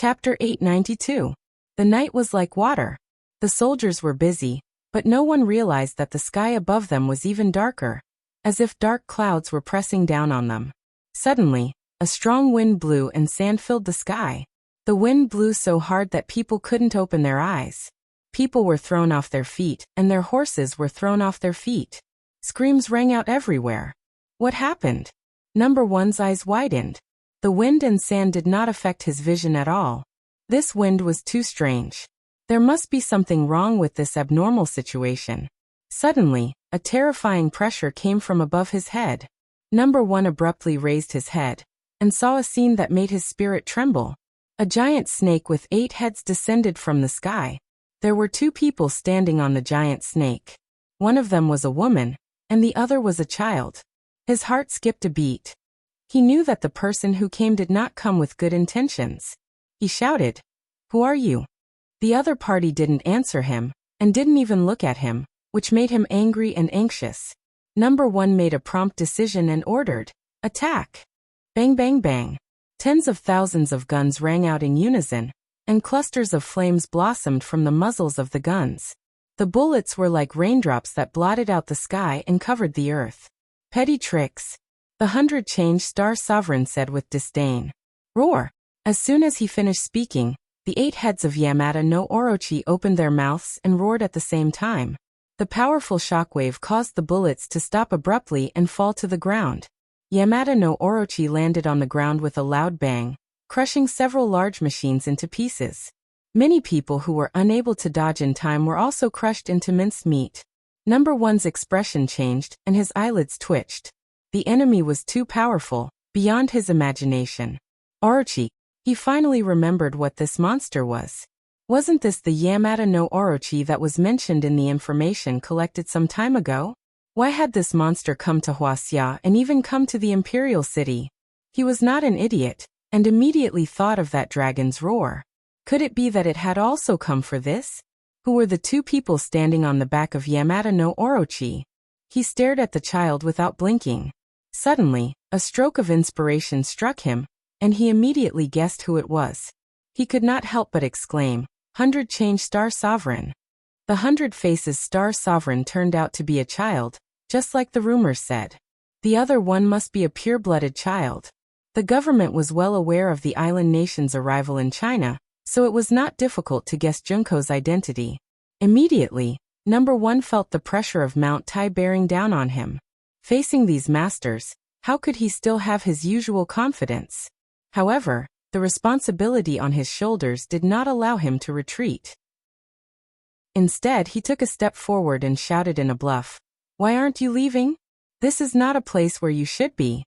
Chapter 892. The night was like water. The soldiers were busy, but no one realized that the sky above them was even darker, as if dark clouds were pressing down on them. Suddenly, a strong wind blew and sand filled the sky. The wind blew so hard that people couldn't open their eyes. People were thrown off their feet, and their horses were thrown off their feet. Screams rang out everywhere. What happened? Number One's eyes widened. The wind and sand did not affect his vision at all. This wind was too strange. There must be something wrong with this abnormal situation. Suddenly, a terrifying pressure came from above his head. Number One abruptly raised his head and saw a scene that made his spirit tremble. A giant snake with 8 heads descended from the sky. There were 2 people standing on the giant snake. One of them was a woman, and the other was a child. His heart skipped a beat. He knew that the person who came did not come with good intentions. He shouted, "Who are you?" The other party didn't answer him, and didn't even look at him, which made him angry and anxious. Number One made a prompt decision and ordered, "Attack!" Bang bang bang. Tens of thousands of guns rang out in unison, and clusters of flames blossomed from the muzzles of the guns. The bullets were like raindrops that blotted out the sky and covered the earth. Petty tricks. The 100-change star sovereign said with disdain. Roar! As soon as he finished speaking, the 8 heads of Yamada no Orochi opened their mouths and roared at the same time. The powerful shockwave caused the bullets to stop abruptly and fall to the ground. Yamada no Orochi landed on the ground with a loud bang, crushing several large machines into pieces. Many people who were unable to dodge in time were also crushed into minced meat. Number One's expression changed and his eyelids twitched. The enemy was too powerful, beyond his imagination. Orochi. He finally remembered what this monster was. Wasn't this the Yamada no Orochi that was mentioned in the information collected some time ago? Why had this monster come to Wuxia and even come to the Imperial City? He was not an idiot, and immediately thought of that dragon's roar. Could it be that it had also come for this? Who were the 2 people standing on the back of Yamada no Orochi? He stared at the child without blinking. Suddenly, a stroke of inspiration struck him, and he immediately guessed who it was. He could not help but exclaim, "100-change star sovereign." The 100 Faces Star Sovereign turned out to be a child, just like the rumors said. The other one must be a pure-blooded child. The government was well aware of the island nation's arrival in China, so it was not difficult to guess Junko's identity. Immediately, Number One felt the pressure of Mount Tai bearing down on him. Facing these masters, how could he still have his usual confidence? However, the responsibility on his shoulders did not allow him to retreat. Instead, he took a step forward and shouted in a bluff, "Why aren't you leaving? This is not a place where you should be."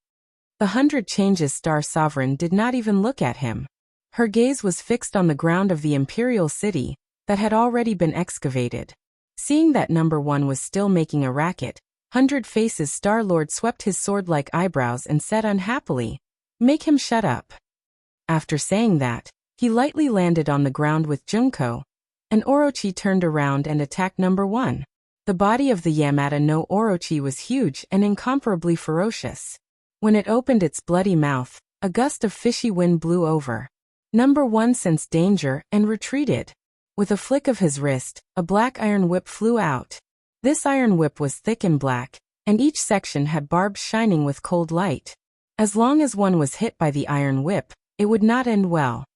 The 100-changes Star Sovereign did not even look at him. Her gaze was fixed on the ground of the Imperial City that had already been excavated. Seeing that Number One was still making a racket, 100 Faces Star-Lord swept his sword-like eyebrows and said unhappily, "Make him shut up." After saying that, he lightly landed on the ground with Junko, and Orochi turned around and attacked Number One. The body of the Yamada no Orochi was huge and incomparably ferocious. When it opened its bloody mouth, a gust of fishy wind blew over. Number One sensed danger and retreated. With a flick of his wrist, a black iron whip flew out. This iron whip was thick and black, and each section had barbs shining with cold light. As long as one was hit by the iron whip, it would not end well.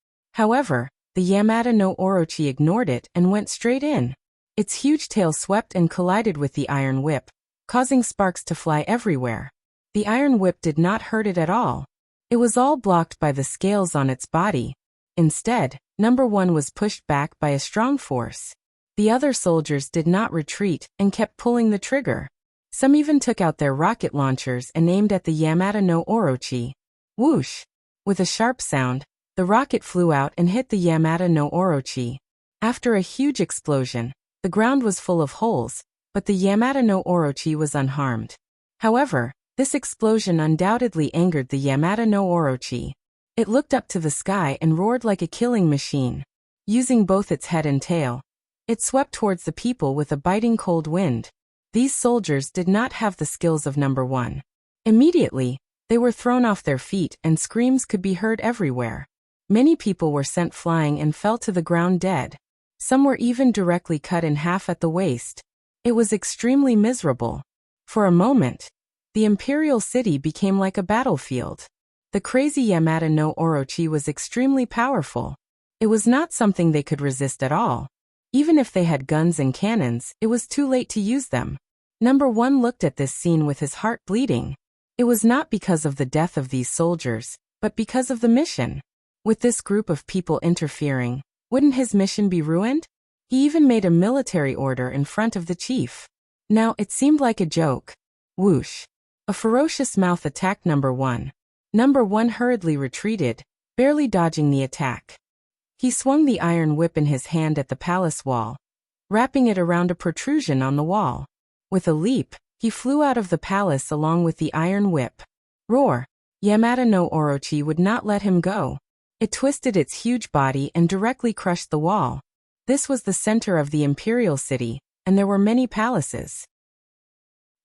However, the Yamada no Orochi ignored it and went straight in. Its huge tail swept and collided with the iron whip, causing sparks to fly everywhere. The iron whip did not hurt it at all. It was all blocked by the scales on its body. Instead, Number One was pushed back by a strong force. The other soldiers did not retreat and kept pulling the trigger. Some even took out their rocket launchers and aimed at the Yamada no Orochi. Whoosh! With a sharp sound, the rocket flew out and hit the Yamada no Orochi. After a huge explosion, the ground was full of holes, but the Yamada no Orochi was unharmed. However, this explosion undoubtedly angered the Yamada no Orochi. It looked up to the sky and roared like a killing machine. Using both its head and tail, it swept towards the people with a biting cold wind. These soldiers did not have the skills of Number One. Immediately, they were thrown off their feet and screams could be heard everywhere. Many people were sent flying and fell to the ground dead. Some were even directly cut in half at the waist. It was extremely miserable. For a moment, the imperial city became like a battlefield. The crazy Yamata no Orochi was extremely powerful. It was not something they could resist at all. Even if they had guns and cannons, it was too late to use them. Number 1 looked at this scene with his heart bleeding. It was not because of the death of these soldiers, but because of the mission. With this group of people interfering, wouldn't his mission be ruined? He even made a military order in front of the chief. Now, it seemed like a joke. Whoosh! A ferocious mouth attacked Number 1. Number 1 hurriedly retreated, barely dodging the attack. He swung the iron whip in his hand at the palace wall, wrapping it around a protrusion on the wall. With a leap, he flew out of the palace along with the iron whip. Roar! Yamata no Orochi would not let him go. It twisted its huge body and directly crushed the wall. This was the center of the imperial city, and there were many palaces.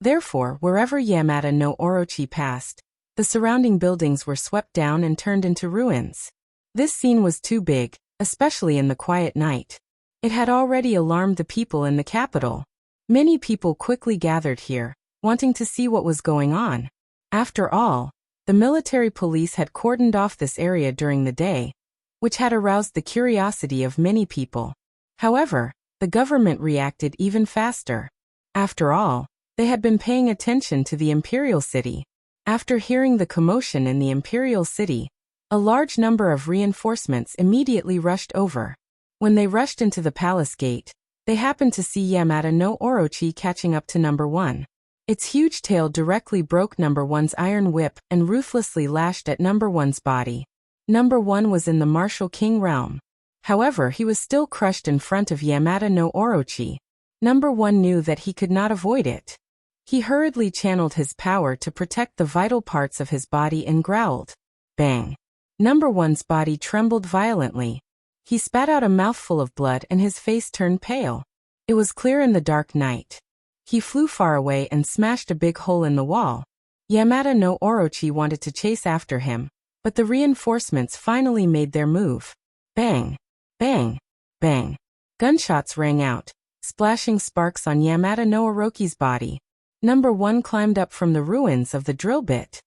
Therefore, wherever Yamata no Orochi passed, the surrounding buildings were swept down and turned into ruins. This scene was too big, especially in the quiet night. It had already alarmed the people in the capital. Many people quickly gathered here, wanting to see what was going on. After all, the military police had cordoned off this area during the day, which had aroused the curiosity of many people. However, the government reacted even faster. After all, they had been paying attention to the imperial city. After hearing the commotion in the imperial city, a large number of reinforcements immediately rushed over. When they rushed into the palace gate, they happened to see Yamata no Orochi catching up to Number 1. Its huge tail directly broke Number 1's iron whip and ruthlessly lashed at Number 1's body. Number 1 was in the martial king realm. However, he was still crushed in front of Yamata no Orochi. Number 1 knew that he could not avoid it. He hurriedly channeled his power to protect the vital parts of his body and growled. Bang! Number 1's body trembled violently. He spat out a mouthful of blood and his face turned pale. It was clear in the dark night. He flew far away and smashed a big hole in the wall. Yamata no Orochi wanted to chase after him, but the reinforcements finally made their move. Bang! Bang! Bang! Gunshots rang out, splashing sparks on Yamata no Orochi's body. Number 1 climbed up from the ruins of the drill bit.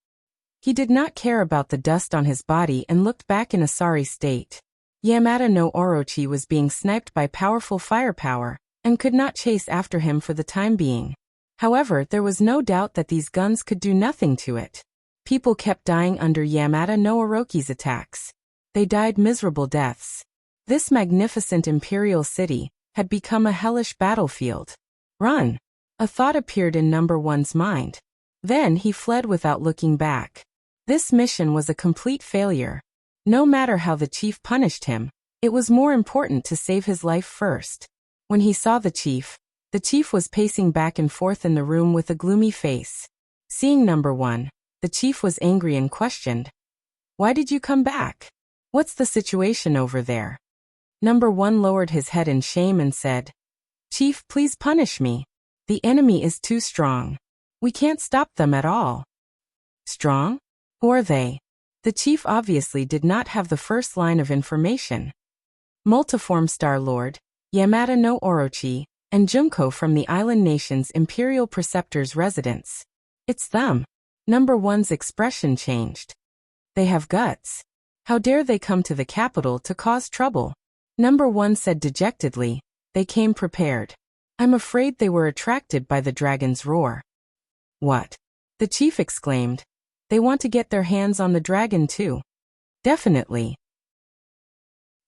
He did not care about the dust on his body and looked back in a sorry state. Yamata no Orochi was being sniped by powerful firepower, and could not chase after him for the time being. However, there was no doubt that these guns could do nothing to it. People kept dying under Yamata no Orochi's attacks. They died miserable deaths. This magnificent imperial city had become a hellish battlefield. Run! A thought appeared in Number 1's mind. Then he fled without looking back. This mission was a complete failure. No matter how the chief punished him, it was more important to save his life first. When he saw the chief was pacing back and forth in the room with a gloomy face. Seeing Number 1, the chief was angry and questioned. Why did you come back? What's the situation over there? Number 1 lowered his head in shame and said, Chief, please punish me. The enemy is too strong. We can't stop them at all. Strong? Who are they? The chief obviously did not have the first line of information. Multiform Star Lord, Yamata no Orochi, and Junko from the island nation's Imperial Preceptor's residence. It's them. Number 1's expression changed. They have guts. How dare they come to the capital to cause trouble? Number 1 said dejectedly, they came prepared. I'm afraid they were attracted by the dragon's roar. What? The chief exclaimed. They want to get their hands on the dragon too. Definitely.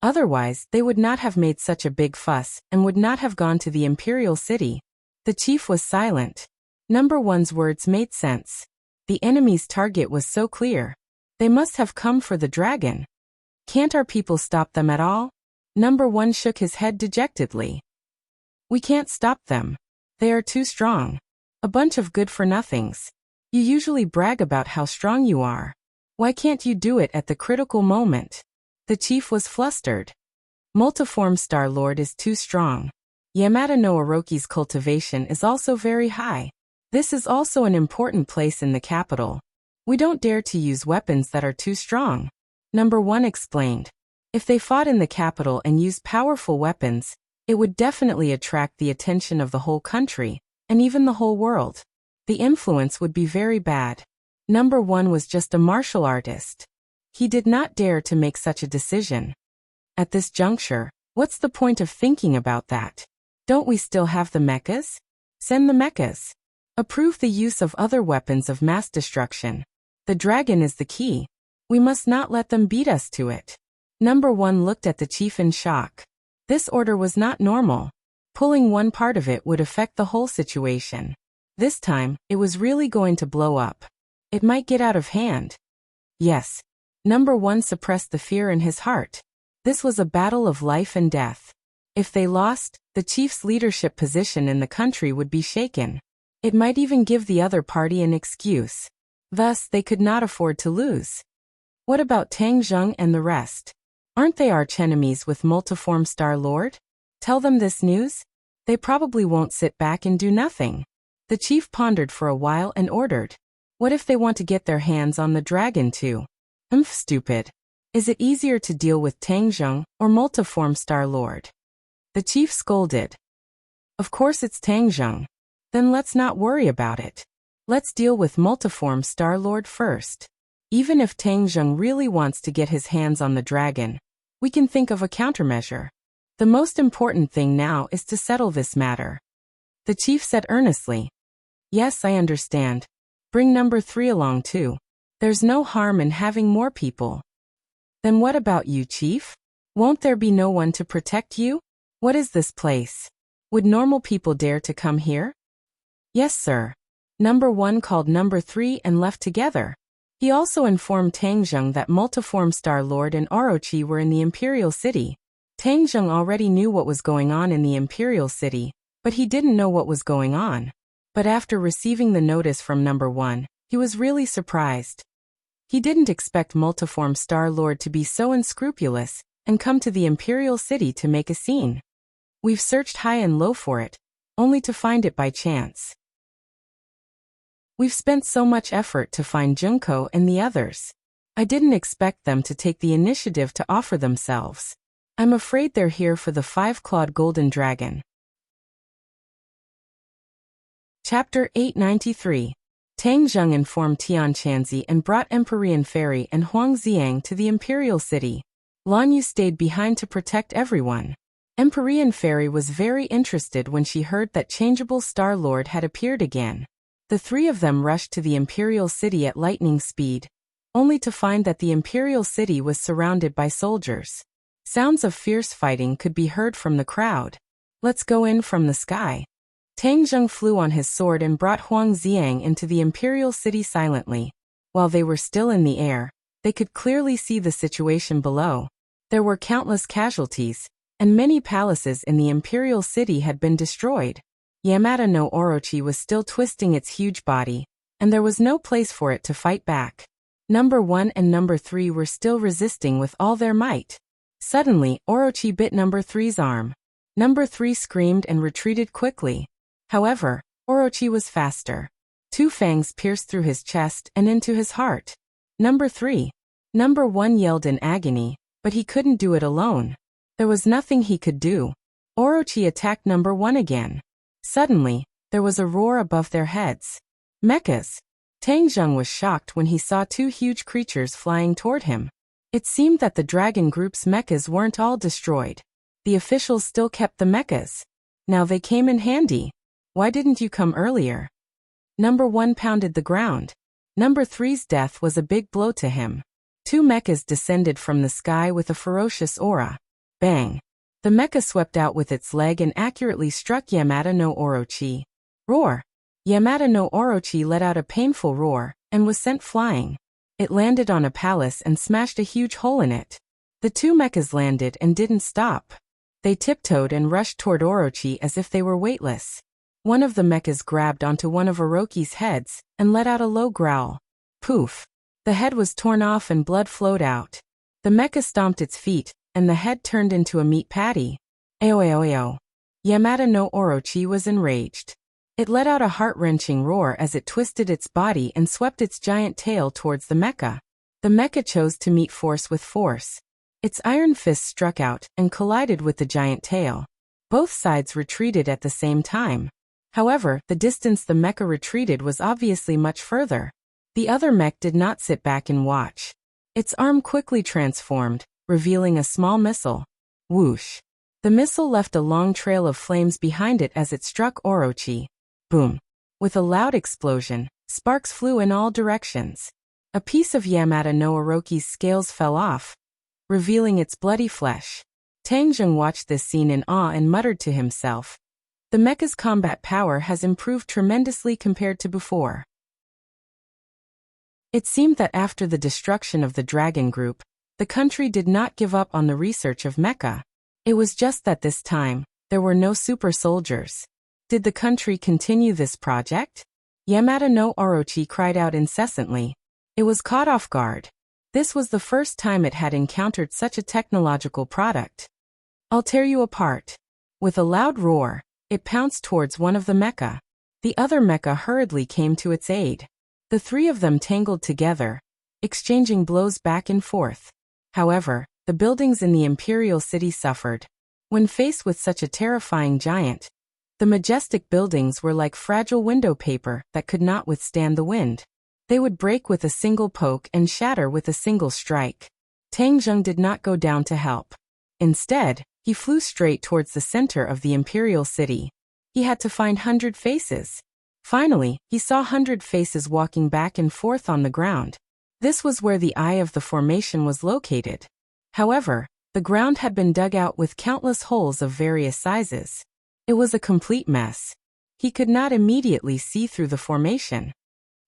Otherwise, they would not have made such a big fuss and would not have gone to the imperial city. The chief was silent. Number 1's words made sense. The enemy's target was so clear. They must have come for the dragon. Can't our people stop them at all? Number 1 shook his head dejectedly. We can't stop them. They are too strong. A bunch of good-for-nothings. You usually brag about how strong you are. Why can't you do it at the critical moment? The chief was flustered. Multiform Star Lord is too strong. Yamata no Orochi's cultivation is also very high. This is also an important place in the capital. We don't dare to use weapons that are too strong. Number 1 explained. If they fought in the capital and used powerful weapons, it would definitely attract the attention of the whole country, and even the whole world. The influence would be very bad. Number 1 was just a martial artist. He did not dare to make such a decision. At this juncture, what's the point of thinking about that? Don't we still have the mechas? Send the mechas. Approve the use of other weapons of mass destruction. The dragon is the key. We must not let them beat us to it. Number 1 looked at the chief in shock. This order was not normal. Pulling one part of it would affect the whole situation. This time, it was really going to blow up. It might get out of hand. Yes. Number 1 suppressed the fear in his heart. This was a battle of life and death. If they lost, the chief's leadership position in the country would be shaken. It might even give the other party an excuse. Thus, they could not afford to lose. What about Tang Zheng and the rest? Aren't they archenemies with Multiform Star Lord? Tell them this news? They probably won't sit back and do nothing. The chief pondered for a while and ordered. What if they want to get their hands on the dragon too? Stupid. Is it easier to deal with Tang Zheng or Multiform Star Lord? The chief scolded. Of course it's Tang Zheng. Then let's not worry about it. Let's deal with Multiform Star Lord first. Even if Tang Zheng really wants to get his hands on the dragon, we can think of a countermeasure. The most important thing now is to settle this matter. The chief said earnestly. Yes, I understand. Bring number 3 along too. There's no harm in having more people. Then what about you, chief? Won't there be no one to protect you? What is this place? Would normal people dare to come here? Yes, sir. Number 1 called number 3 and left together. He also informed Tang Zheng that Multiform Star Lord and Orochi were in the Imperial City. Tang Zheng already knew what was going on in the Imperial City, but he didn't know what was going on. But after receiving the notice from number 1, he was really surprised. He didn't expect Multiform Star Lord to be so unscrupulous and come to the Imperial City to make a scene. We've searched high and low for it, only to find it by chance. We've spent so much effort to find Junko and the others. I didn't expect them to take the initiative to offer themselves. I'm afraid they're here for the 5-clawed golden dragon. Chapter 893. Tang Zheng informed Tian Chanzi and brought Empyrean Fairy and Huang Xiang to the Imperial City. Lan Yu stayed behind to protect everyone. Empyrean Fairy was very interested when she heard that Changeable Star Lord had appeared again. The 3 of them rushed to the Imperial City at lightning speed, only to find that the Imperial City was surrounded by soldiers. Sounds of fierce fighting could be heard from the crowd. Let's go in from the sky. Tang Zheng flew on his sword and brought Huang Xiang into the Imperial City silently. While they were still in the air, they could clearly see the situation below. There were countless casualties, and many palaces in the Imperial City had been destroyed. Yamada no Orochi was still twisting its huge body, and there was no place for it to fight back. Number 1 and number 3 were still resisting with all their might. Suddenly, Orochi bit number 3's arm. Number 3 screamed and retreated quickly. However, Orochi was faster. 2 fangs pierced through his chest and into his heart. Number 3. Number 1 yelled in agony, but he couldn't do it alone. There was nothing he could do. Orochi attacked number 1 again. Suddenly, there was a roar above their heads. Mechas! Tang Zheng was shocked when he saw 2 huge creatures flying toward him. It seemed that the dragon group's mechas weren't all destroyed. The officials still kept the mechas. Now they came in handy. Why didn't you come earlier? Number 1 pounded the ground. Number 3's death was a big blow to him. 2 mechas descended from the sky with a ferocious aura. Bang! The mecha swept out with its leg and accurately struck Yamada no Orochi. Roar! Yamada no Orochi let out a painful roar, and was sent flying. It landed on a palace and smashed a huge hole in it. The 2 mechas landed and didn't stop. They tiptoed and rushed toward Orochi as if they were weightless. One of the mechas grabbed onto one of Orochi's heads, and let out a low growl. Poof! The head was torn off and blood flowed out. The mecha stomped its feet, and the head turned into a meat patty. Ayo! Yamada no Orochi was enraged. It let out a heart-wrenching roar as it twisted its body and swept its giant tail towards the mecha. The mecha chose to meet force with force. Its iron fist struck out and collided with the giant tail. Both sides retreated at the same time. However, the distance the mecha retreated was obviously much further. The other mech did not sit back and watch. Its arm quickly transformed, revealing a small missile. Whoosh! The missile left a long trail of flames behind it as it struck Orochi. Boom! With a loud explosion, sparks flew in all directions. A piece of Yamata no Orochi's scales fell off, revealing its bloody flesh. Tangjung watched this scene in awe and muttered to himself, "The mecha's combat power has improved tremendously compared to before." It seemed that after the destruction of the dragon group, the country did not give up on the research of mecha. It was just that this time, there were no super soldiers. Did the country continue this project? Yamata no Orochi cried out incessantly. It was caught off guard. This was the first time it had encountered such a technological product. "I'll tear you apart." With a loud roar, it pounced towards one of the mecha. The other mecha hurriedly came to its aid. The three of them tangled together, exchanging blows back and forth. However, the buildings in the imperial city suffered. When faced with such a terrifying giant, the majestic buildings were like fragile window paper that could not withstand the wind. They would break with a single poke and shatter with a single strike. Tangjung did not go down to help. Instead, he flew straight towards the center of the imperial city. He had to find 100 Faces. Finally, he saw 100 Faces walking back and forth on the ground. This was where the eye of the formation was located. However, the ground had been dug out with countless holes of various sizes. It was a complete mess. He could not immediately see through the formation.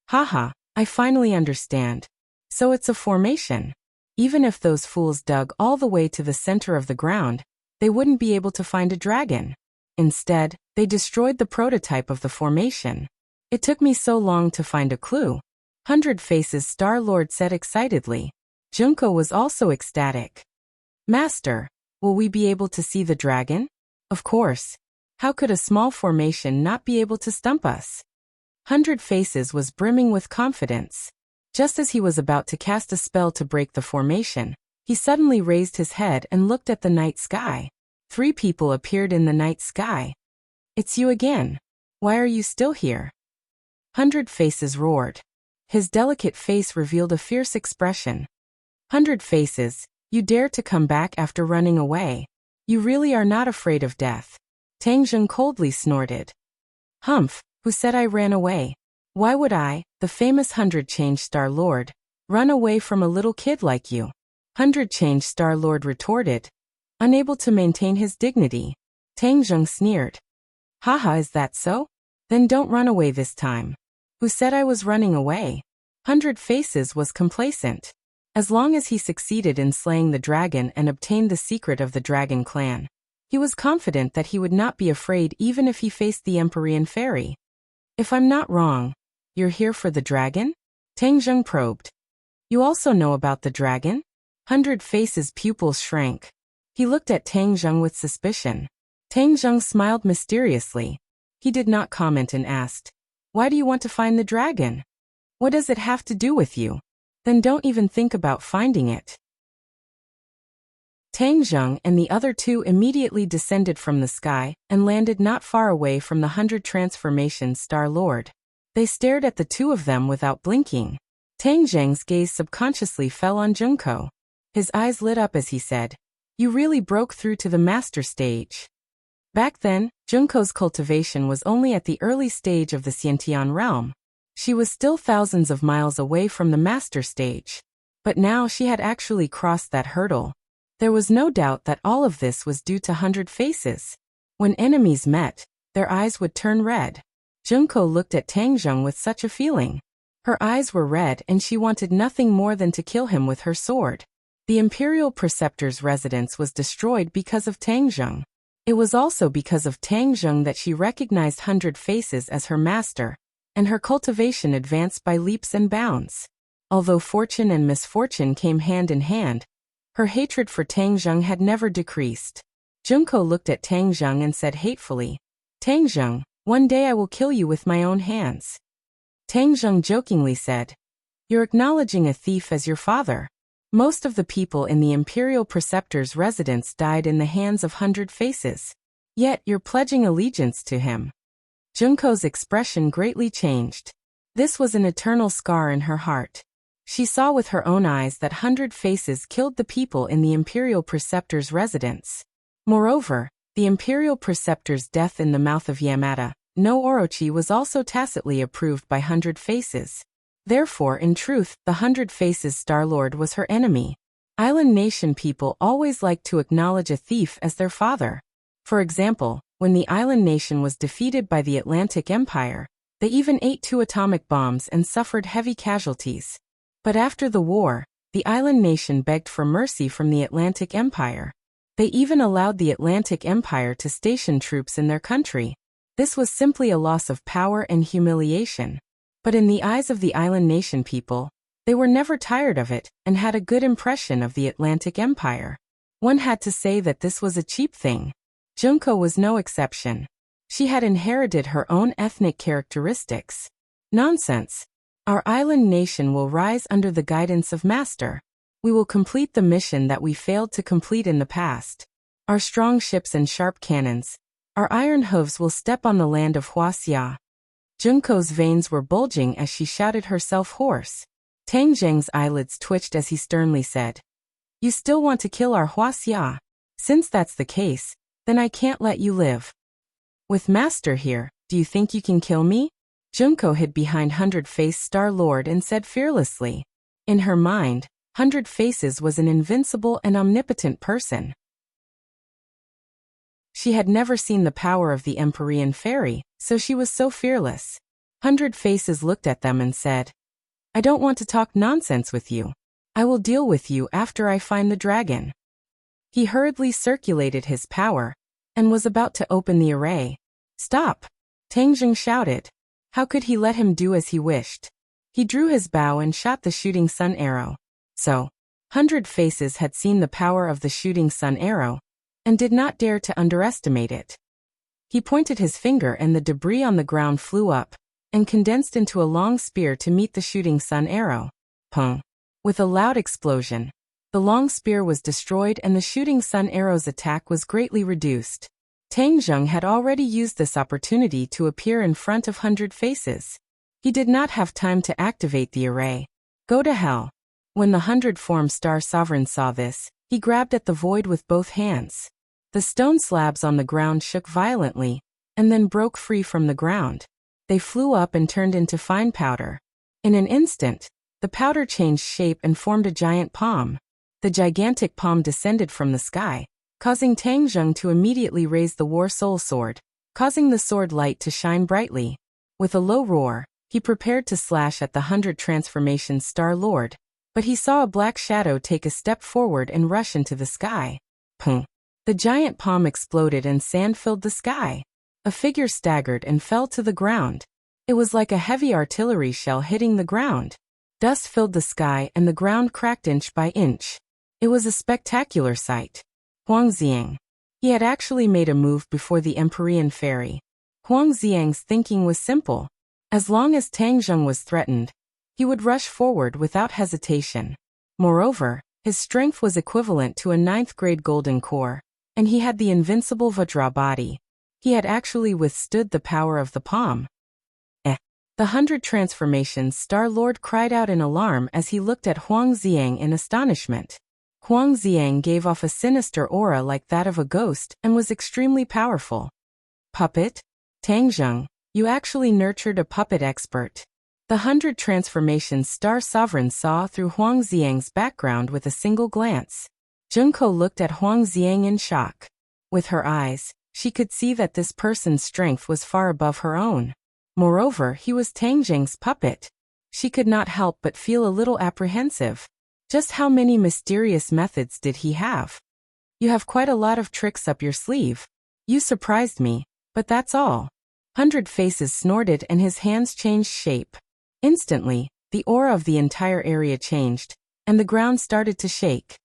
Haha, I finally understand. So it's a formation. Even if those fools dug all the way to the center of the ground, they wouldn't be able to find a dragon. Instead, they destroyed the prototype of the formation. It took me so long to find a clue. 100 Faces Star-Lord said excitedly. Junko was also ecstatic. "Master, will we be able to see the dragon?" "Of course. How could a small formation not be able to stump us?" 100 Faces was brimming with confidence. Just as he was about to cast a spell to break the formation, he suddenly raised his head and looked at the night sky. 3 people appeared in the night sky. "It's you again. Why are you still here?" 100 Faces roared. His delicate face revealed a fierce expression. 100 Faces, you dare to come back after running away. You really are not afraid of death. Tangjun coldly snorted. "Humph, who said I ran away? Why would I, the famous 100 Change Star Lord, run away from a little kid like you?" 100 Change Star Lord retorted, unable to maintain his dignity. Tangjun sneered. "Haha, is that so? Then don't run away this time." "Who said I was running away?" 100 Faces was complacent. As long as he succeeded in slaying the dragon and obtained the secret of the dragon clan, he was confident that he would not be afraid even if he faced the Empyrean Fairy. "If I'm not wrong, you're here for the dragon?" Tangjun probed. "You also know about the dragon?" 100 Faces' pupils shrank. He looked at Tangjun with suspicion. Tangjun smiled mysteriously. He did not comment and asked, "Why do you want to find the dragon? What does it have to do with you? Then don't even think about finding it." Tangjun and the other 2 immediately descended from the sky and landed not far away from the 100 Transformation Star Lord. They stared at the 2 of them without blinking. Tangjung's gaze subconsciously fell on Junko. His eyes lit up as he said, "You really broke through to the master stage." Back then, Junko's cultivation was only at the early stage of the Xiantian realm. She was still thousands of miles away from the master stage. But now she had actually crossed that hurdle. There was no doubt that all of this was due to 100 Faces. When enemies met, their eyes would turn red. Junko looked at Tangjun with such a feeling. Her eyes were red and she wanted nothing more than to kill him with her sword. The Imperial Preceptor's residence was destroyed because of Tangjun. It was also because of Tangjun that she recognized 100 Faces as her master, and her cultivation advanced by leaps and bounds. Although fortune and misfortune came hand in hand, her hatred for Tangjun had never decreased. Junko looked at Tangjun and said hatefully, "Tangjun, one day I will kill you with my own hands." Tangjun jokingly said, "You're acknowledging a thief as your father." Most of the people in the Imperial Preceptor's residence died in the hands of 100 Faces. Yet you're pledging allegiance to him. Junko's expression greatly changed. This was an eternal scar in her heart. She saw with her own eyes that 100 Faces killed the people in the Imperial Preceptor's residence. Moreover, the Imperial Preceptor's death in the mouth of Yamada no Orochi was also tacitly approved by 100 Faces. Therefore, in truth, the 100 Faces Star-Lord was her enemy. Island nation people always liked to acknowledge a thief as their father. For example, when the island nation was defeated by the Atlantic Empire, they even ate 2 atomic bombs and suffered heavy casualties. But after the war, the island nation begged for mercy from the Atlantic Empire. They even allowed the Atlantic Empire to station troops in their country. This was simply a loss of power and humiliation. But in the eyes of the island nation people, they were never tired of it and had a good impression of the Atlantic Empire. One had to say that this was a cheap thing. Junko was no exception. She had inherited her own ethnic characteristics. Nonsense. Our island nation will rise under the guidance of Master. We will complete the mission that we failed to complete in the past. Our strong ships and sharp cannons. Our iron hooves will step on the land of Wuxia. Junko's veins were bulging as she shouted herself hoarse. Tang Zheng's eyelids twitched as he sternly said, "You still want to kill our Wuxia? Since that's the case, then I can't let you live. With Master here, do you think you can kill me?" Junko hid behind 100 Face Star-Lord and said fearlessly. In her mind, 100 Faces was an invincible and omnipotent person. She had never seen the power of the Empyrean fairy, so she was so fearless. 100 Faces looked at them and said, "I don't want to talk nonsense with you. I will deal with you after I find the dragon." He hurriedly circulated his power, and was about to open the array. "Stop!" Tang Zheng shouted. How could he let him do as he wished? He drew his bow and shot the shooting sun arrow. So, 100 Faces had seen the power of the shooting sun arrow, and did not dare to underestimate it. He pointed his finger and the debris on the ground flew up, and condensed into a long spear to meet the shooting sun arrow. Pung! With a loud explosion, the long spear was destroyed and the shooting sun arrow's attack was greatly reduced. Tang Zheng had already used this opportunity to appear in front of 100 Faces. He did not have time to activate the array. Go to hell. When the 100-form Star Sovereign saw this, he grabbed at the void with both hands. The stone slabs on the ground shook violently, and then broke free from the ground. They flew up and turned into fine powder. In an instant, the powder changed shape and formed a giant palm. The gigantic palm descended from the sky, causing Tang Zheng to immediately raise the War Soul Sword, causing the sword light to shine brightly. With a low roar, he prepared to slash at the 100 Transformation Star-Lord, but he saw a black shadow take a step forward and rush into the sky. Pung! The giant palm exploded and sand filled the sky. A figure staggered and fell to the ground. It was like a heavy artillery shell hitting the ground. Dust filled the sky and the ground cracked inch by inch. It was a spectacular sight. Huang Xiang. He had actually made a move before the Empyrean fairy. Huang Xiang's thinking was simple. As long as Tang Zheng was threatened, he would rush forward without hesitation. Moreover, his strength was equivalent to a 9th-grade golden core, and he had the invincible Vajra body. He had actually withstood the power of the palm. The 100 Transformations Star-Lord cried out in alarm as he looked at Huang Xiang in astonishment. Huang Xiang gave off a sinister aura like that of a ghost and was extremely powerful. Puppet? Tang Zheng, you actually nurtured a puppet expert. The 100 Transformations Star Sovereign saw through Huang Xiang's background with a single glance. Junko looked at Huang Xiang in shock. With her eyes, she could see that this person's strength was far above her own. Moreover, he was Tang Zheng's puppet. She could not help but feel a little apprehensive. Just how many mysterious methods did he have? You have quite a lot of tricks up your sleeve. You surprised me, but that's all. 100 Faces snorted and his hands changed shape. Instantly, the aura of the entire area changed, and the ground started to shake.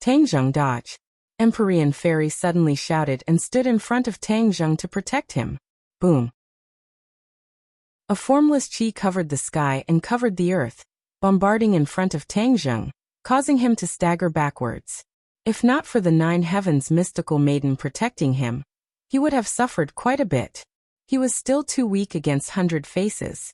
Tang Zheng dodge. Empyrean Fairy suddenly shouted and stood in front of Tang Zheng to protect him. Boom. A formless chi covered the sky and covered the earth, bombarding in front of Tang Zheng. causing him to stagger backwards. If not for the 9 heavens mystical maiden protecting him, he would have suffered quite a bit. He was still too weak against 100 faces.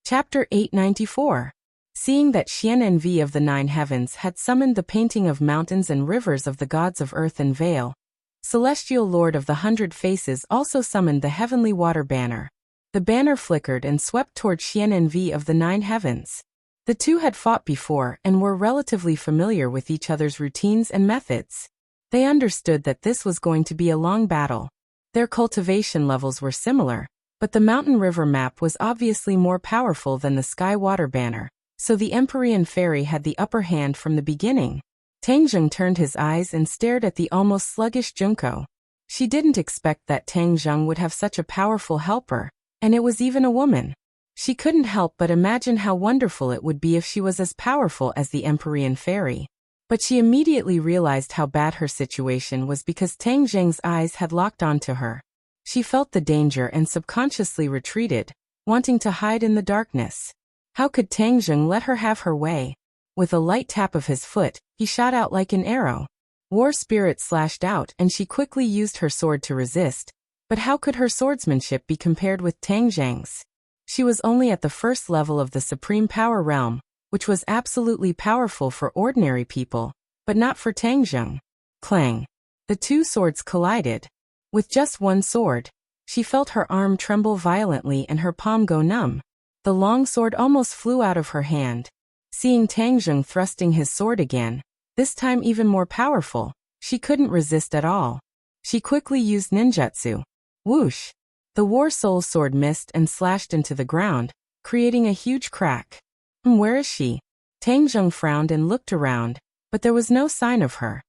Chapter 894. Seeing that Xian'envi of the 9 heavens had summoned the painting of mountains and rivers of the gods of earth and Vale, Celestial Lord of the 100 Faces also summoned the heavenly water banner. The banner flickered and swept toward Xian'envi of the 9 heavens. The two had fought before and were relatively familiar with each other's routines and methods. They understood that this was going to be a long battle. Their cultivation levels were similar, but the mountain river map was obviously more powerful than the sky water banner, so the Empyrean fairy had the upper hand from the beginning. Tang Zheng turned his eyes and stared at the almost sluggish Junko. She didn't expect that Tang Zheng would have such a powerful helper, and it was even a woman. She couldn't help but imagine how wonderful it would be if she was as powerful as the Empyrean fairy. But she immediately realized how bad her situation was because Tang Zheng's eyes had locked onto her. She felt the danger and subconsciously retreated, wanting to hide in the darkness. How could Tang Zheng let her have her way? With a light tap of his foot, he shot out like an arrow. War spirit slashed out and she quickly used her sword to resist, but how could her swordsmanship be compared with Tang Zheng's? She was only at the first level of the supreme power realm, which was absolutely powerful for ordinary people, but not for Tang Zheng. Clang! The two swords collided. With just one sword, she felt her arm tremble violently and her palm go numb. The long sword almost flew out of her hand. Seeing Tang Zheng thrusting his sword again, this time even more powerful, she couldn't resist at all. She quickly used ninjutsu. Whoosh! The War Soul sword missed and slashed into the ground, creating a huge crack. Where is she? Tang Zheng frowned and looked around, but there was no sign of her.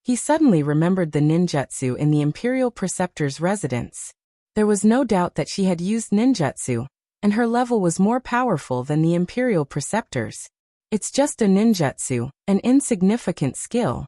He suddenly remembered the ninjutsu in the Imperial Preceptor's residence. There was no doubt that she had used ninjutsu, and her level was more powerful than the Imperial Preceptor's. It's just a ninjutsu, an insignificant skill.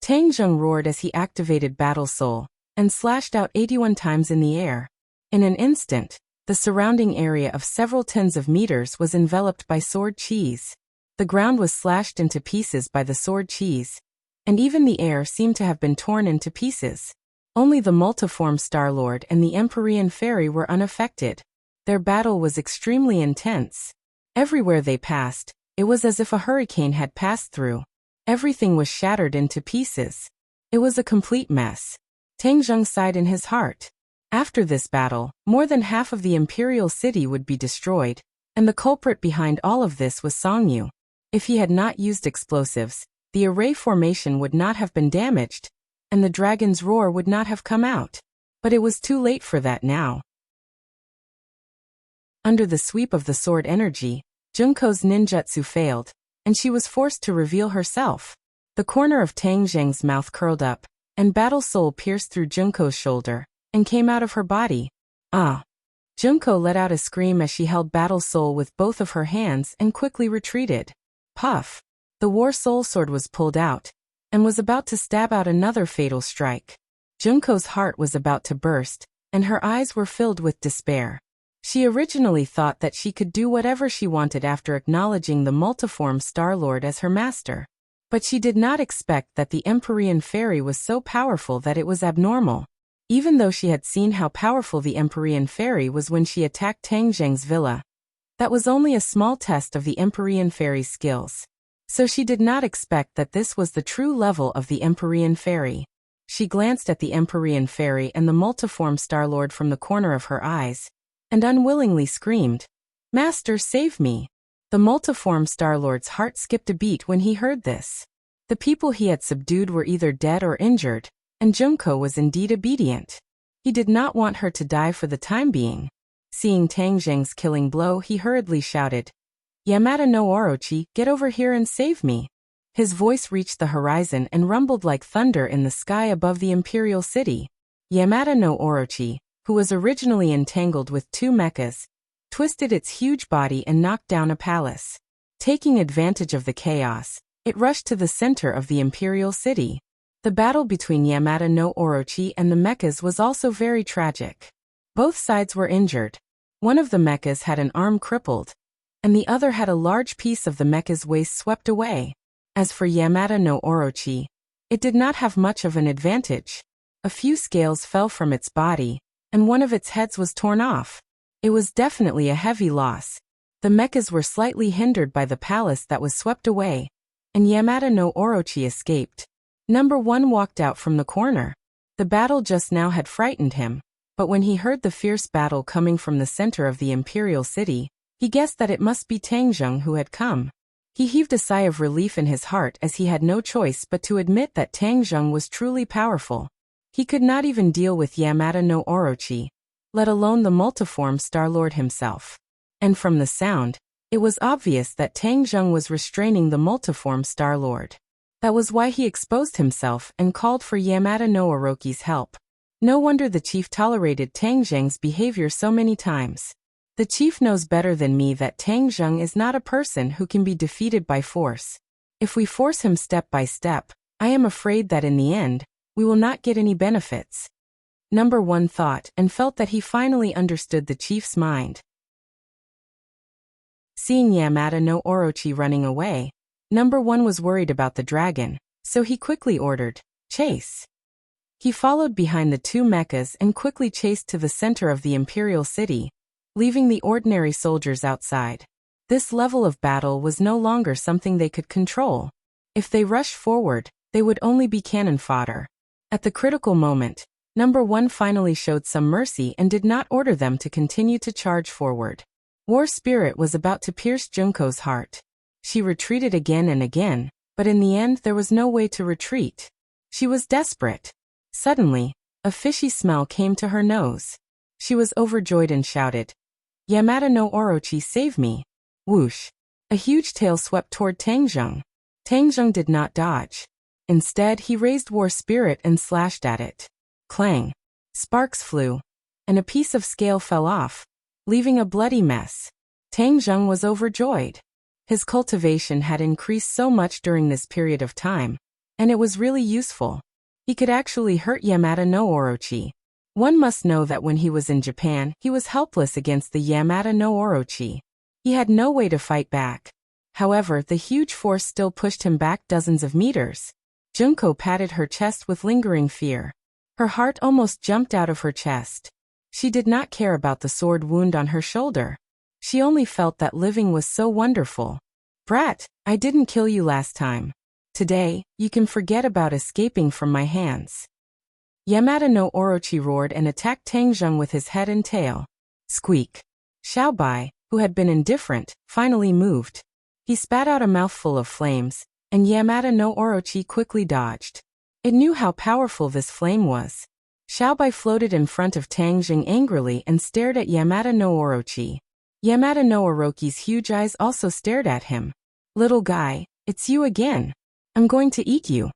Tang Zheng roared as he activated Battle Soul, and slashed out 81 times in the air. In an instant, the surrounding area of several tens of meters was enveloped by sword cheese. The ground was slashed into pieces by the sword cheese, and even the air seemed to have been torn into pieces. Only the multiform Star-Lord and the Empyrean fairy were unaffected. Their battle was extremely intense. Everywhere they passed, it was as if a hurricane had passed through. Everything was shattered into pieces. It was a complete mess. Tang Zheng sighed in his heart. After this battle, more than half of the imperial city would be destroyed, and the culprit behind all of this was Songyu. If he had not used explosives, the array formation would not have been damaged, and the dragon's roar would not have come out. But it was too late for that now. Under the sweep of the sword energy, Junko's ninjutsu failed, and she was forced to reveal herself. The corner of Tang Zheng's mouth curled up, and Battle Soul pierced through Junko's shoulder, and came out of her body. Ah! Junko let out a scream as she held Battle Soul with both of her hands and quickly retreated. Puff! The War Soul sword was pulled out, and was about to stab out another fatal strike. Junko's heart was about to burst, and her eyes were filled with despair. She originally thought that she could do whatever she wanted after acknowledging the multiform Star-Lord as her master. But she did not expect that the Empyrean fairy was so powerful that it was abnormal. Even though she had seen how powerful the Empyrean fairy was when she attacked Tang Zheng's villa, that was only a small test of the Empyrean fairy's skills. So she did not expect that this was the true level of the Empyrean fairy. She glanced at the Empyrean fairy and the multiform Star-Lord from the corner of her eyes, and unwillingly screamed, "Master, save me!" The multiform Star-Lord's heart skipped a beat when he heard this. The people he had subdued were either dead or injured, and Junko was indeed obedient. He did not want her to die for the time being. Seeing Tang Zheng's killing blow, he hurriedly shouted, "Yamada no Orochi, get over here and save me." His voice reached the horizon and rumbled like thunder in the sky above the imperial city. Yamada no Orochi, who was originally entangled with two mechas, twisted its huge body and knocked down a palace. Taking advantage of the chaos, it rushed to the center of the imperial city. The battle between Yamada no Orochi and the mechas was also very tragic. Both sides were injured. One of the mechas had an arm crippled, and the other had a large piece of the mecha's waist swept away. As for Yamada no Orochi, it did not have much of an advantage. A few scales fell from its body, and one of its heads was torn off. It was definitely a heavy loss. The mechas were slightly hindered by the palace that was swept away, and Yamada no Orochi escaped. Number 1 walked out from the corner. The battle just now had frightened him, but when he heard the fierce battle coming from the center of the imperial city, he guessed that it must be Tang Zheng who had come. He heaved a sigh of relief in his heart as he had no choice but to admit that Tang Zheng was truly powerful. He could not even deal with Yamada no Orochi, let alone the multiform Star-Lord himself. And from the sound, it was obvious that Tang Zheng was restraining the multiform Star-Lord. That was why he exposed himself and called for Yamada no Orochi's help. No wonder the chief tolerated Tang Zheng's behavior so many times. The chief knows better than me that Tang Zheng is not a person who can be defeated by force. If we force him step by step, I am afraid that in the end, we will not get any benefits. Number 1 thought and felt that he finally understood the chief's mind. Seeing Yamada no Orochi running away, Number 1 was worried about the dragon, so he quickly ordered, "Chase." He followed behind the 2 mechas and quickly chased to the center of the imperial city, leaving the ordinary soldiers outside. This level of battle was no longer something they could control. If they rushed forward, they would only be cannon fodder. At the critical moment, Number 1 finally showed some mercy and did not order them to continue to charge forward. War spirit was about to pierce Junko's heart. She retreated again and again, but in the end there was no way to retreat. She was desperate. Suddenly, a fishy smell came to her nose. She was overjoyed and shouted, "Yamada no Orochi, save me!" Whoosh! A huge tail swept toward Tang Zheng. Tang Zheng did not dodge. Instead, he raised war spirit and slashed at it. Clang! Sparks flew, and a piece of scale fell off, leaving a bloody mess. Tang Zheng was overjoyed. His cultivation had increased so much during this period of time, and it was really useful. He could actually hurt Yamada no Orochi. One must know that when he was in Japan, he was helpless against the Yamada no Orochi. He had no way to fight back. However, the huge force still pushed him back dozens of meters. Junko patted her chest with lingering fear. Her heart almost jumped out of her chest. She did not care about the sword wound on her shoulder. She only felt that living was so wonderful. "Brat, I didn't kill you last time. Today, you can forget about escaping from my hands." Yamada no Orochi roared and attacked Tang Zheng with his head and tail. Squeak! Xiaobai, who had been indifferent, finally moved. He spat out a mouthful of flames, and Yamada no Orochi quickly dodged. It knew how powerful this flame was. Xiaobai floated in front of Tang Zheng angrily and stared at Yamada no Orochi. Yamada no Orochi's huge eyes also stared at him. "Little guy, it's you again. I'm going to eat you."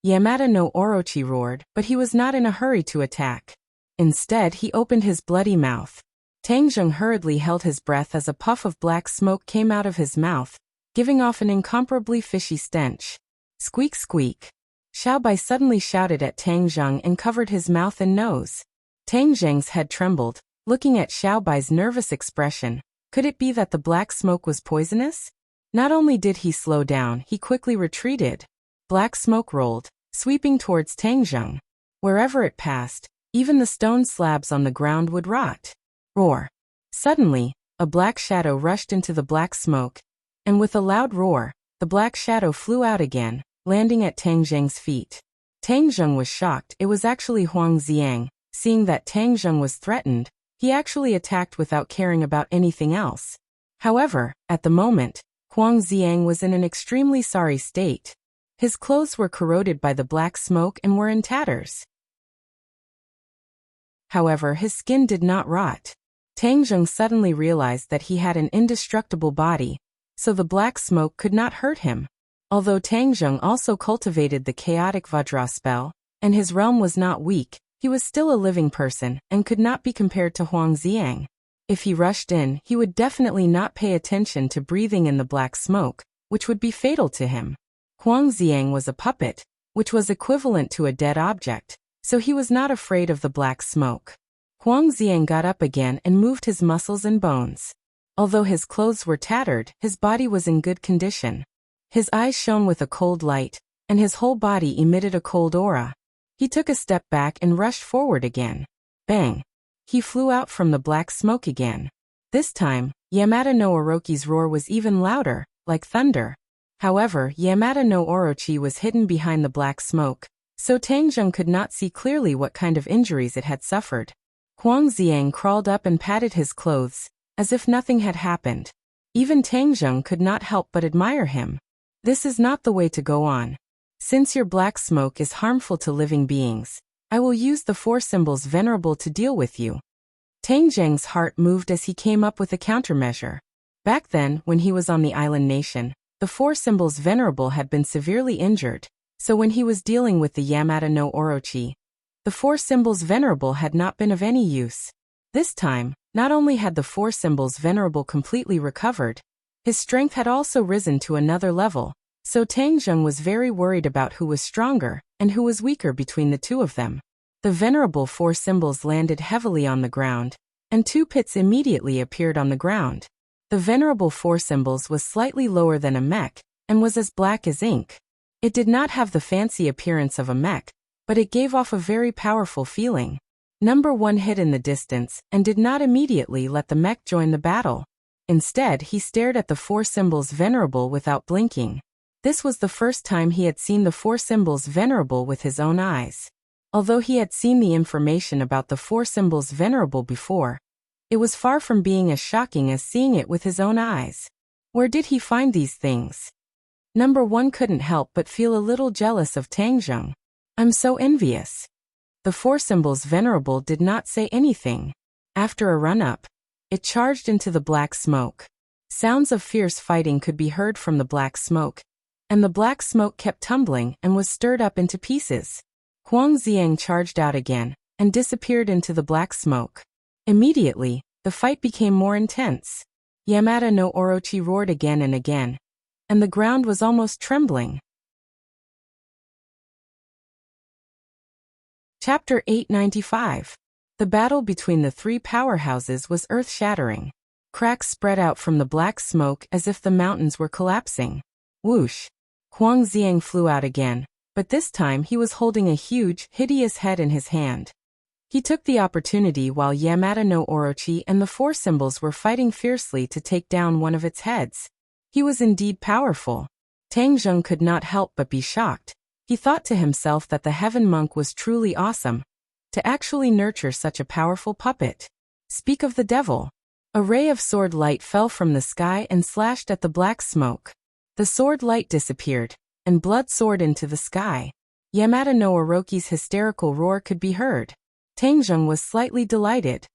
Yamada no Orochi roared, but he was not in a hurry to attack. Instead, he opened his bloody mouth. Tang Zheng hurriedly held his breath as a puff of black smoke came out of his mouth, giving off an incomparably fishy stench. Squeak squeak! Xiaobai suddenly shouted at Tang Zheng and covered his mouth and nose. Tang Zheng's head trembled, looking at Xiaobai's nervous expression. Could it be that the black smoke was poisonous? Not only did he slow down, he quickly retreated. Black smoke rolled, sweeping towards Tang Zheng. Wherever it passed, even the stone slabs on the ground would rot. Roar! Suddenly, a black shadow rushed into the black smoke, and with a loud roar, the black shadow flew out again, landing at Tang Zheng's feet. Tang Zheng was shocked. It was actually Huang Xiang. Seeing that Tang Zheng was threatened, he actually attacked without caring about anything else. However, at the moment, Huang Xiang was in an extremely sorry state. His clothes were corroded by the black smoke and were in tatters. However, his skin did not rot. Tang Zheng suddenly realized that he had an indestructible body, so the black smoke could not hurt him. Although Tang Zheng also cultivated the chaotic Vajra spell, and his realm was not weak, he was still a living person and could not be compared to Huang Xiang. If he rushed in, he would definitely not pay attention to breathing in the black smoke, which would be fatal to him. Huang Xiang was a puppet, which was equivalent to a dead object, so he was not afraid of the black smoke. Huang Xiang got up again and moved his muscles and bones. Although his clothes were tattered, his body was in good condition. His eyes shone with a cold light, and his whole body emitted a cold aura. He took a step back and rushed forward again. Bang! He flew out from the black smoke again. This time, Yamada no Orochi's roar was even louder, like thunder. However, Yamada no Orochi was hidden behind the black smoke, so Tangjung could not see clearly what kind of injuries it had suffered. Huang Xiang crawled up and patted his clothes, as if nothing had happened. Even Tangjung could not help but admire him. This is not the way to go on. Since your black smoke is harmful to living beings, I will use the four symbols venerable to deal with you. Tangjung's heart moved as he came up with a countermeasure. Back then, when he was on the island nation, the four symbols venerable had been severely injured, so when he was dealing with the Yamada no Orochi, the four symbols venerable had not been of any use. This time, not only had the four symbols venerable completely recovered, his strength had also risen to another level, so Tangjung was very worried about who was stronger and who was weaker between the two of them. The venerable four symbols landed heavily on the ground, and two pits immediately appeared on the ground. The venerable four symbols was slightly lower than a mech, and was as black as ink. It did not have the fancy appearance of a mech, but it gave off a very powerful feeling. Number 1 hid in the distance and did not immediately let the mech join the battle. Instead, he stared at the four symbols venerable without blinking. This was the first time he had seen the four symbols venerable with his own eyes. Although he had seen the information about the four symbols venerable before, it was far from being as shocking as seeing it with his own eyes. Where did he find these things? Number 1 couldn't help but feel a little jealous of Tangjung. I'm so envious. The four symbols venerable did not say anything. After a run-up, it charged into the black smoke. Sounds of fierce fighting could be heard from the black smoke, and the black smoke kept tumbling and was stirred up into pieces. Huang Xiang charged out again and disappeared into the black smoke. Immediately, the fight became more intense. Yamada no Orochi roared again and again, and the ground was almost trembling. Chapter 895. The battle between the three powerhouses was earth-shattering. Cracks spread out from the black smoke as if the mountains were collapsing. Whoosh! Huang Xiang flew out again, but this time he was holding a huge, hideous head in his hand. He took the opportunity while Yamada no Orochi and the four symbols were fighting fiercely to take down one of its heads. He was indeed powerful. Tangjung could not help but be shocked. He thought to himself that the Heaven Monk was truly awesome, to actually nurture such a powerful puppet. Speak of the devil. A ray of sword light fell from the sky and slashed at the black smoke. The sword light disappeared, and blood soared into the sky. Yamada no Orochi's hysterical roar could be heard. Tangjung was slightly delighted.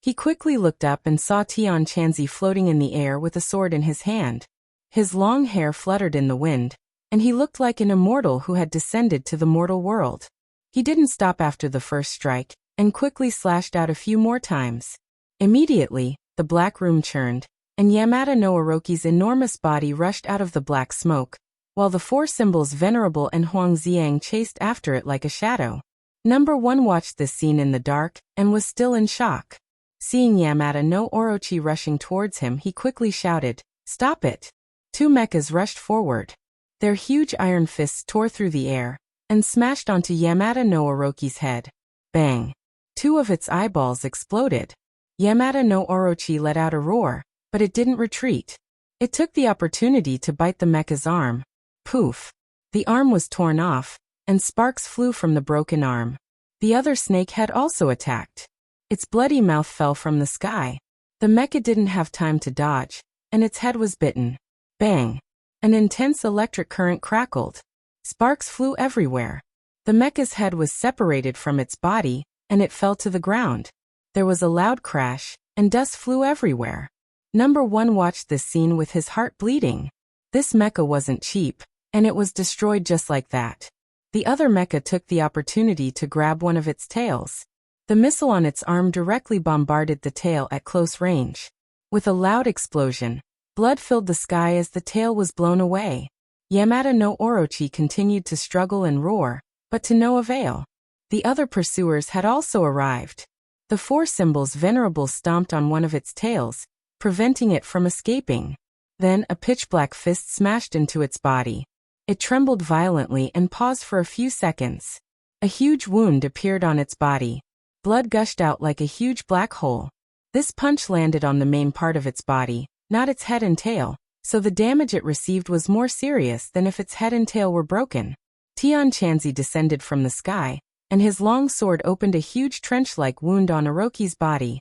He quickly looked up and saw Tian Chanzi floating in the air with a sword in his hand. His long hair fluttered in the wind, and he looked like an immortal who had descended to the mortal world. He didn't stop after the first strike, and quickly slashed out a few more times. Immediately, the black room churned, and Yamada no Orochi's enormous body rushed out of the black smoke, while the four symbols Venerable and Huang Xiang chased after it like a shadow. Number 1 watched this scene in the dark, and was still in shock. Seeing Yamada no Orochi rushing towards him, he quickly shouted, "Stop it!" Two mechas rushed forward. Their huge iron fists tore through the air, and smashed onto Yamada no Orochi's head. Bang! Two of its eyeballs exploded. Yamada no Orochi let out a roar, but it didn't retreat. It took the opportunity to bite the mecha's arm. Poof! The arm was torn off, and sparks flew from the broken arm. The other snake head also attacked. Its bloody mouth fell from the sky. The mecha didn't have time to dodge, and its head was bitten. Bang! An intense electric current crackled. Sparks flew everywhere. The mecha's head was separated from its body, and it fell to the ground. There was a loud crash, and dust flew everywhere. Number 1 watched this scene with his heart bleeding. This mecha wasn't cheap, and it was destroyed just like that. The other mecha took the opportunity to grab one of its tails. The missile on its arm directly bombarded the tail at close range. With a loud explosion, blood filled the sky as the tail was blown away. Yamada no Orochi continued to struggle and roar, but to no avail. The other pursuers had also arrived. The four symbols Venerable stomped on one of its tails, preventing it from escaping. Then a pitch-black fist smashed into its body. It trembled violently and paused for a few seconds. A huge wound appeared on its body. Blood gushed out like a huge black hole. This punch landed on the main part of its body, not its head and tail, so the damage it received was more serious than if its head and tail were broken. Tianchanzi descended from the sky, and his long sword opened a huge trench-like wound on Orochi's body.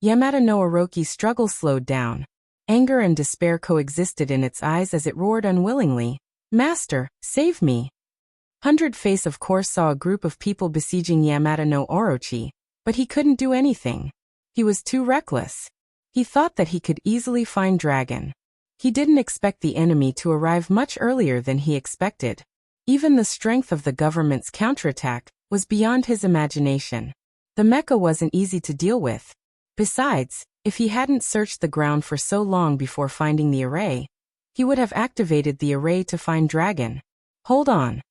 Yamata no Orochi's struggle slowed down. Anger and despair coexisted in its eyes as it roared unwillingly, "Master, save me!" Hundred Face of course saw a group of people besieging Yamata no Orochi, but he couldn't do anything. He was too reckless. He thought that he could easily find Dragon. He didn't expect the enemy to arrive much earlier than he expected. Even the strength of the government's counterattack was beyond his imagination. The mecha wasn't easy to deal with. Besides, if he hadn't searched the ground for so long before finding the array, he would have activated the array to find Dragon. Hold on.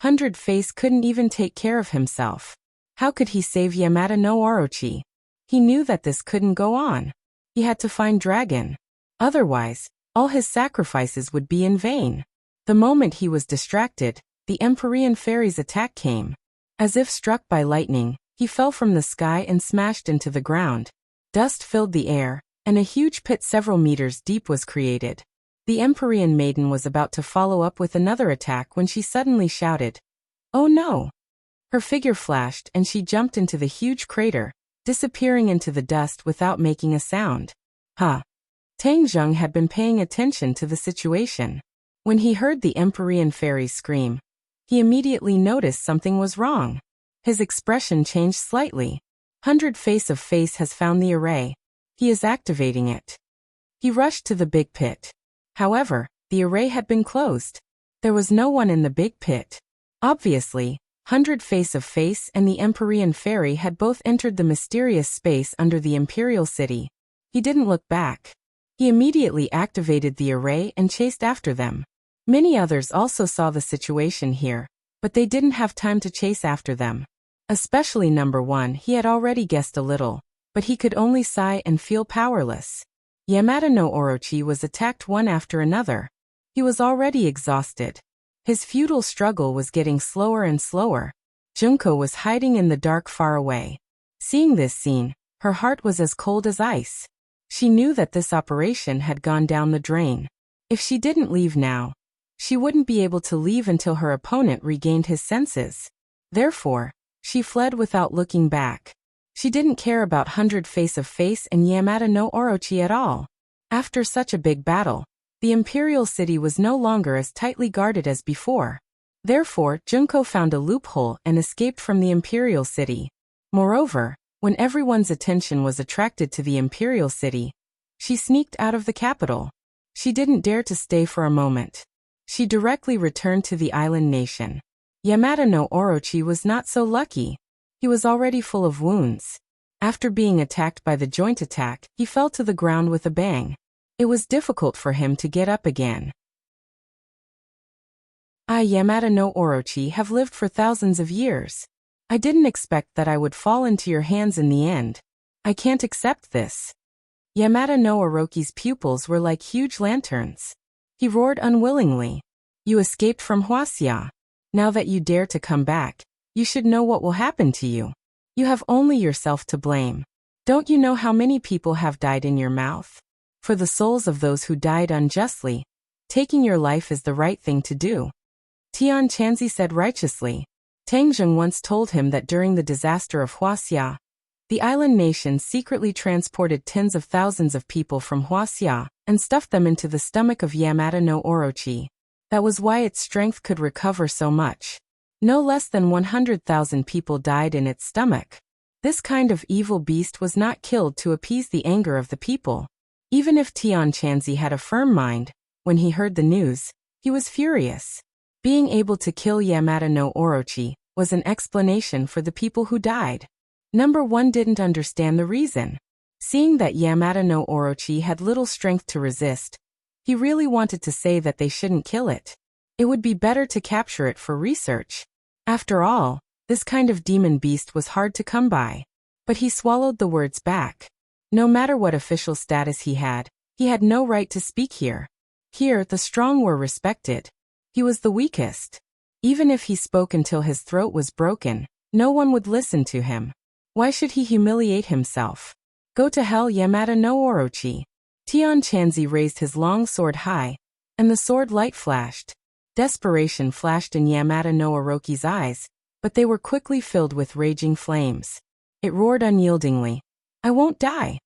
Hundred Face couldn't even take care of himself. How could he save Yamata no Orochi? He knew that this couldn't go on. He had to find Dragon. Otherwise, all his sacrifices would be in vain. The moment he was distracted, the Empyrean Fairy's attack came. As if struck by lightning, he fell from the sky and smashed into the ground. Dust filled the air, and a huge pit several meters deep was created. The Empyrean maiden was about to follow up with another attack when she suddenly shouted, "Oh no!" Her figure flashed and she jumped into the huge crater, disappearing into the dust without making a sound. Tang Zheng had been paying attention to the situation. When he heard the Empyrean Fairy scream, he immediately noticed something was wrong. His expression changed slightly. Hundred Face of Face has found the array. He is activating it. He rushed to the big pit. However, the array had been closed. There was no one in the big pit. Obviously, Hundred Face of Face and the Empyrean Fairy had both entered the mysterious space under the Imperial City. He didn't look back. He immediately activated the array and chased after them. Many others also saw the situation here, but they didn't have time to chase after them. Especially number one, he had already guessed a little, but he could only sigh and feel powerless. Yamata no Orochi was attacked one after another. He was already exhausted. His futile struggle was getting slower and slower. Junko was hiding in the dark far away. Seeing this scene, her heart was as cold as ice. She knew that this operation had gone down the drain. If she didn't leave now, she wouldn't be able to leave until her opponent regained his senses. Therefore, she fled without looking back. She didn't care about Hundred Face of Face and Yamata no Orochi at all. After such a big battle, the Imperial City was no longer as tightly guarded as before. Therefore, Junko found a loophole and escaped from the Imperial City. Moreover, when everyone's attention was attracted to the Imperial City, she sneaked out of the capital. She didn't dare to stay for a moment. She directly returned to the island nation. Yamata no Orochi was not so lucky. He was already full of wounds. After being attacked by the joint attack, he fell to the ground with a bang. It was difficult for him to get up again. I, Yamata no Orochi, have lived for thousands of years. I didn't expect that I would fall into your hands in the end. I can't accept this. Yamata no Orochi's pupils were like huge lanterns. He roared unwillingly. You escaped from Wuxia. Now that you dare to come back, you should know what will happen to you. You have only yourself to blame. Don't you know how many people have died in your mouth? For the souls of those who died unjustly, taking your life is the right thing to do. Tianchanzi said righteously. Tang Zheng once told him that during the disaster of Wuxia, the island nation secretly transported tens of thousands of people from Wuxia and stuffed them into the stomach of Yamata no Orochi. That was why its strength could recover so much. No less than 100,000 people died in its stomach. This kind of evil beast was not killed to appease the anger of the people. Even if Tianchanzi had a firm mind, when he heard the news, he was furious. Being able to kill Yamata no Orochi was an explanation for the people who died. Number one didn't understand the reason. Seeing that Yamata no Orochi had little strength to resist, he really wanted to say that they shouldn't kill it. It would be better to capture it for research. After all, this kind of demon beast was hard to come by. But he swallowed the words back. No matter what official status he had no right to speak here. Here, the strong were respected. He was the weakest. Even if he spoke until his throat was broken, no one would listen to him. Why should he humiliate himself? Go to hell, Yamada no Orochi. Tian Chanzi raised his long sword high, and the sword light flashed. Desperation flashed in Yamada no Orochi's eyes, but they were quickly filled with raging flames. It roared unyieldingly. I won't die.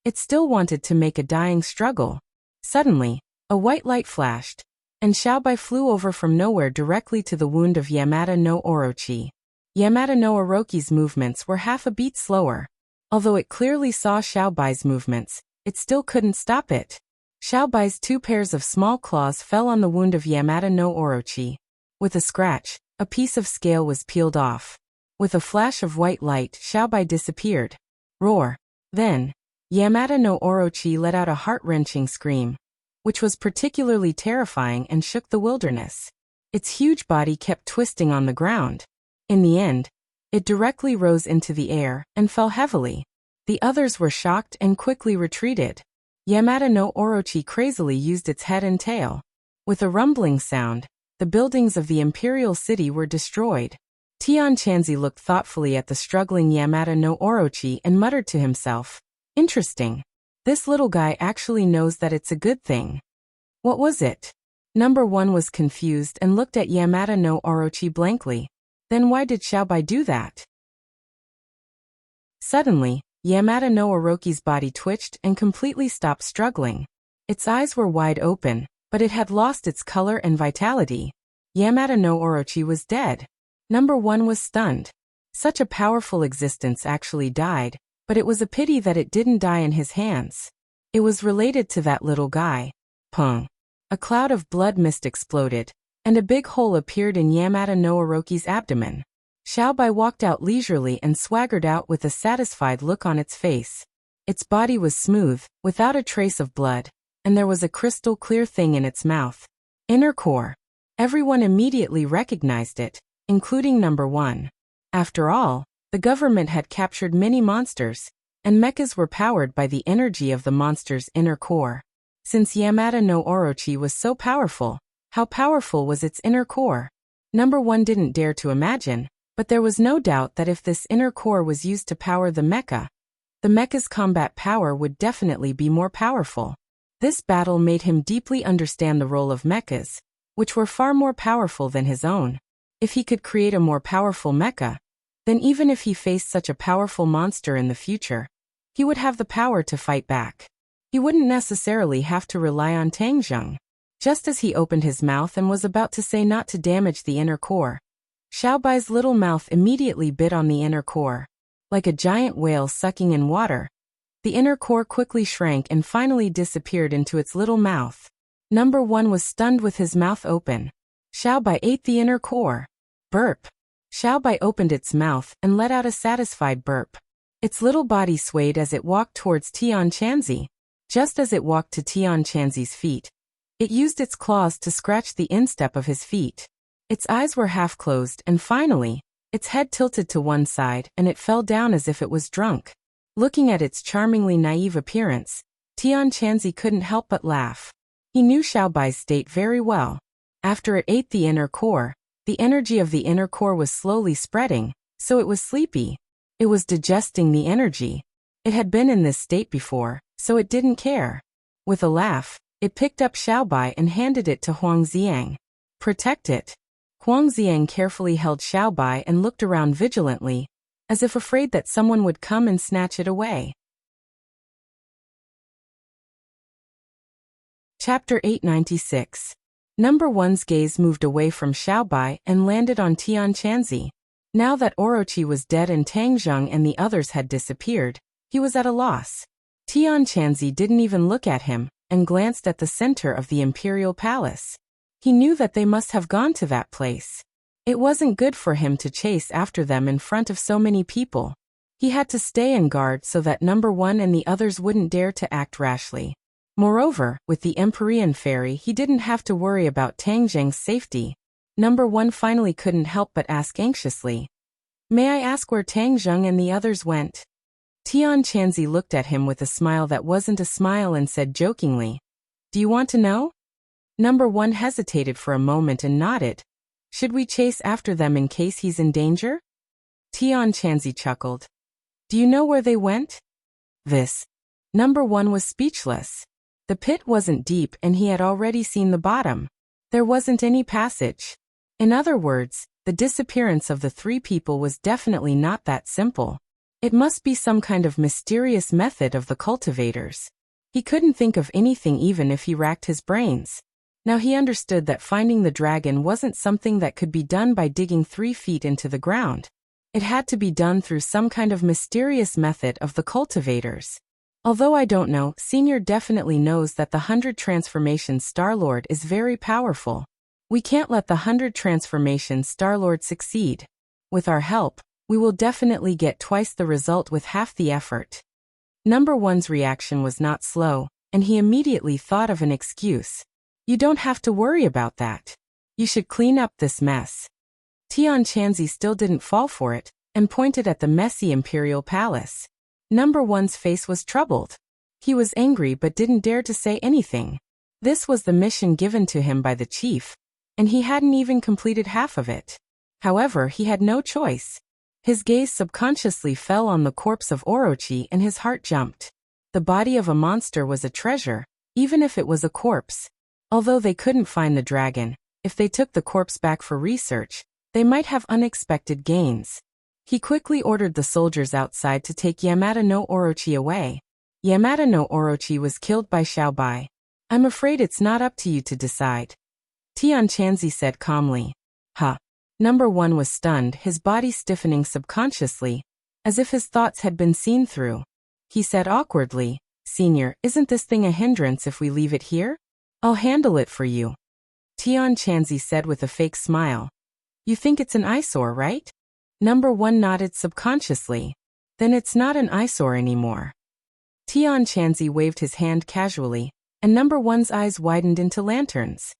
It still wanted to make a dying struggle. Suddenly, a white light flashed, and Xiaobai flew over from nowhere directly to the wound of Yamada no Orochi. Yamada no Orochi's movements were half a beat slower. Although it clearly saw Xiaobai's movements, it still couldn't stop it. Xiaobai's 2 pairs of small claws fell on the wound of Yamada no Orochi. With a scratch, a piece of scale was peeled off. With a flash of white light, Xiaobai disappeared. Roar. Then, Yamada no Orochi let out a heart-wrenching scream, which was particularly terrifying and shook the wilderness. Its huge body kept twisting on the ground. In the end, it directly rose into the air and fell heavily. The others were shocked and quickly retreated. Yamada no Orochi crazily used its head and tail. With a rumbling sound, the buildings of the imperial city were destroyed. Tian Chanzi looked thoughtfully at the struggling Yamada no Orochi and muttered to himself, interesting. This little guy actually knows that it's a good thing. What was it? Number 1 was confused and looked at Yamada no Orochi blankly. Then why did Xiaobai do that? Suddenly, Yamada no Orochi's body twitched and completely stopped struggling. Its eyes were wide open, but it had lost its color and vitality. Yamada no Orochi was dead. Number 1 was stunned. Such a powerful existence actually died, but it was a pity that it didn't die in his hands. It was related to that little guy. Pung. A cloud of blood mist exploded, and a big hole appeared in Yamada no Orochi's abdomen. Xiaobai walked out leisurely and swaggered out with a satisfied look on its face. Its body was smooth, without a trace of blood, and there was a crystal clear thing in its mouth. Inner core. Everyone immediately recognized it, including Number 1. After all, the government had captured many monsters, and mechas were powered by the energy of the monster's inner core. Since Yamada no Orochi was so powerful, how powerful was its inner core? Number 1 didn't dare to imagine, but there was no doubt that if this inner core was used to power the mecha's combat power would definitely be more powerful. This battle made him deeply understand the role of mechas, which were far more powerful than his own. If he could create a more powerful mecha, then even if he faced such a powerful monster in the future, he would have the power to fight back. He wouldn't necessarily have to rely on Tang Zheng. Just as he opened his mouth and was about to say not to damage the inner core, Xiaobai's little mouth immediately bit on the inner core. Like a giant whale sucking in water, the inner core quickly shrank and finally disappeared into its little mouth. Number 1 was stunned with his mouth open. Xiaobai ate the inner core. Burp. Xiaobai opened its mouth and let out a satisfied burp. Its little body swayed as it walked towards Tian Chanzi. Just as it walked to Tian Chanzi's feet, it used its claws to scratch the instep of his feet. Its eyes were half closed and finally, its head tilted to one side and it fell down as if it was drunk. Looking at its charmingly naive appearance, Tian Chanzi couldn't help but laugh. He knew Xiaobai's state very well. After it ate the inner core, the energy of the inner core was slowly spreading, so it was sleepy. It was digesting the energy. It had been in this state before, so it didn't care. With a laugh, it picked up Xiaobai and handed it to Huang Xiang. Protect it. Huang Xiang carefully held Xiaobai and looked around vigilantly, as if afraid that someone would come and snatch it away. Chapter 896. Number 1's gaze moved away from Xiaobai and landed on Tian Chanzi. Now that Orochi was dead and Tang Zheng and the others had disappeared, he was at a loss. Tian Chanzi didn't even look at him, and glanced at the center of the imperial palace. He knew that they must have gone to that place. It wasn't good for him to chase after them in front of so many people. He had to stay on guard so that Number 1 and the others wouldn't dare to act rashly. Moreover, with the Empyrean Ferry he didn't have to worry about Tang Zheng's safety. Number 1 finally couldn't help but ask anxiously, "May I ask where Tang Zheng and the others went?" Tian Chanzi looked at him with a smile that wasn't a smile and said jokingly, "Do you want to know?" Number 1 hesitated for a moment and nodded. "Should we chase after them in case he's in danger?" Tian Chanzi chuckled. "Do you know where they went?" This. Number 1 was speechless. The pit wasn't deep and he had already seen the bottom. There wasn't any passage. In other words, the disappearance of the 3 people was definitely not that simple. It must be some kind of mysterious method of the cultivators. He couldn't think of anything even if he racked his brains. Now he understood that finding the dragon wasn't something that could be done by digging 3 feet into the ground. It had to be done through some kind of mysterious method of the cultivators. Although I don't know, Senior definitely knows that the 100 Transformation Star-Lord is very powerful. We can't let the 100 Transformation Star-Lord succeed. With our help, we will definitely get twice the result with half the effort. Number 1's reaction was not slow, and he immediately thought of an excuse. "You don't have to worry about that. You should clean up this mess." Tian Chanzi still didn't fall for it, and pointed at the messy imperial palace. Number 1's face was troubled. He was angry but didn't dare to say anything. This was the mission given to him by the chief, and he hadn't even completed half of it. However, he had no choice. His gaze subconsciously fell on the corpse of Orochi and his heart jumped. The body of a monster was a treasure, even if it was a corpse. Although they couldn't find the dragon, if they took the corpse back for research, they might have unexpected gains. He quickly ordered the soldiers outside to take Yamada no Orochi away. Yamada no Orochi was killed by Xiaobai. "I'm afraid it's not up to you to decide," Tian Chanzi said calmly. "Huh." Number 1 was stunned, his body stiffening subconsciously, as if his thoughts had been seen through. He said awkwardly, "Senior, isn't this thing a hindrance if we leave it here? I'll handle it for you," Tian Chanzi said with a fake smile. "You think it's an eyesore, right?" Number 1 nodded subconsciously. "Then it's not an eyesore anymore." Tian Chanzi waved his hand casually, and Number 1's eyes widened into lanterns.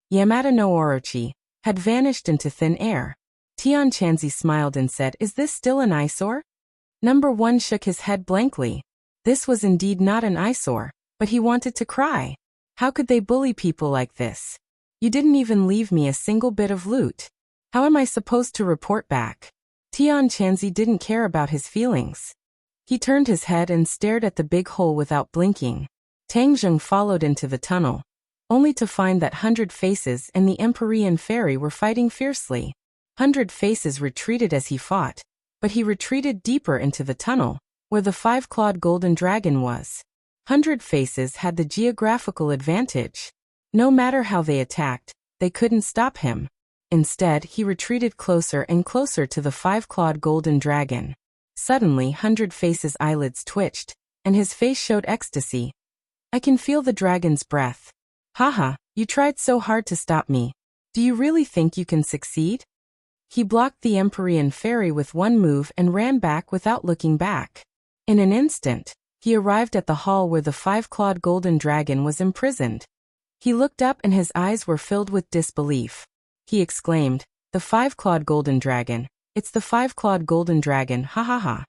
Yamada no Orochi had vanished into thin air. Tian Chanzi smiled and said, "Is this still an eyesore?" Number 1 shook his head blankly. This was indeed not an eyesore, but he wanted to cry. How could they bully people like this? "You didn't even leave me a single bit of loot. How am I supposed to report back?" Tian Chanzi didn't care about his feelings. He turned his head and stared at the big hole without blinking. Tang Zheng followed into the tunnel, only to find that 100 Faces and the Empyrean Fairy were fighting fiercely. 100 Faces retreated as he fought, but he retreated deeper into the tunnel, where the 5-clawed golden dragon was. 100 Faces had the geographical advantage. No matter how they attacked, they couldn't stop him. Instead, he retreated closer and closer to the 5-clawed golden dragon. Suddenly, 100 Faces' eyelids twitched, and his face showed ecstasy. "I can feel the dragon's breath. Haha, you tried so hard to stop me. Do you really think you can succeed?" He blocked the Empyrean Fairy with one move and ran back without looking back. In an instant, he arrived at the hall where the 5-clawed golden dragon was imprisoned. He looked up and his eyes were filled with disbelief. He exclaimed, "The 5-clawed golden dragon. It's the 5-clawed golden dragon, ha ha ha."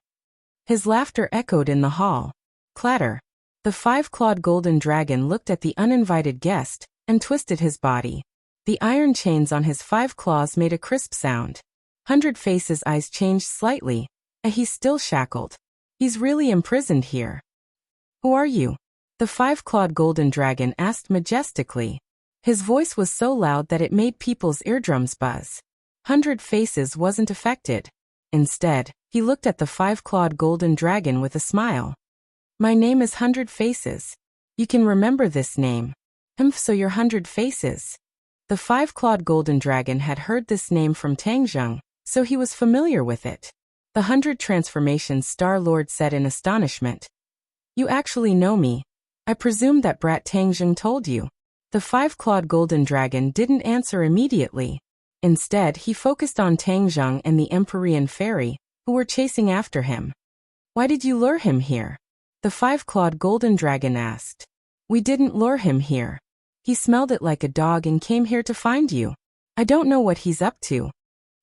His laughter echoed in the hall. Clatter. The 5-clawed golden dragon looked at the uninvited guest and twisted his body. The iron chains on his 5 claws made a crisp sound. 100 Faces' eyes changed slightly, and he's still shackled. He's really imprisoned here. "Who are you?" the 5-clawed golden dragon asked majestically. His voice was so loud that it made people's eardrums buzz. 100 Faces wasn't affected. Instead, he looked at the 5-clawed golden dragon with a smile. "My name is 100 Faces. You can remember this name. So you're 100 Faces." The 5-clawed golden dragon had heard this name from Tang Zheng, so he was familiar with it. The 100 Transformation Star-Lord said in astonishment, "You actually know me. I presume that brat Tang Zheng told you." The 5-clawed golden dragon didn't answer immediately. Instead, he focused on Tang Zheng and the Empyrean Fairy, who were chasing after him. "Why did you lure him here?" the 5-clawed golden dragon asked. "We didn't lure him here. He smelled it like a dog and came here to find you. I don't know what he's up to,"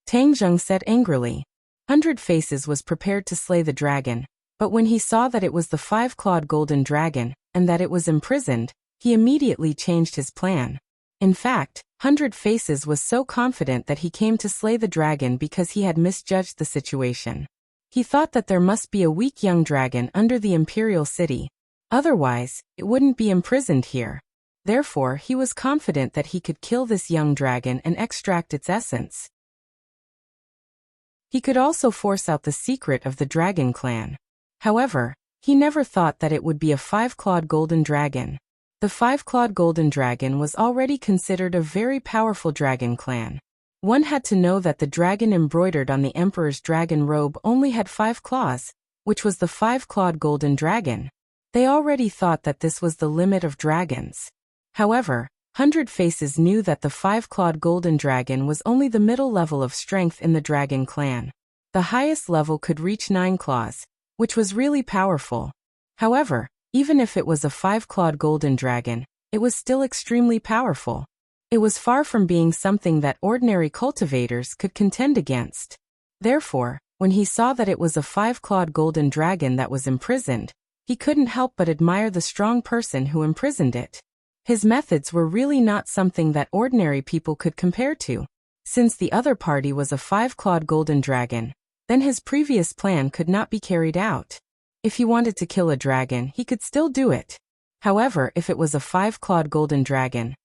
Tang Zheng said angrily. Hundred Faces was prepared to slay the dragon, but when he saw that it was the five-clawed golden dragon, and that it was imprisoned, he immediately changed his plan. In fact, Hundred Faces was so confident that he came to slay the dragon because he had misjudged the situation. He thought that there must be a weak young dragon under the imperial city. Otherwise, it wouldn't be imprisoned here. Therefore, he was confident that he could kill this young dragon and extract its essence. He could also force out the secret of the dragon clan. However, he never thought that it would be a five-clawed golden dragon. The five-clawed golden dragon was already considered a very powerful dragon clan. One had to know that the dragon embroidered on the emperor's dragon robe only had 5 claws, which was the five-clawed golden dragon. They already thought that this was the limit of dragons. However, Hundred Faces knew that the five-clawed golden dragon was only the middle level of strength in the dragon clan. The highest level could reach 9 claws, which was really powerful. However, even if it was a five-clawed golden dragon, it was still extremely powerful. It was far from being something that ordinary cultivators could contend against. Therefore, when he saw that it was a five-clawed golden dragon that was imprisoned, he couldn't help but admire the strong person who imprisoned it. His methods were really not something that ordinary people could compare to. Since the other party was a five-clawed golden dragon, then his previous plan could not be carried out. If he wanted to kill a dragon, he could still do it. However, if it was a five-clawed golden dragon,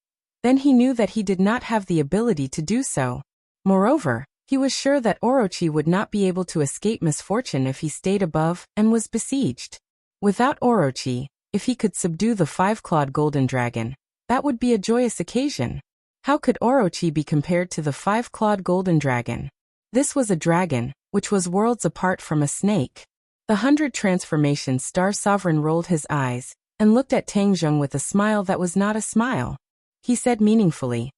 then he knew that he did not have the ability to do so. Moreover, he was sure that Orochi would not be able to escape misfortune if he stayed above and was besieged. Without Orochi, if he could subdue the five-clawed golden dragon, that would be a joyous occasion. How could Orochi be compared to the five-clawed golden dragon? This was a dragon, which was worlds apart from a snake. The 100 Transformation Star Sovereign rolled his eyes and looked at Tangjung with a smile that was not a smile. He said meaningfully,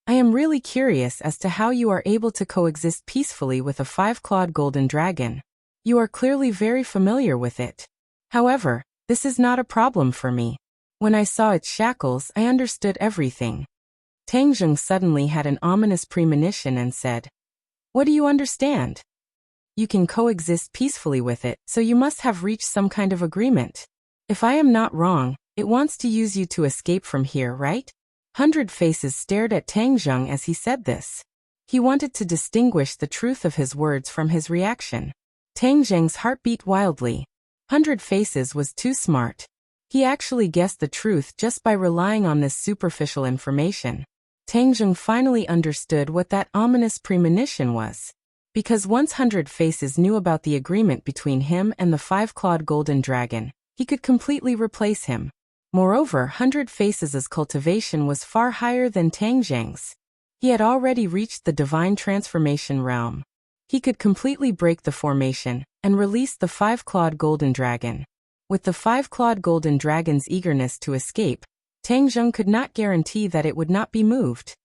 "I am really curious as to how you are able to coexist peacefully with a five-clawed golden dragon. You are clearly very familiar with it. However, this is not a problem for me. When I saw its shackles, I understood everything." Tangjung suddenly had an ominous premonition and said, "What do you understand?" "You can coexist peacefully with it, so you must have reached some kind of agreement. If I am not wrong, it wants to use you to escape from here, right?" Hundred Faces stared at Tangjung as he said this. He wanted to distinguish the truth of his words from his reaction. Tangjung's heart beat wildly. Hundred Faces was too smart. He actually guessed the truth just by relying on this superficial information. Tangjung finally understood what that ominous premonition was. Because once Hundred Faces knew about the agreement between him and the five-clawed golden dragon, he could completely replace him. Moreover, Hundred Faces' cultivation was far higher than Tangjung's. He had already reached the divine transformation realm. He could completely break the formation and release the five-clawed golden dragon. With the five-clawed golden dragon's eagerness to escape, Tangjung could not guarantee that it would not be moved.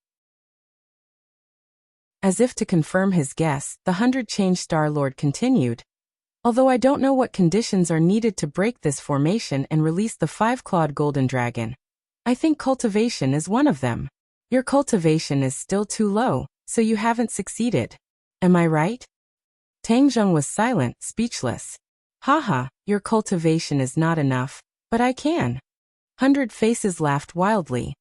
As if to confirm his guess, the 100-Change Star Lord continued, "Although I don't know what conditions are needed to break this formation and release the five-clawed golden dragon, I think cultivation is one of them. Your cultivation is still too low, so you haven't succeeded. Am I right?" Tangjung was silent, speechless. "Haha, your cultivation is not enough, but I can." Hundred Faces laughed wildly.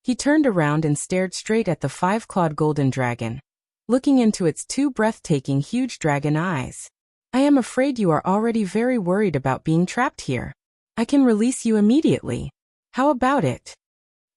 He turned around and stared straight at the five-clawed golden dragon, looking into its 2 breathtaking huge dragon eyes. "I am afraid you are already very worried about being trapped here. I can release you immediately. How about it?"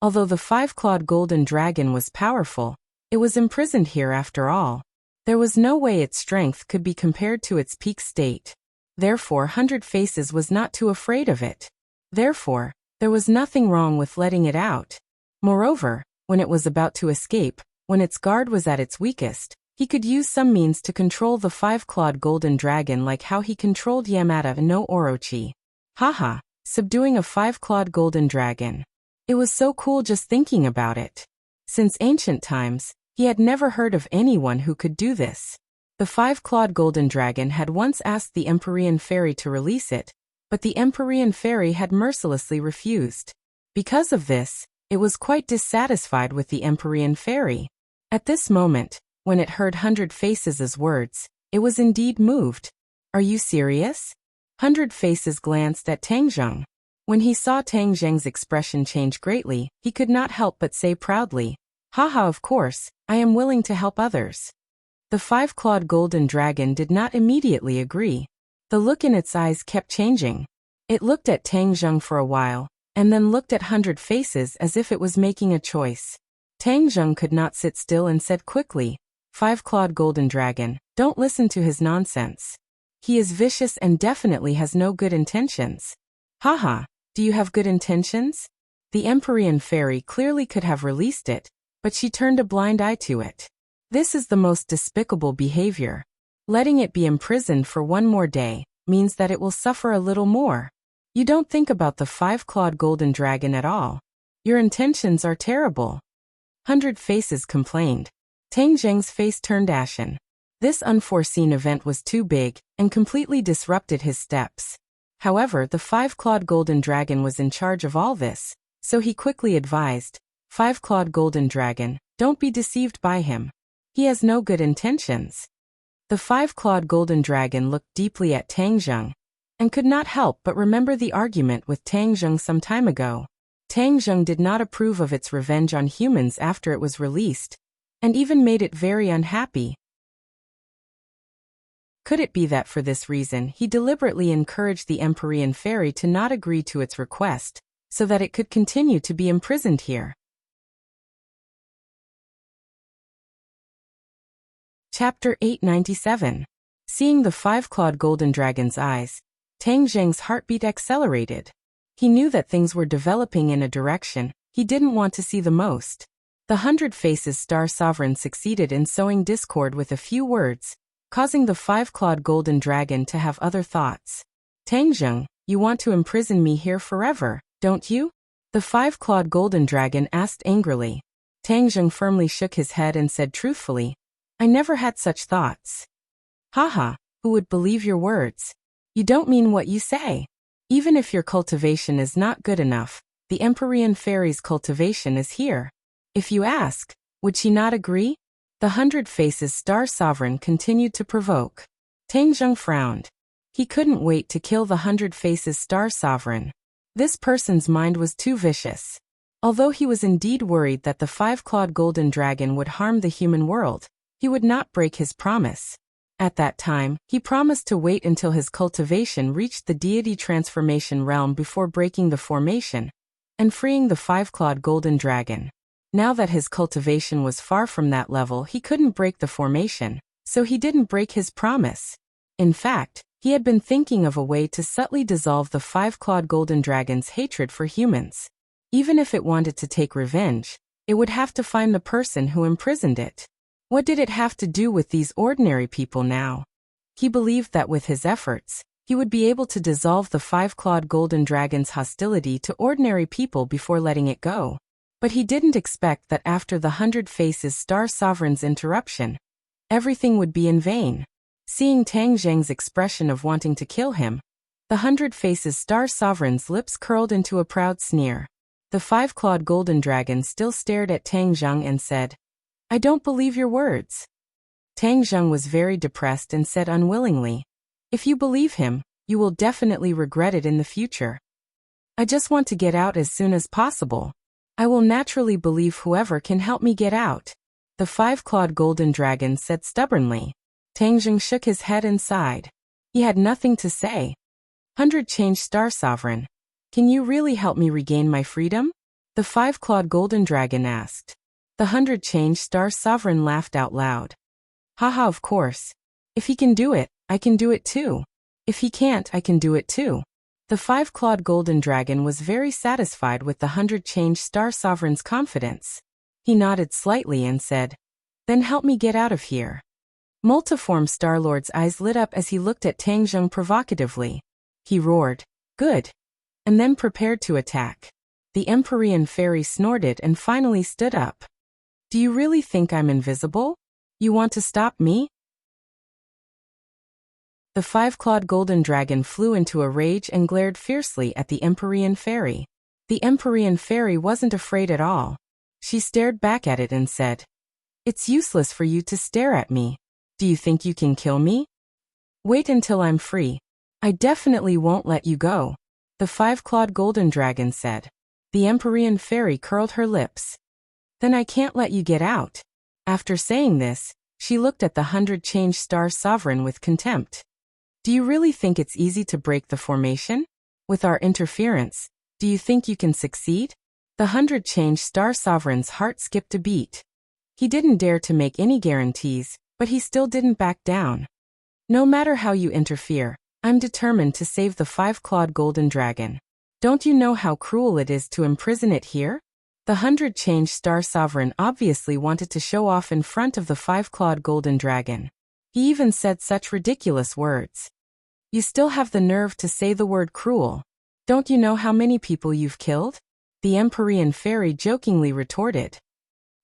Although the five-clawed golden dragon was powerful, it was imprisoned here after all. There was no way its strength could be compared to its peak state. Therefore, Hundred Faces was not too afraid of it. Therefore, there was nothing wrong with letting it out. Moreover, when it was about to escape, when its guard was at its weakest, he could use some means to control the five-clawed golden dragon like how he controlled Yamada no Orochi. Haha, subduing a five-clawed golden dragon. It was so cool just thinking about it. Since ancient times, he had never heard of anyone who could do this. The five-clawed golden dragon had once asked the Empyrean Fairy to release it, but the Empyrean Fairy had mercilessly refused. Because of this, it was quite dissatisfied with the Empyrean Fairy. At this moment, when it heard Hundred Faces' words, It was indeed moved. Are you serious? 100 Faces glanced at Tang Zheng. When he saw Tang Zheng's expression change greatly, he could not help but say proudly, "Haha, of course, I am willing to help others." The five-clawed golden dragon did not immediately agree. The look in its eyes kept changing. It looked at Tang Zheng for a while, and then looked at 100 Faces as if it was making a choice. Tang Zheng could not sit still and said quickly, "Five-clawed golden dragon, don't listen to his nonsense. He is vicious and definitely has no good intentions." "Haha, do you have good intentions?" The Empyrean fairy clearly could have released it, but she turned a blind eye to it. This is the most despicable behavior. Letting it be imprisoned for one more day means that it will suffer a little more. You don't think about the five-clawed golden dragon at all. Your intentions are terrible. 100 Faces complained. Tang Zheng's face turned ashen. This unforeseen event was too big and completely disrupted his steps. However, the five-clawed golden dragon was in charge of all this, so he quickly advised, "Five-clawed golden dragon, don't be deceived by him. He has no good intentions." The five-clawed golden dragon looked deeply at Tang Zheng and could not help but remember the argument with Tang Zheng some time ago. Tang Zheng did not approve of its revenge on humans after it was released, and even made it very unhappy. Could it be that for this reason he deliberately encouraged the Empyrean fairy to not agree to its request, so that it could continue to be imprisoned here? Chapter 897. Seeing the five-clawed golden dragon's eyes, Tang Zheng's heartbeat accelerated. He knew that things were developing in a direction he didn't want to see the most. The 100 Faces Star Sovereign succeeded in sowing discord with a few words, causing the five-clawed golden dragon to have other thoughts. "Tang Zheng, you want to imprison me here forever, don't you?" the five-clawed golden dragon asked angrily. Tang Zheng firmly shook his head and said truthfully, "I never had such thoughts." "Haha, who would believe your words? You don't mean what you say. Even if your cultivation is not good enough, the Empyrean fairy's cultivation is here. If you ask, would she not agree?" The 100 Faces Star Sovereign continued to provoke. Tang Zheng frowned. He couldn't wait to kill the 100 Faces Star Sovereign. This person's mind was too vicious. Although he was indeed worried that the five-clawed golden dragon would harm the human world, he would not break his promise. At that time, he promised to wait until his cultivation reached the deity transformation realm before breaking the formation and freeing the five-clawed golden dragon. Now that his cultivation was far from that level, he couldn't break the formation, so he didn't break his promise. In fact, he had been thinking of a way to subtly dissolve the five-clawed golden dragon's hatred for humans. Even if it wanted to take revenge, it would have to find the person who imprisoned it. What did it have to do with these ordinary people now? He believed that with his efforts, he would be able to dissolve the five-clawed golden dragon's hostility to ordinary people before letting it go. But he didn't expect that after the 100 Faces Star Sovereign's interruption, everything would be in vain. Seeing Tang Zheng's expression of wanting to kill him, the 100 Faces Star Sovereign's lips curled into a proud sneer. The five-clawed golden dragon still stared at Tang Zheng and said, "I don't believe your words." Tang Zheng was very depressed and said unwillingly, "If you believe him, you will definitely regret it in the future. I just want to get out as soon as possible. I will naturally believe whoever can help me get out," the five-clawed golden dragon said stubbornly. Tang Zheng shook his head and sighed. He had nothing to say. 100 Change Star Sovereign, can you really help me regain my freedom? The five-clawed golden dragon asked. The 100 Change Star Sovereign laughed out loud. "Haha, of course. If he can do it, I can do it too. If he can't, I can do it too." The five-clawed golden dragon was very satisfied with the 100 Change Star Sovereign's confidence. He nodded slightly and said, "Then help me get out of here." Multiform Star-Lord's eyes lit up as he looked at Tang Zheng provocatively. He roared, "Good," and then prepared to attack. The Empyrean fairy snorted and finally stood up. "Do you really think I'm invisible? You want to stop me?" The five-clawed golden dragon flew into a rage and glared fiercely at the Empyrean fairy. The Empyrean fairy wasn't afraid at all. She stared back at it and said, "It's useless for you to stare at me. Do you think you can kill me? Wait until I'm free. I definitely won't let you go, the five-clawed golden dragon said. The Empyrean fairy curled her lips. Then I can't let you get out. After saying this, she looked at the 100-change-star sovereign with contempt. Do you really think it's easy to break the formation? With our interference, do you think you can succeed? The 100-change-star sovereign's heart skipped a beat. He didn't dare to make any guarantees, but he still didn't back down. No matter how you interfere, I'm determined to save the five-clawed golden dragon. Don't you know how cruel it is to imprison it here? The 100-change-star sovereign obviously wanted to show off in front of the five-clawed golden dragon. He even said such ridiculous words. You still have the nerve to say the word cruel. Don't you know how many people you've killed? The Empyrean fairy jokingly retorted.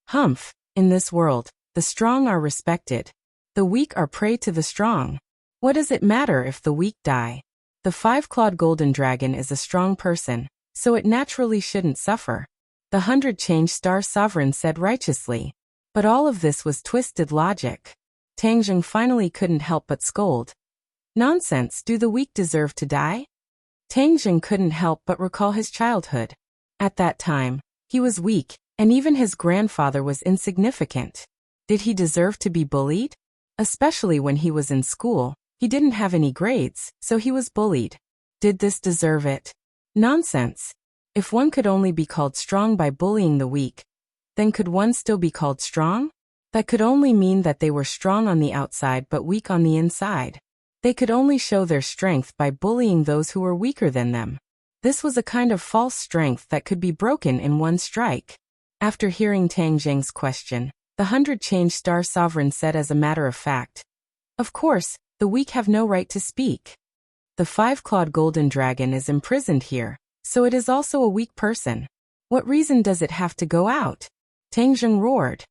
Humph, in this world, the strong are respected. The weak are prey to the strong. What does it matter if the weak die? The five-clawed golden dragon is a strong person, so it naturally shouldn't suffer. The 100-change-star sovereign said righteously. But all of this was twisted logic. Tangjung finally couldn't help but scold. Nonsense, do the weak deserve to die? Tangjung couldn't help but recall his childhood. At that time, he was weak, and even his grandfather was insignificant. Did he deserve to be bullied? Especially when he was in school, he didn't have any grades, so he was bullied. Did this deserve it? Nonsense. If one could only be called strong by bullying the weak, then could one still be called strong? That could only mean that they were strong on the outside but weak on the inside. They could only show their strength by bullying those who were weaker than them. This was a kind of false strength that could be broken in one strike. After hearing Tangjung's question, the 100-change-star sovereign said as a matter of fact, of course, the weak have no right to speak. The five-clawed golden dragon is imprisoned here, so it is also a weak person. What reason does it have to go out? Tangjung roared.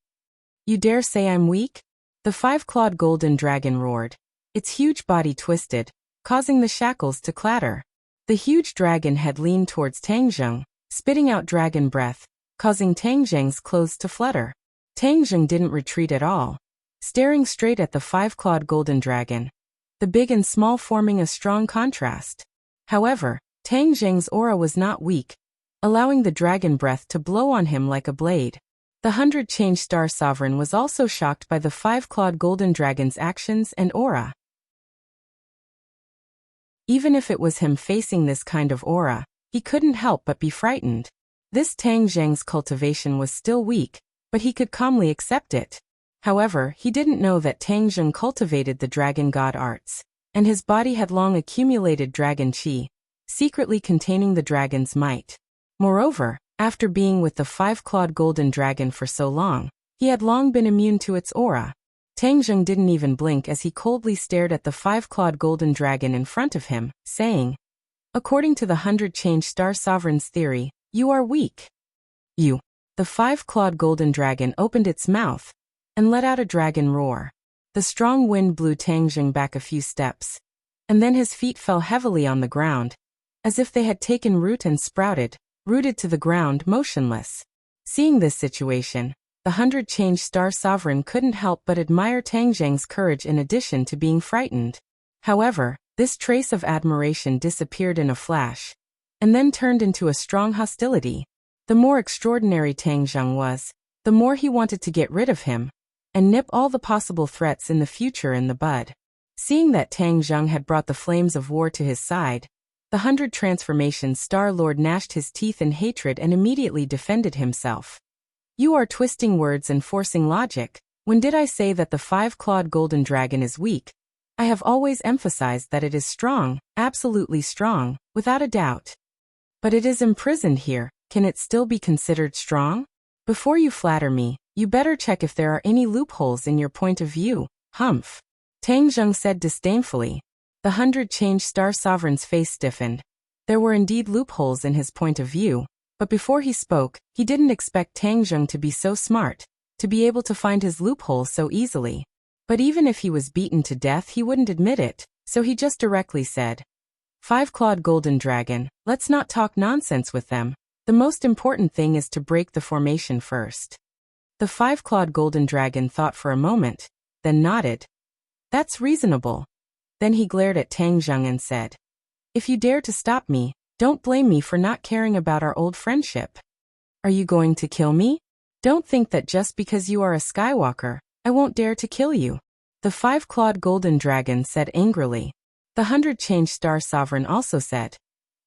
You dare say I'm weak? The five-clawed golden dragon roared. Its huge body twisted, causing the shackles to clatter. The huge dragon head leaned towards Tangjung, spitting out dragon breath, causing Tangjung's clothes to flutter. Tangjung didn't retreat at all, staring straight at the five-clawed golden dragon, the big and small forming a strong contrast. However, Tangjung's aura was not weak, allowing the dragon breath to blow on him like a blade. The 100-change-star sovereign was also shocked by the five-clawed golden dragon's actions and aura. Even if it was him facing this kind of aura, he couldn't help but be frightened. This Tangjung's cultivation was still weak, but he could calmly accept it. However, he didn't know that Tangjung cultivated the dragon god arts, and his body had long accumulated dragon qi, secretly containing the dragon's might. Moreover, after being with the five-clawed golden dragon for so long, he had long been immune to its aura. Tangjung didn't even blink as he coldly stared at the five-clawed golden dragon in front of him, saying, according to the 100-change-star sovereign's theory, you are weak. You. The five-clawed golden dragon opened its mouth and let out a dragon roar. The strong wind blew Tangjung back a few steps, and then his feet fell heavily on the ground, as if they had taken root and sprouted, rooted to the ground, motionless. Seeing this situation, the 100-change-star sovereign couldn't help but admire Tangjung's courage in addition to being frightened. However, this trace of admiration disappeared in a flash, and then turned into a strong hostility. The more extraordinary Tangjung was, the more he wanted to get rid of him, and nip all the possible threats in the future in the bud. Seeing that Tangjung had brought the flames of war to his side, the 100-transformation Star Lord gnashed his teeth in hatred and immediately defended himself. You are twisting words and forcing logic. When did I say that the five-clawed golden dragon is weak? I have always emphasized that it is strong, absolutely strong, without a doubt. But it is imprisoned here. Can it still be considered strong? Before you flatter me, you better check if there are any loopholes in your point of view. Humph. Tangjung said disdainfully. The 100-change-star sovereign's face stiffened. There were indeed loopholes in his point of view, but before he spoke, he didn't expect Tangjung to be so smart, to be able to find his loophole so easily. But even if he was beaten to death, he wouldn't admit it, so he just directly said, Five-clawed golden dragon, let's not talk nonsense with them. The most important thing is to break the formation first. The five-clawed golden dragon thought for a moment, then nodded. That's reasonable. Then he glared at Tang Zheng and said, If you dare to stop me, don't blame me for not caring about our old friendship. Are you going to kill me? Don't think that just because you are a Skywalker, I won't dare to kill you. The five-clawed golden dragon said angrily. The 100-change star sovereign also said,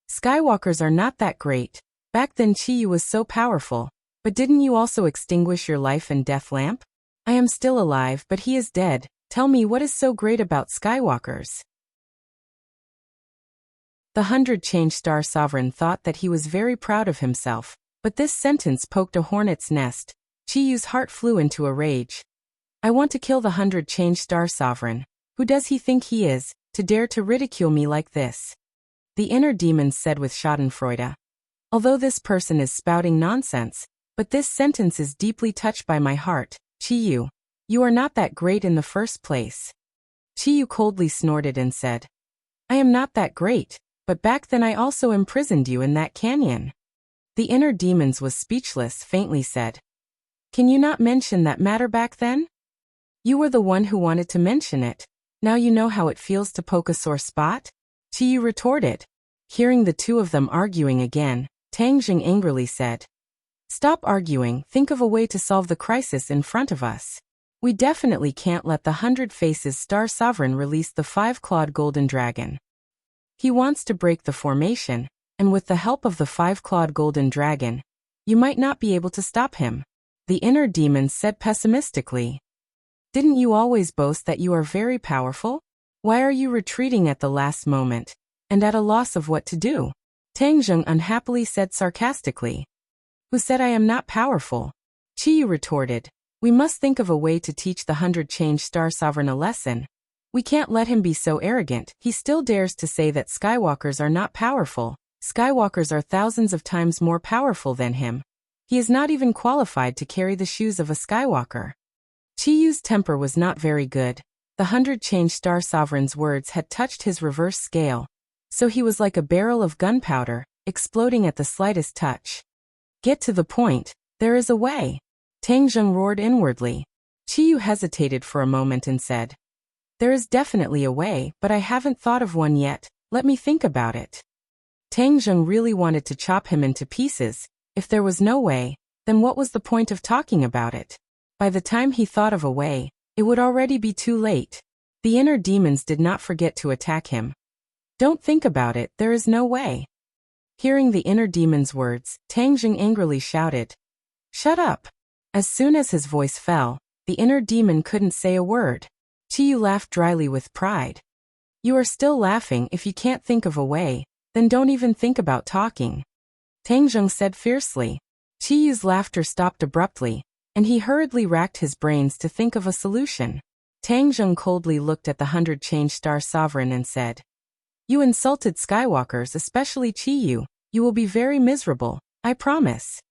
Skywalkers are not that great. Back then Chi-Yu was so powerful, but didn't you also extinguish your life and death lamp? I am still alive, but he is dead. Tell me what is so great about Skywalkers? The 100-change star sovereign thought that he was very proud of himself, but this sentence poked a hornet's nest. Chi-Yu's heart flew into a rage. I want to kill the 100-change star sovereign. Who does he think he is, to dare to ridicule me like this? The inner demons said with schadenfreude. Although this person is spouting nonsense, but this sentence is deeply touched by my heart. Chi-Yu, you are not that great in the first place. Chi-Yu coldly snorted and said, I am not that great, but back then I also imprisoned you in that canyon. The inner demons was speechless, faintly said, Can you not mention that matter back then? You were the one who wanted to mention it. Now you know how it feels to poke a sore spot? Chi-Yu retorted. Hearing the two of them arguing again, Tang Zheng angrily said, Stop arguing, think of a way to solve the crisis in front of us. We definitely can't let the 100 Faces Star Sovereign release the 5-clawed golden dragon. He wants to break the formation, and with the help of the 5-clawed golden dragon, you might not be able to stop him. The inner demon said pessimistically. Didn't you always boast that you are very powerful? Why are you retreating at the last moment, and at a loss of what to do? Tang Zheng unhappily said sarcastically. Who said I am not powerful? Chi-Yu retorted. We must think of a way to teach the 100-change star sovereign a lesson. We can't let him be so arrogant. He still dares to say that Skywalkers are not powerful. Skywalkers are thousands of times more powerful than him. He is not even qualified to carry the shoes of a Skywalker. Chi-Yu's temper was not very good. The 100-change star sovereign's words had touched his reverse scale, so he was like a barrel of gunpowder, exploding at the slightest touch. Get to the point. There is a way. Tang Zheng roared inwardly. Chi-Yu hesitated for a moment and said, There is definitely a way, but I haven't thought of one yet. Let me think about it. Tang Zheng really wanted to chop him into pieces. If there was no way, then what was the point of talking about it? By the time he thought of a way, it would already be too late. The inner demons did not forget to attack him. Don't think about it, there is no way. Hearing the inner demon's words, Tang Zheng angrily shouted, Shut up! As soon as his voice fell, the inner demon couldn't say a word. Chi-Yu laughed dryly with pride. You are still laughing. If you can't think of a way, then don't even think about talking. Tang Zheng said fiercely. Chi-Yu's laughter stopped abruptly, and he hurriedly racked his brains to think of a solution. Tang Zheng coldly looked at the 100-change star sovereign and said, You insulted Skywalkers, especially Chi-Yu. You will be very miserable, I promise.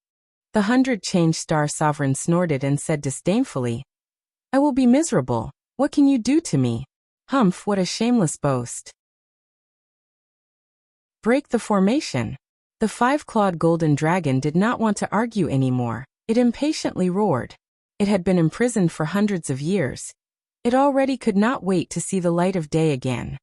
The 100-change star sovereign snorted and said disdainfully, I will be miserable. What can you do to me? Humph, what a shameless boast. Break the formation. The 5-clawed golden dragon did not want to argue anymore. It impatiently roared. It had been imprisoned for hundreds of years. It already could not wait to see the light of day again.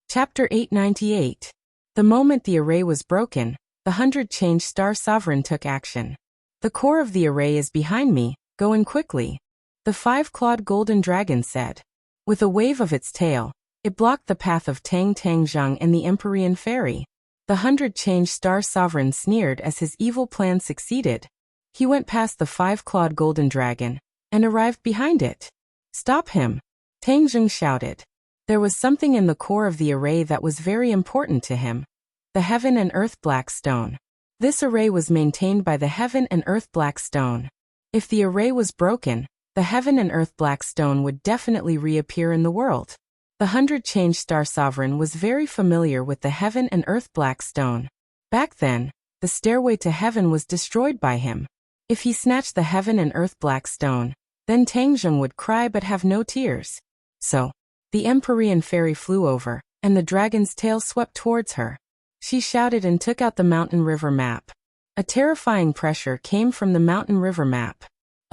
Chapter 898. The moment the array was broken, the 100-change star sovereign took action. The core of the array is behind me, go in quickly. The 5-clawed golden dragon said. With a wave of its tail, it blocked the path of Tang Zheng and the Empyrean fairy. The 100-change star sovereign sneered as his evil plan succeeded. He went past the 5-clawed golden dragon, and arrived behind it. Stop him! Tang Zheng shouted. There was something in the core of the array that was very important to him. The Heaven and Earth Black Stone. This array was maintained by the Heaven and Earth Black Stone. If the array was broken, the Heaven and Earth Black Stone would definitely reappear in the world. The 100-change star sovereign was very familiar with the Heaven and Earth Black Stone. Back then, the stairway to heaven was destroyed by him. If he snatched the Heaven and Earth Black Stone, then Tang Zheng would cry but have no tears. So, the Empyrean fairy flew over, and the dragon's tail swept towards her. She shouted and took out the mountain river map. A terrifying pressure came from the mountain river map.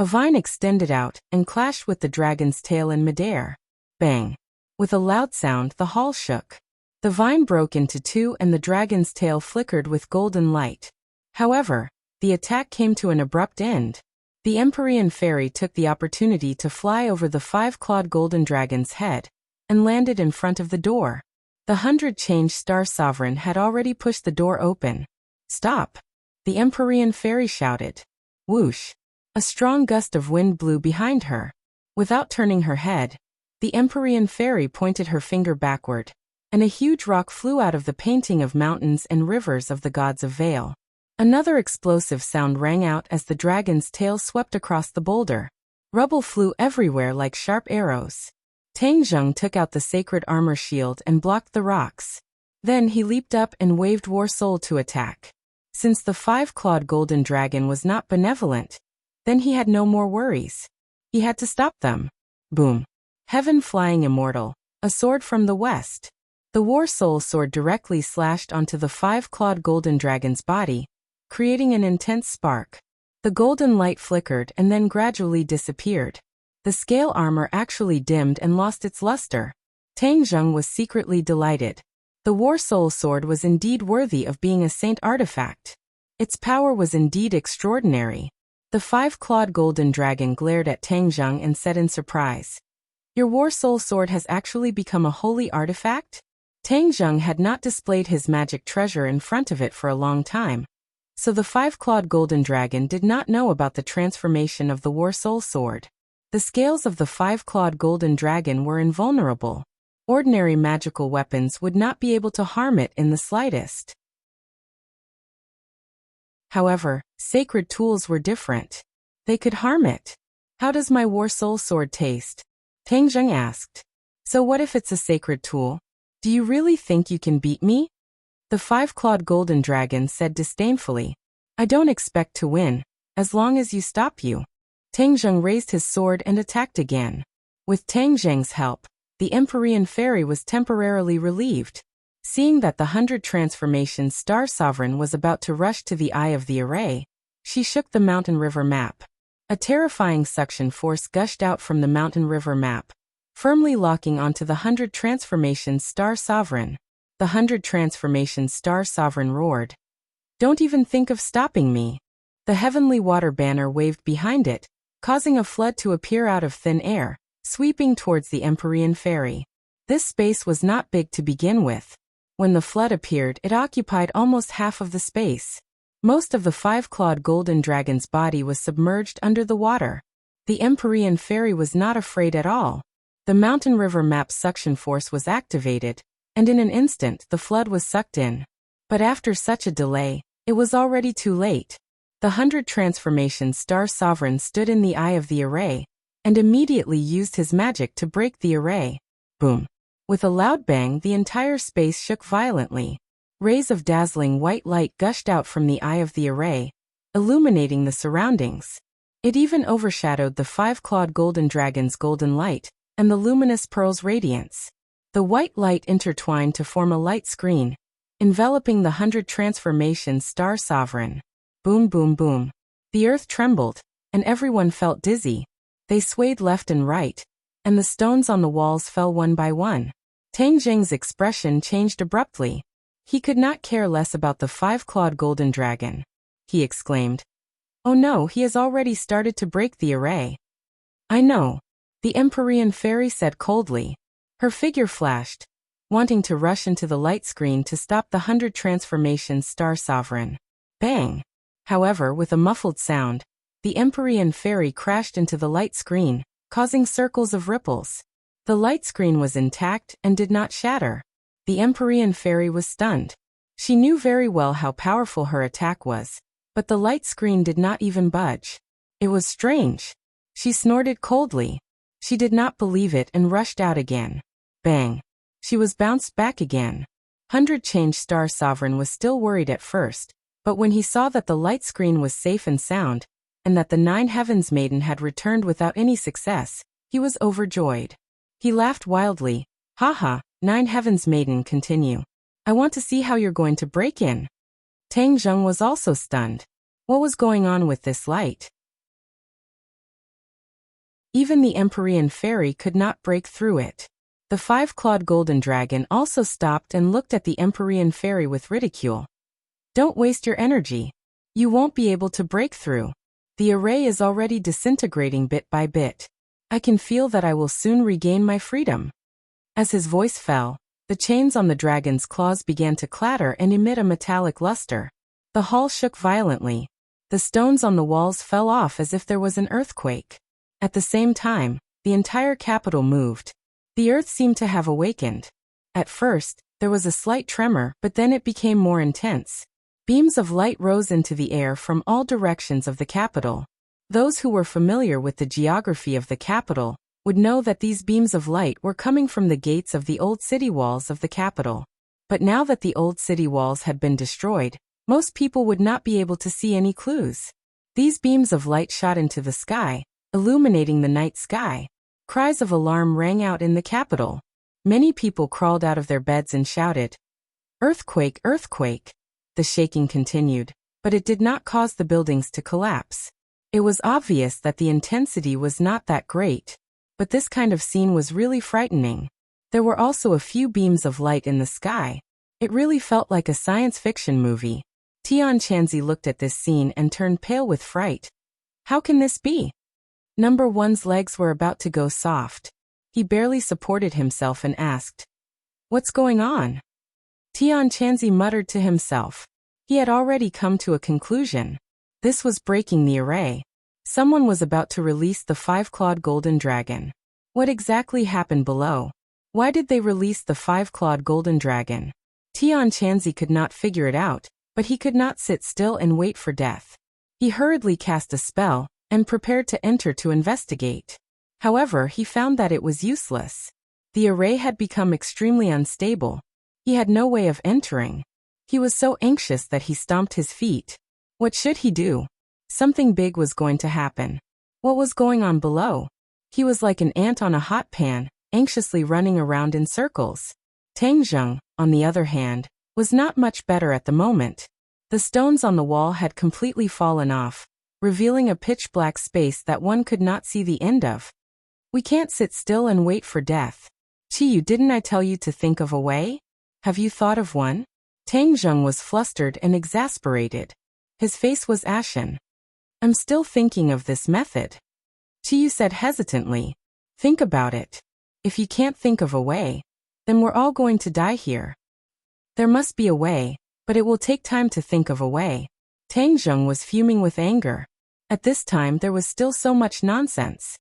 A vine extended out and clashed with the dragon's tail in midair. Bang! With a loud sound, the hall shook. The vine broke into two and the dragon's tail flickered with golden light. However, the attack came to an abrupt end. The Empyrean fairy took the opportunity to fly over the 5-clawed golden dragon's head and landed in front of the door. The 100-change star sovereign had already pushed the door open. "Stop!" the Empyrean fairy shouted. Whoosh! A strong gust of wind blew behind her. Without turning her head, the Empyrean fairy pointed her finger backward, and a huge rock flew out of the painting of mountains and rivers of the gods of Vale. Another explosive sound rang out as the dragon's tail swept across the boulder. Rubble flew everywhere like sharp arrows. Tang Zheng took out the sacred armor shield and blocked the rocks. Then he leaped up and waved War Soul to attack. Since the 5-clawed golden dragon was not benevolent, then he had no more worries. He had to stop them. Boom! Heaven flying immortal, a sword from the west. The War Soul sword directly slashed onto the 5-clawed golden dragon's body, creating an intense spark. The golden light flickered and then gradually disappeared. The scale armor actually dimmed and lost its luster. Tang Zheng was secretly delighted. The War Soul sword was indeed worthy of being a saint artifact. Its power was indeed extraordinary. The 5-clawed golden dragon glared at Tang Zheng and said in surprise, "Your War Soul sword has actually become a holy artifact?" Tang Zheng had not displayed his magic treasure in front of it for a long time, so the 5-clawed golden dragon did not know about the transformation of the War Soul sword. The scales of the 5-clawed golden dragon were invulnerable. Ordinary magical weapons would not be able to harm it in the slightest. However, sacred tools were different. They could harm it. "How does my War Soul sword taste?" Tang Zheng asked. "So what if it's a sacred tool? Do you really think you can beat me?" The 5-clawed golden dragon said disdainfully, "I don't expect to win, as long as you stop you." Tang Zheng raised his sword and attacked again. With Tang Zheng's help, the Empyrean fairy was temporarily relieved. Seeing that the 100 transformation star sovereign was about to rush to the eye of the array, she shook the mountain river map. A terrifying suction force gushed out from the mountain river map, firmly locking onto the 100 transformation star sovereign. The 100 transformation star sovereign roared, "Don't even think of stopping me." The heavenly water banner waved behind it, causing a flood to appear out of thin air, sweeping towards the Empyrean fairy. This space was not big to begin with. When the flood appeared, it occupied almost half of the space. Most of the 5-clawed golden dragon's body was submerged under the water. The Empyrean fairy was not afraid at all. The mountain river map suction force was activated, and in an instant the flood was sucked in. But after such a delay, it was already too late. The 100 transformation star sovereign stood in the eye of the array, and immediately used his magic to break the array. Boom! With a loud bang, the entire space shook violently. Rays of dazzling white light gushed out from the eye of the array, illuminating the surroundings. It even overshadowed the 5-clawed golden dragon's golden light, and the luminous pearl's radiance. The white light intertwined to form a light screen, enveloping the 100 transformation star sovereign. Boom, boom, boom. The earth trembled, and everyone felt dizzy. They swayed left and right, and the stones on the walls fell one by one. Tang Zheng's expression changed abruptly. He could not care less about the 5-clawed golden dragon. He exclaimed, "Oh no, he has already started to break the array." "I know," the Empyrean fairy said coldly. Her figure flashed, wanting to rush into the light screen to stop the 100 transformation star sovereign. Bang! However, with a muffled sound, the Empyrean fairy crashed into the light screen, causing circles of ripples. The light screen was intact and did not shatter. The Empyrean fairy was stunned. She knew very well how powerful her attack was, but the light screen did not even budge. It was strange. She snorted coldly. She did not believe it and rushed out again. Bang! She was bounced back again. 100 Change Star Sovereign was still worried at first, but when he saw that the light screen was safe and sound, and that the 9 Heavens Maiden had returned without any success, he was overjoyed. He laughed wildly. "Haha, 9 Heavens Maiden, continue. I want to see how you're going to break in." Tang Zheng was also stunned. What was going on with this light? Even the Empyrean fairy could not break through it. The five-clawed golden dragon also stopped and looked at the Empyrean fairy with ridicule. Don't waste your energy. You won't be able to break through. The array is already disintegrating bit by bit. I can feel that I will soon regain my freedom. As his voice fell, the chains on the dragon's claws began to clatter and emit a metallic luster. The hall shook violently. The stones on the walls fell off as if there was an earthquake. At the same time, the entire capital moved. The earth seemed to have awakened. At first, there was a slight tremor, but then it became more intense. Beams of light rose into the air from all directions of the capital. Those who were familiar with the geography of the capital would know that these beams of light were coming from the gates of the old city walls of the capital. But now that the old city walls had been destroyed, most people would not be able to see any clues. These beams of light shot into the sky, illuminating the night sky. Cries of alarm rang out in the capital. Many people crawled out of their beds and shouted, "Earthquake, earthquake!" The shaking continued, but it did not cause the buildings to collapse. It was obvious that the intensity was not that great, but this kind of scene was really frightening. There were also a few beams of light in the sky. It really felt like a science fiction movie. Tian Chanzi looked at this scene and turned pale with fright. How can this be? Number one's legs were about to go soft. He barely supported himself and asked, "What's going on?" Tian Chanzi muttered to himself. He had already come to a conclusion. This was breaking the array. Someone was about to release the five-clawed golden dragon. What exactly happened below? Why did they release the five-clawed golden dragon? Tian Chanzi could not figure it out, but he could not sit still and wait for death. He hurriedly cast a spell and prepared to enter to investigate. However, he found that it was useless. The array had become extremely unstable. He had no way of entering. He was so anxious that he stomped his feet. What should he do? Something big was going to happen. What was going on below? He was like an ant on a hot pan, anxiously running around in circles. Tang Zheng, on the other hand, was not much better at the moment. The stones on the wall had completely fallen off, revealing a pitch-black space that one could not see the end of. We can't sit still and wait for death. Chiyu, didn't I tell you to think of a way? Have you thought of one? Tang Zheng was flustered and exasperated. His face was ashen. I'm still thinking of this method. Chiyu said hesitantly. Think about it. If you can't think of a way, then we're all going to die here. There must be a way, but it will take time to think of a way. Tang Zheng was fuming with anger. At this time there was still so much nonsense.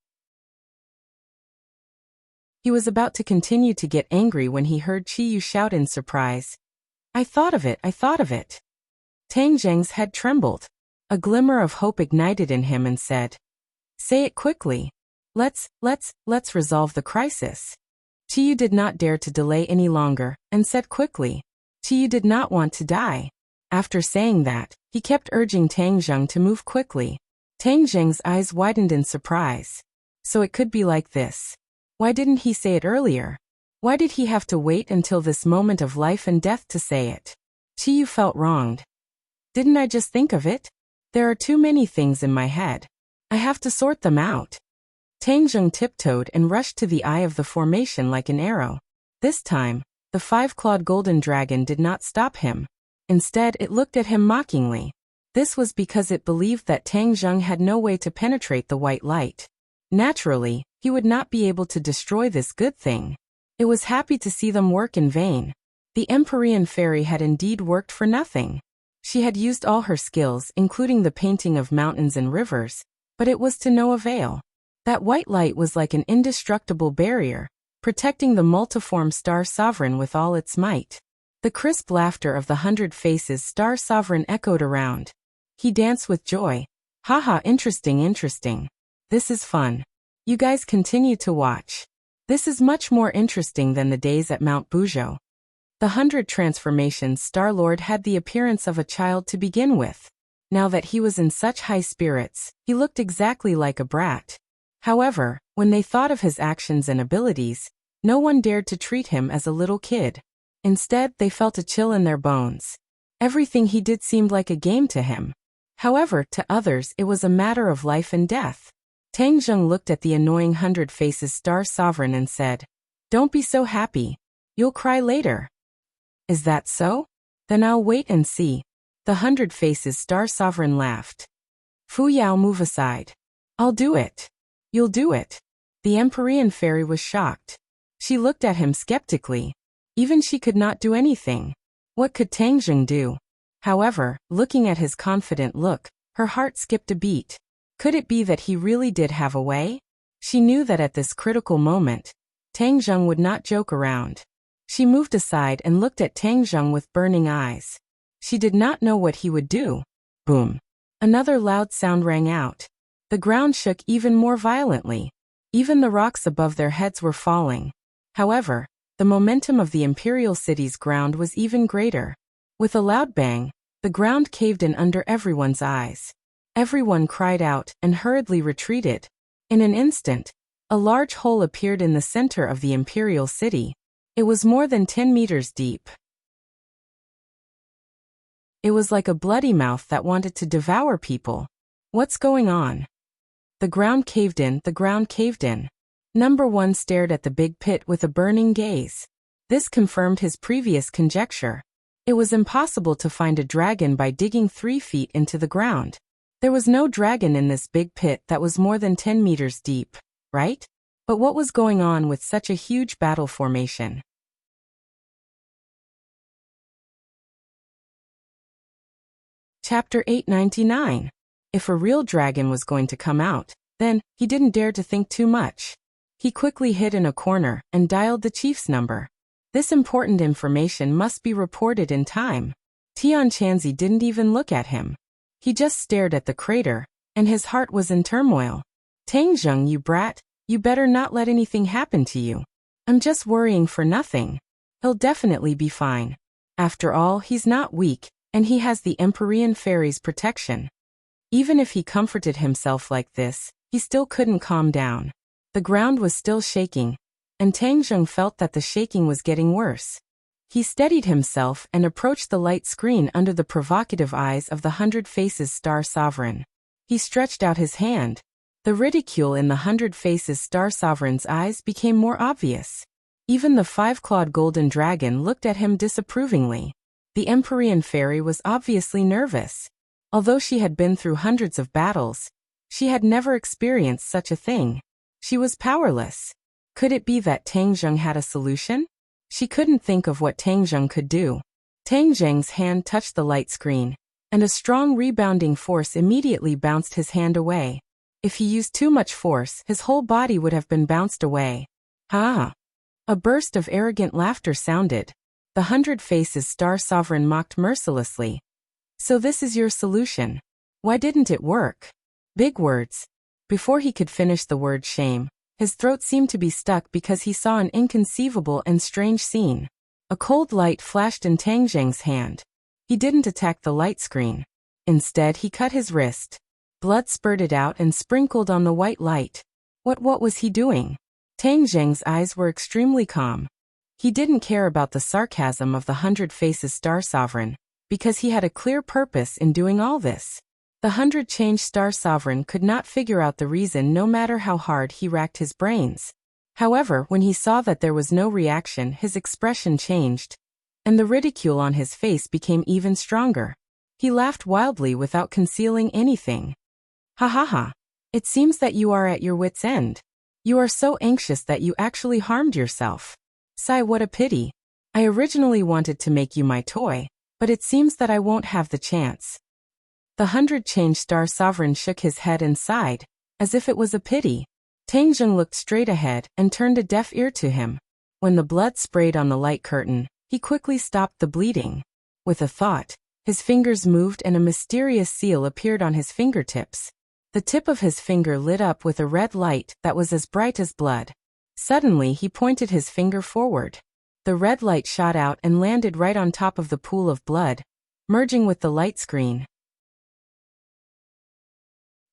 He was about to continue to get angry when he heard Chiyu shout in surprise. I thought of it, I thought of it. Tang Zheng's head trembled. A glimmer of hope ignited in him and said, Say it quickly. Let's resolve the crisis. Chiyu did not dare to delay any longer, and said quickly. Chiyu did not want to die. After saying that, he kept urging Tang Zheng to move quickly. Tang Zheng's eyes widened in surprise. So it could be like this. Why didn't he say it earlier? Why did he have to wait until this moment of life and death to say it? Chiyu felt wronged. Didn't I just think of it? There are too many things in my head. I have to sort them out. Tang Zheng tiptoed and rushed to the eye of the formation like an arrow. This time, the five-clawed golden dragon did not stop him. Instead, it looked at him mockingly. This was because it believed that Tang Zheng had no way to penetrate the white light. Naturally, he would not be able to destroy this good thing. It was happy to see them work in vain. The Empyrean fairy had indeed worked for nothing. She had used all her skills, including the painting of mountains and rivers, but it was to no avail. That white light was like an indestructible barrier, protecting the multiform Star Sovereign with all its might. The crisp laughter of the 100 Faces Star Sovereign echoed around. He danced with joy. Haha, interesting, interesting. This is fun. You guys continue to watch. This is much more interesting than the days at Mount Buzhou. The 100 Transformations Star-Lord had the appearance of a child to begin with. Now that he was in such high spirits, he looked exactly like a brat. However, when they thought of his actions and abilities, no one dared to treat him as a little kid. Instead, they felt a chill in their bones. Everything he did seemed like a game to him. However, to others it was a matter of life and death. Tang Zheng looked at the annoying 100 Faces Star Sovereign and said, "Don't be so happy. You'll cry later." "Is that so? Then I'll wait and see." The 100 Faces Star Sovereign laughed. "Fu Yao, move aside. I'll do it." "You'll do it?" The Empyrean fairy was shocked. She looked at him skeptically. Even she could not do anything. What could Tang Zheng do? However, looking at his confident look, her heart skipped a beat. Could it be that he really did have a way? She knew that at this critical moment, Tang Zheng would not joke around. She moved aside and looked at Tang Zheng with burning eyes. She did not know what he would do. Boom. Another loud sound rang out. The ground shook even more violently. Even the rocks above their heads were falling. However, the momentum of the imperial city's ground was even greater. With a loud bang, the ground caved in under everyone's eyes. Everyone cried out and hurriedly retreated. In an instant, a large hole appeared in the center of the imperial city. It was more than 10 meters deep. It was like a bloody mouth that wanted to devour people. What's going on? The ground caved in, the ground caved in. Number 1 stared at the big pit with a burning gaze. This confirmed his previous conjecture. It was impossible to find a dragon by digging 3 feet into the ground. There was no dragon in this big pit that was more than 10 meters deep, right? But what was going on with such a huge battle formation? Chapter 899. If a real dragon was going to come out, then he didn't dare to think too much. He quickly hid in a corner and dialed the chief's number. This important information must be reported in time. Tian Chanzi didn't even look at him. He just stared at the crater, and his heart was in turmoil. "Tang Zheng, you brat, you better not let anything happen to you. I'm just worrying for nothing. He'll definitely be fine. After all, he's not weak, and he has the Empyrean fairy's protection." Even if he comforted himself like this, he still couldn't calm down. The ground was still shaking, and Tang Zheng felt that the shaking was getting worse. He steadied himself and approached the light screen under the provocative eyes of the 100 Faces Star Sovereign. He stretched out his hand. The ridicule in the 100 Faces Star Sovereign's eyes became more obvious. Even the 5-clawed golden dragon looked at him disapprovingly. The Empyrean fairy was obviously nervous. Although she had been through hundreds of battles, she had never experienced such a thing. She was powerless. Could it be that Tang Zheng had a solution? She couldn't think of what Tang Zheng could do. Tang Zheng's hand touched the light screen, and a strong rebounding force immediately bounced his hand away. If he used too much force, his whole body would have been bounced away. Ha! A burst of arrogant laughter sounded. The 100 Faces Star Sovereign mocked mercilessly. "So this is your solution? Why didn't it work?" Big words. Before he could finish the word shame, his throat seemed to be stuck because he saw an inconceivable and strange scene. A cold light flashed in Tang Zheng's hand. He didn't attack the light screen. Instead, he cut his wrist. Blood spurted out and sprinkled on the white light. What was he doing? Tang Zheng's eyes were extremely calm. He didn't care about the sarcasm of the 100 Faces Star Sovereign, because he had a clear purpose in doing all this. The 100 Change Star Sovereign could not figure out the reason no matter how hard he racked his brains. However, when he saw that there was no reaction, his expression changed, and the ridicule on his face became even stronger. He laughed wildly without concealing anything. "Ha ha ha. It seems that you are at your wit's end. You are so anxious that you actually harmed yourself. Sigh, what a pity. I originally wanted to make you my toy, but it seems that I won't have the chance." The 100 Change Star Sovereign shook his head and sighed, as if it was a pity. Tang Zheng looked straight ahead and turned a deaf ear to him. When the blood sprayed on the light curtain, he quickly stopped the bleeding. With a thought, his fingers moved and a mysterious seal appeared on his fingertips. The tip of his finger lit up with a red light that was as bright as blood. Suddenly, he pointed his finger forward. The red light shot out and landed right on top of the pool of blood, merging with the light screen.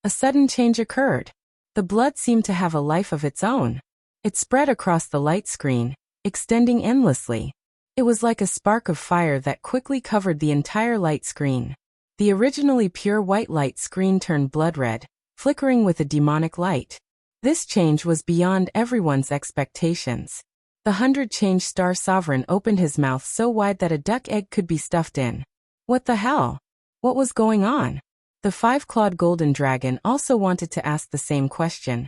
A sudden change occurred. The blood seemed to have a life of its own. It spread across the light screen, extending endlessly. It was like a spark of fire that quickly covered the entire light screen. The originally pure white light screen turned blood red, flickering with a demonic light. This change was beyond everyone's expectations. The 100-change star sovereign opened his mouth so wide that a duck egg could be stuffed in. What the hell? What was going on? The 5-clawed golden dragon also wanted to ask the same question,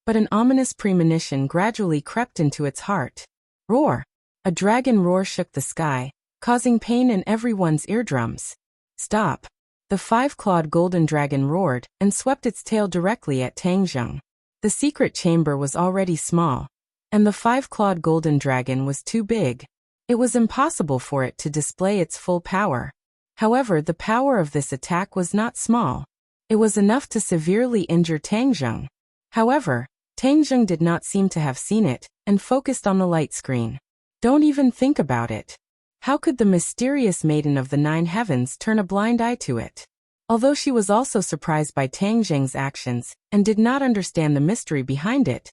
but an ominous premonition gradually crept into its heart. Roar! A dragon roar shook the sky, causing pain in everyone's eardrums. Stop! The 5-clawed golden dragon roared and swept its tail directly at Tang Zheng. The secret chamber was already small, and the 5-clawed golden dragon was too big. It was impossible for it to display its full power. However, the power of this attack was not small. It was enough to severely injure Tang Zheng. However, Tang Zheng did not seem to have seen it, and focused on the light screen. Don't even think about it. How could the mysterious maiden of the 9 heavens turn a blind eye to it? Although she was also surprised by Tang Zheng's actions, and did not understand the mystery behind it,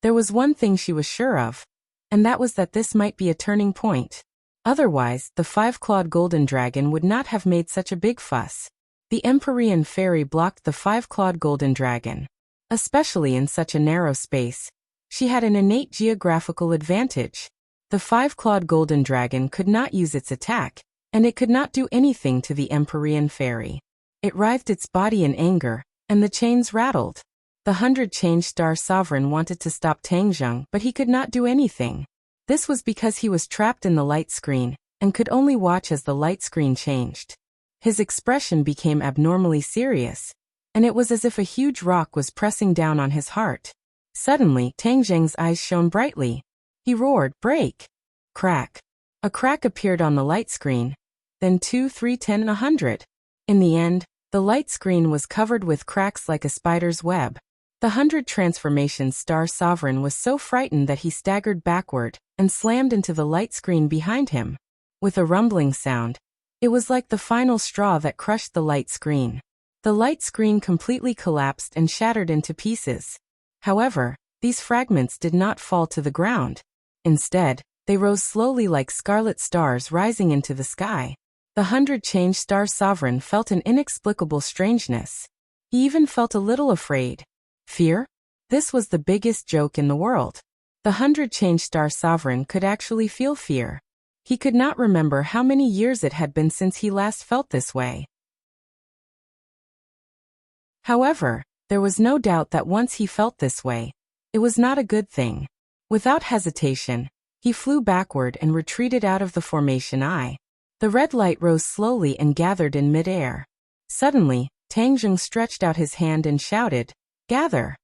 there was one thing she was sure of, and that was that this might be a turning point. Otherwise, the 5-clawed golden dragon would not have made such a big fuss. The Empyrean fairy blocked the 5-clawed golden dragon. Especially in such a narrow space, she had an innate geographical advantage. The 5-clawed golden dragon could not use its attack, and it could not do anything to the Empyrean fairy. It writhed its body in anger, and the chains rattled. The 100-change star sovereign wanted to stop Tang Zheng, but he could not do anything. This was because he was trapped in the light screen, and could only watch as the light screen changed. His expression became abnormally serious, and it was as if a huge rock was pressing down on his heart. Suddenly, Tang Zheng's eyes shone brightly. He roared, "Break!" Crack. A crack appeared on the light screen, then 2, 3, 10, and 100. In the end, the light screen was covered with cracks like a spider's web. The 100 transformation star sovereign was so frightened that he staggered backward and slammed into the light screen behind him. With a rumbling sound, it was like the final straw that crushed the light screen. The light screen completely collapsed and shattered into pieces. However, these fragments did not fall to the ground. Instead, they rose slowly like scarlet stars rising into the sky. The 100-change star sovereign felt an inexplicable strangeness. He even felt a little afraid. Fear? This was the biggest joke in the world. The 100-change star sovereign could actually feel fear. He could not remember how many years it had been since he last felt this way. However, there was no doubt that once he felt this way, it was not a good thing. Without hesitation, he flew backward and retreated out of the formation eye. The red light rose slowly and gathered in mid-air. Suddenly, Tang Zheng stretched out his hand and shouted, "Gather!"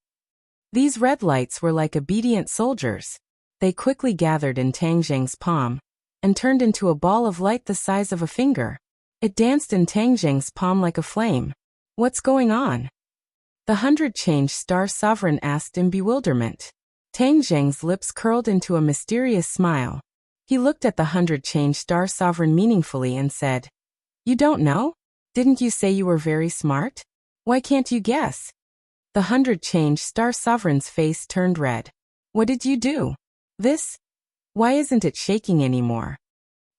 These red lights were like obedient soldiers. They quickly gathered in Tang Zheng's palm, and turned into a ball of light the size of a finger. It danced in Tang Zheng's palm like a flame. "What's going on?" The 100-change star sovereign asked in bewilderment. Tang Zheng's lips curled into a mysterious smile. He looked at the 100-change star sovereign meaningfully and said, "You don't know? Didn't you say you were very smart? Why can't you guess?" The 100-change star sovereign's face turned red. "What did you do? This? Why isn't it shaking anymore?"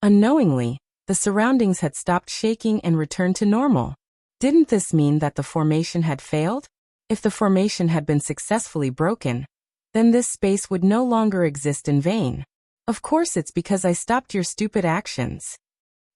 Unknowingly, the surroundings had stopped shaking and returned to normal. Didn't this mean that the formation had failed? If the formation had been successfully broken, then this space would no longer exist in vain. "Of course it's because I stopped your stupid actions,"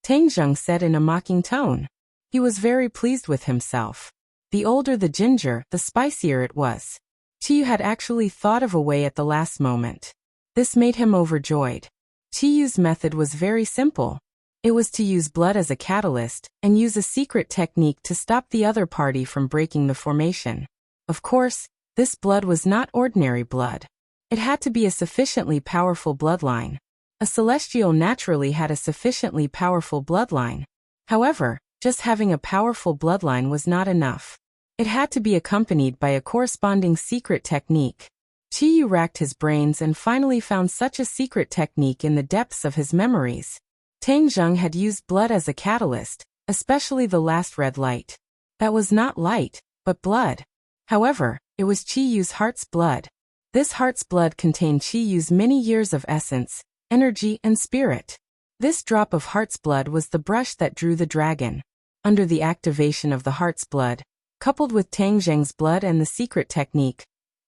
Tang Zheng said in a mocking tone. He was very pleased with himself. The older the ginger, the spicier it was. Qiyu had actually thought of a way at the last moment. This made him overjoyed. Qiyu's method was very simple. It was to use blood as a catalyst, and use a secret technique to stop the other party from breaking the formation. Of course, this blood was not ordinary blood. It had to be a sufficiently powerful bloodline. A celestial naturally had a sufficiently powerful bloodline. However, just having a powerful bloodline was not enough. It had to be accompanied by a corresponding secret technique. Qiyu racked his brains and finally found such a secret technique in the depths of his memories. Tang Zheng had used blood as a catalyst, especially the last red light. That was not light, but blood. However, it was Qiyu's heart's blood. This heart's blood contained Qiyu's many years of essence, energy, and spirit. This drop of heart's blood was the brush that drew the dragon. Under the activation of the heart's blood, coupled with Tang Zheng's blood and the secret technique.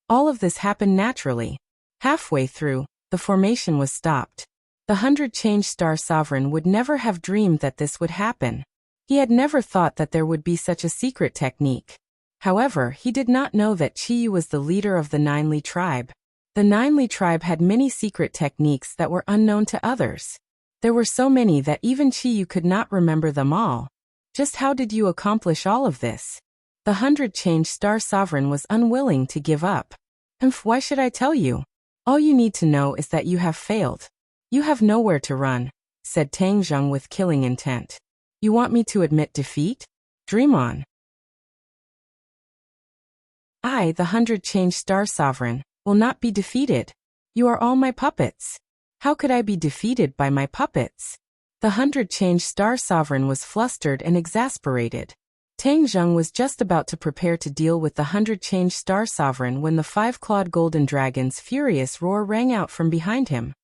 All of this happened naturally. Halfway through, the formation was stopped. The 100 Change Star Sovereign would never have dreamed that this would happen. He had never thought that there would be such a secret technique. However, he did not know that Qiyu was the leader of the Nine Li tribe. The Nine Li tribe had many secret techniques that were unknown to others. There were so many that even Qiyu could not remember them all. Just how did you accomplish all of this? The 100 Change Star Sovereign was unwilling to give up. Why should I tell you? All you need to know is that you have failed. You have nowhere to run, said Tang Zheng with killing intent. You want me to admit defeat? Dream on. I, the 100 Change Star Sovereign, will not be defeated. You are all my puppets. How could I be defeated by my puppets? The 100 Change Star Sovereign was flustered and exasperated. Tang Zheng was just about to prepare to deal with the 100 Change Star Sovereign when the 5-clawed golden dragon's furious roar rang out from behind him.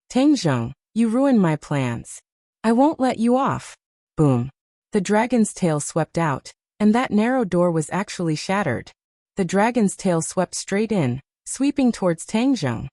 Tang Zheng, you ruined my plans. I won't let you off. Boom. The dragon's tail swept out, and that narrow door was actually shattered. The dragon's tail swept straight in, sweeping towards Tang Zheng.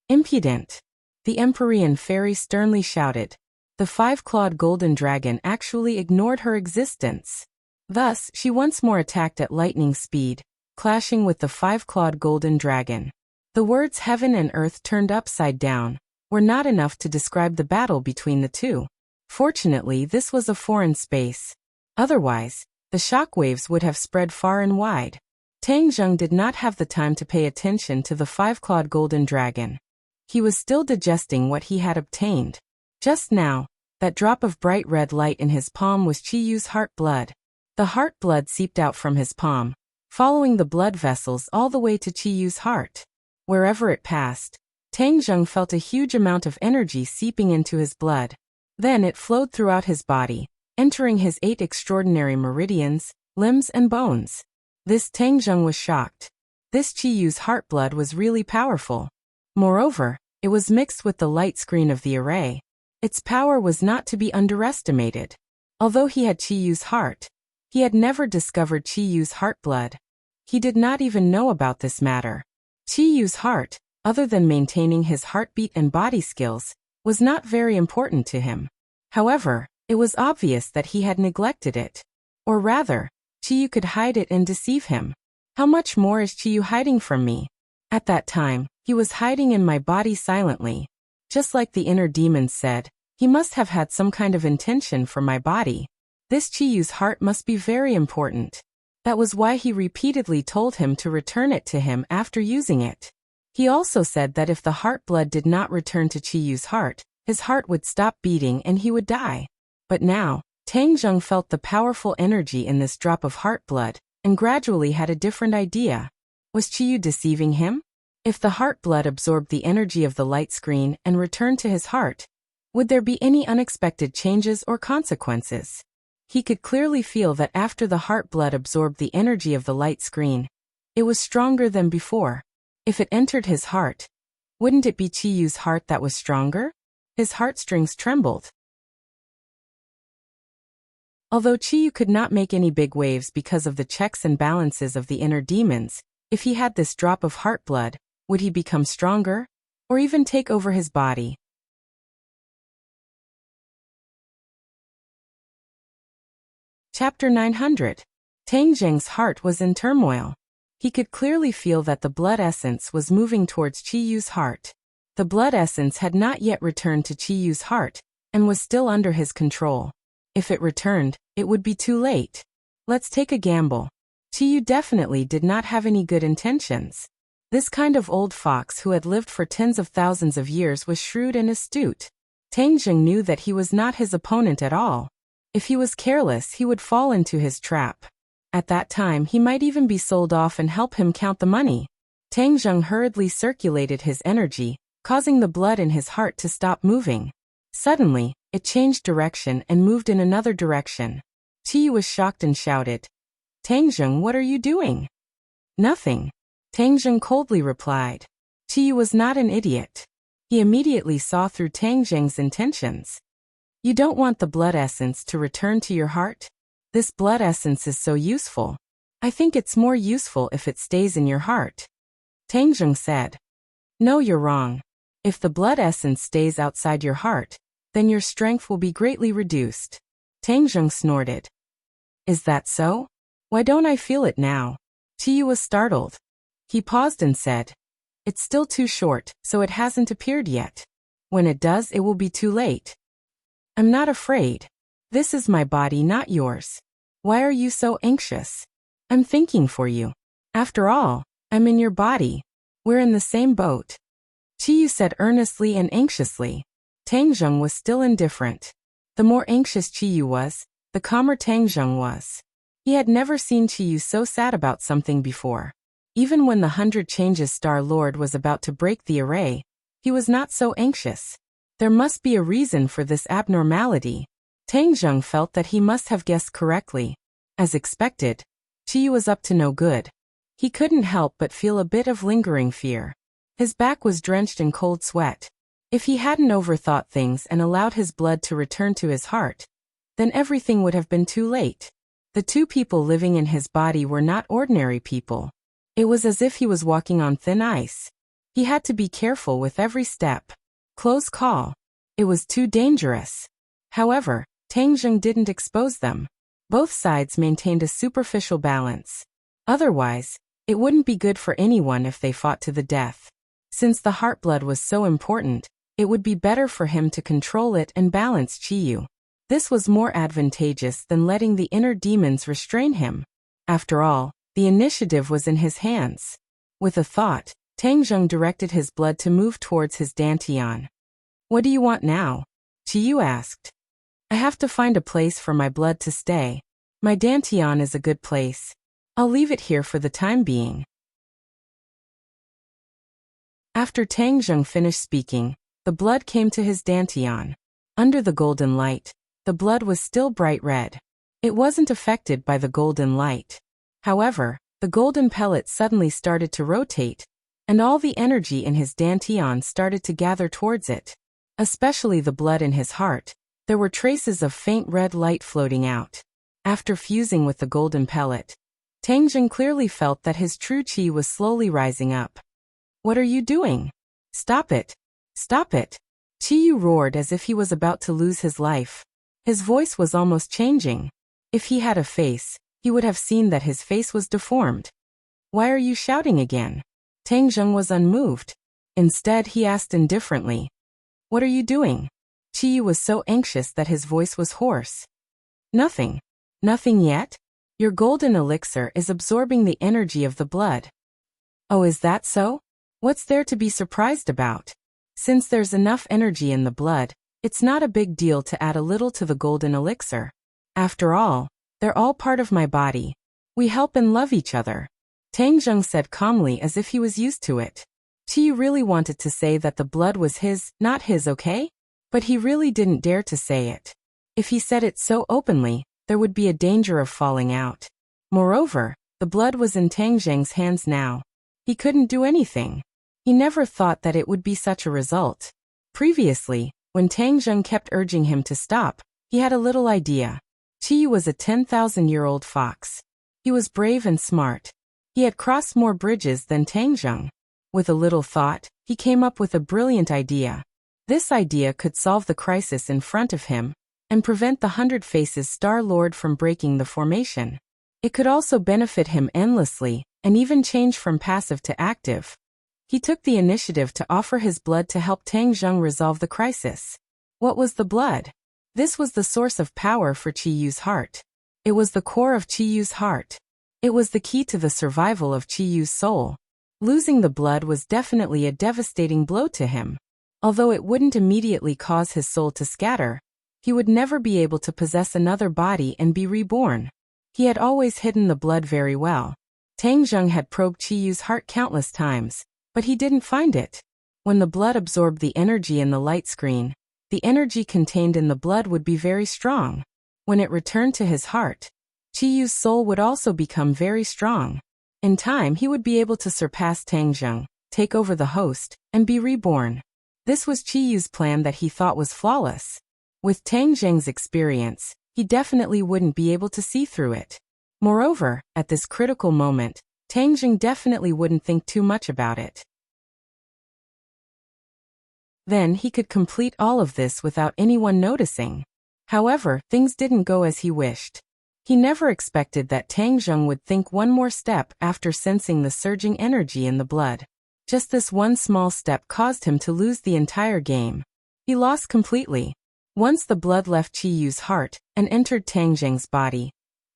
Impudent. The Empyrean fairy sternly shouted. The 5-clawed golden dragon actually ignored her existence. Thus, she once more attacked at lightning speed, clashing with the 5-clawed golden dragon. The words heaven and earth turned upside down were not enough to describe the battle between the two. Fortunately, this was a foreign space. Otherwise, the shockwaves would have spread far and wide. Tang Zheng did not have the time to pay attention to the 5-clawed golden dragon. He was still digesting what he had obtained. Just now, that drop of bright red light in his palm was Qiyu's heart blood. The heart blood seeped out from his palm, following the blood vessels all the way to Qiyu's heart. Wherever it passed, Tang Zheng felt a huge amount of energy seeping into his blood. Then it flowed throughout his body, entering his 8 extraordinary meridians, limbs and bones. This Tang Zheng was shocked. This Qiyu's heart blood was really powerful. Moreover, it was mixed with the light screen of the array. Its power was not to be underestimated. Although he had Qiyu's heart, he had never discovered Qiyu's heart blood. He did not even know about this matter. Qiyu's heart, other than maintaining his heartbeat and body skills, was not very important to him. However, it was obvious that he had neglected it. Or rather, Qiyu could hide it and deceive him. How much more is Qiyu hiding from me? At that time, he was hiding in my body silently. Just like the inner demons said, he must have had some kind of intention for my body. This Qiyu's heart must be very important. That was why he repeatedly told him to return it to him after using it. He also said that if the heart blood did not return to Qiyu's heart, his heart would stop beating and he would die. But now, Tang Zheng felt the powerful energy in this drop of heart blood, and gradually had a different idea. Was Qiyu deceiving him? If the heart blood absorbed the energy of the light screen and returned to his heart, would there be any unexpected changes or consequences? He could clearly feel that after the heart blood absorbed the energy of the light screen, it was stronger than before. If it entered his heart, wouldn't it be Qiyu's heart that was stronger? His heartstrings trembled. Although Qiyu could not make any big waves because of the checks and balances of the inner demons, if he had this drop of heart blood, would he become stronger? Or even take over his body? Chapter 900. Tang Zheng's heart was in turmoil. He could clearly feel that the blood essence was moving towards Qiyu's heart. The blood essence had not yet returned to Qiyu's heart, and was still under his control. If it returned, it would be too late. Let's take a gamble. Qiyu definitely did not have any good intentions. This kind of old fox who had lived for tens of thousands of years was shrewd and astute. Tang Zheng knew that he was not his opponent at all. If he was careless, he would fall into his trap. At that time, he might even be sold off and help him count the money. Tang Zheng hurriedly circulated his energy, causing the blood in his heart to stop moving. Suddenly, it changed direction and moved in another direction. Qiyu was shocked and shouted, "Tang Zheng, what are you doing?" "Nothing," Tang Zheng coldly replied. Qiyu was not an idiot. He immediately saw through Tang Zheng's intentions. You don't want the blood essence to return to your heart? This blood essence is so useful. I think it's more useful if it stays in your heart. Tang Zheng said. No, you're wrong. If the blood essence stays outside your heart, then your strength will be greatly reduced. Tang Zheng snorted. Is that so? Why don't I feel it now? Qiyu was startled. He paused and said, it's still too short, so it hasn't appeared yet. When it does, it will be too late. I'm not afraid. This is my body, not yours. Why are you so anxious? I'm thinking for you. After all, I'm in your body. We're in the same boat. Qiyu said earnestly and anxiously. Tang Zheng was still indifferent. The more anxious Qiyu was, the calmer Tang Zheng was. He had never seen Qiyu so sad about something before. Even when the 100 Changes Star Lord was about to break the array, he was not so anxious. There must be a reason for this abnormality. Tang Zheng felt that he must have guessed correctly. As expected, Qiyu was up to no good. He couldn't help but feel a bit of lingering fear. His back was drenched in cold sweat. If he hadn't overthought things and allowed his blood to return to his heart, then everything would have been too late. The two people living in his body were not ordinary people. It was as if he was walking on thin ice. He had to be careful with every step. Close call. It was too dangerous. However, Tang Zheng didn't expose them. Both sides maintained a superficial balance. Otherwise, it wouldn't be good for anyone if they fought to the death. Since the heart blood was so important, it would be better for him to control it and balance Qiyu. This was more advantageous than letting the inner demons restrain him. After all, the initiative was in his hands. With a thought, Tang Zheng directed his blood to move towards his dantian. What do you want now? Qiyu asked. I have to find a place for my blood to stay. My dantian is a good place. I'll leave it here for the time being. After Tang Zheng finished speaking, the blood came to his dantian. Under the golden light, the blood was still bright red. It wasn't affected by the golden light. However, the golden pellet suddenly started to rotate, and all the energy in his dantian started to gather towards it. Especially the blood in his heart, there were traces of faint red light floating out. After fusing with the golden pellet, Tang Zheng clearly felt that his true qi was slowly rising up. What are you doing? Stop it! Stop it! Qiyu roared as if he was about to lose his life. His voice was almost changing. If he had a face, he would have seen that his face was deformed. Why are you shouting again? Tang Zheng was unmoved. Instead, he asked indifferently. What are you doing? Qiyu was so anxious that his voice was hoarse. Nothing. Nothing yet? Your golden elixir is absorbing the energy of the blood. Oh, is that so? What's there to be surprised about? Since there's enough energy in the blood, it's not a big deal to add a little to the golden elixir. After all, they're all part of my body. We help and love each other. Tang Zheng said calmly as if he was used to it. Qiyu really wanted to say that the blood was his, not his, okay? But he really didn't dare to say it. If he said it so openly, there would be a danger of falling out. Moreover, the blood was in Tang Zheng's hands now. He couldn't do anything. He never thought that it would be such a result. Previously, when Tang Zheng kept urging him to stop, he had a little idea. Qiyu was a 10,000-year-old fox. He was brave and smart. He had crossed more bridges than Tang Zheng. With a little thought, he came up with a brilliant idea. This idea could solve the crisis in front of him and prevent the 100 Faces Star Lord from breaking the formation. It could also benefit him endlessly and even change from passive to active. He took the initiative to offer his blood to help Tang Zheng resolve the crisis. What was the blood? This was the source of power for Qiyu's heart. It was the core of Qiyu's heart. It was the key to the survival of Qiyu's soul. Losing the blood was definitely a devastating blow to him. Although it wouldn't immediately cause his soul to scatter, he would never be able to possess another body and be reborn. He had always hidden the blood very well. Tang Zheng had probed Qiyu's heart countless times, but he didn't find it. When the blood absorbed the energy in the light screen, the energy contained in the blood would be very strong. When it returned to his heart, Qiyu's soul would also become very strong. In time, he would be able to surpass Tang Zheng, take over the host, and be reborn. This was Qiyu's plan that he thought was flawless. With Tang Zheng's experience, he definitely wouldn't be able to see through it. Moreover, at this critical moment, Tang Jing definitely wouldn't think too much about it. Then he could complete all of this without anyone noticing. However, things didn't go as he wished. He never expected that Tang Jing would think one more step after sensing the surging energy in the blood. Just this one small step caused him to lose the entire game. He lost completely. Once the blood left Qiyu's heart and entered Tang Jing's body,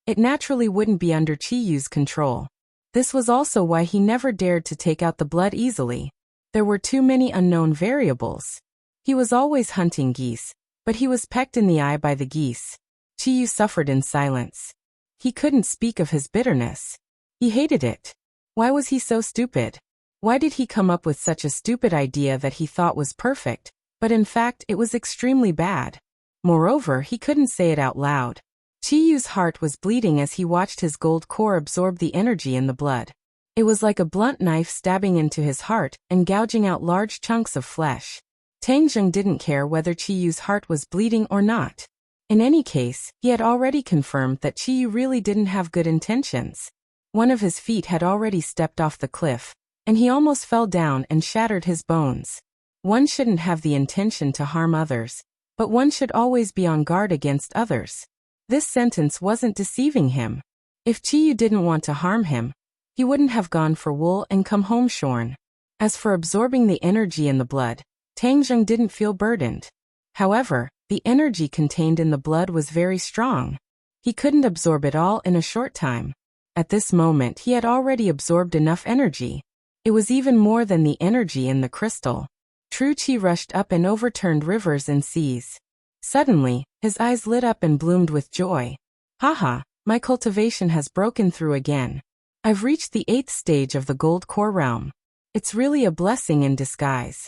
it naturally wouldn't be under Qiyu's control. This was also why he never dared to take out the blood easily. There were too many unknown variables. He was always hunting geese, but he was pecked in the eye by the geese. Qiyu suffered in silence. He couldn't speak of his bitterness. He hated it. Why was he so stupid? Why did he come up with such a stupid idea that he thought was perfect, but in fact it was extremely bad? Moreover, he couldn't say it out loud. Qiyu's heart was bleeding as he watched his gold core absorb the energy in the blood. It was like a blunt knife stabbing into his heart and gouging out large chunks of flesh. Tang Jing didn't care whether Qiyu's heart was bleeding or not. In any case, he had already confirmed that Qiyu really didn't have good intentions. One of his feet had already stepped off the cliff, and he almost fell down and shattered his bones. One shouldn't have the intention to harm others, but one should always be on guard against others. This sentence wasn't deceiving him. If Qiyu didn't want to harm him, he wouldn't have gone for wool and come home shorn. As for absorbing the energy in the blood, Tang Jing didn't feel burdened. However, the energy contained in the blood was very strong. He couldn't absorb it all in a short time. At this moment he had already absorbed enough energy. It was even more than the energy in the crystal. True Qi rushed up and overturned rivers and seas. Suddenly, his eyes lit up and bloomed with joy. Haha, my cultivation has broken through again. I've reached the 8th stage of the gold core realm. It's really a blessing in disguise.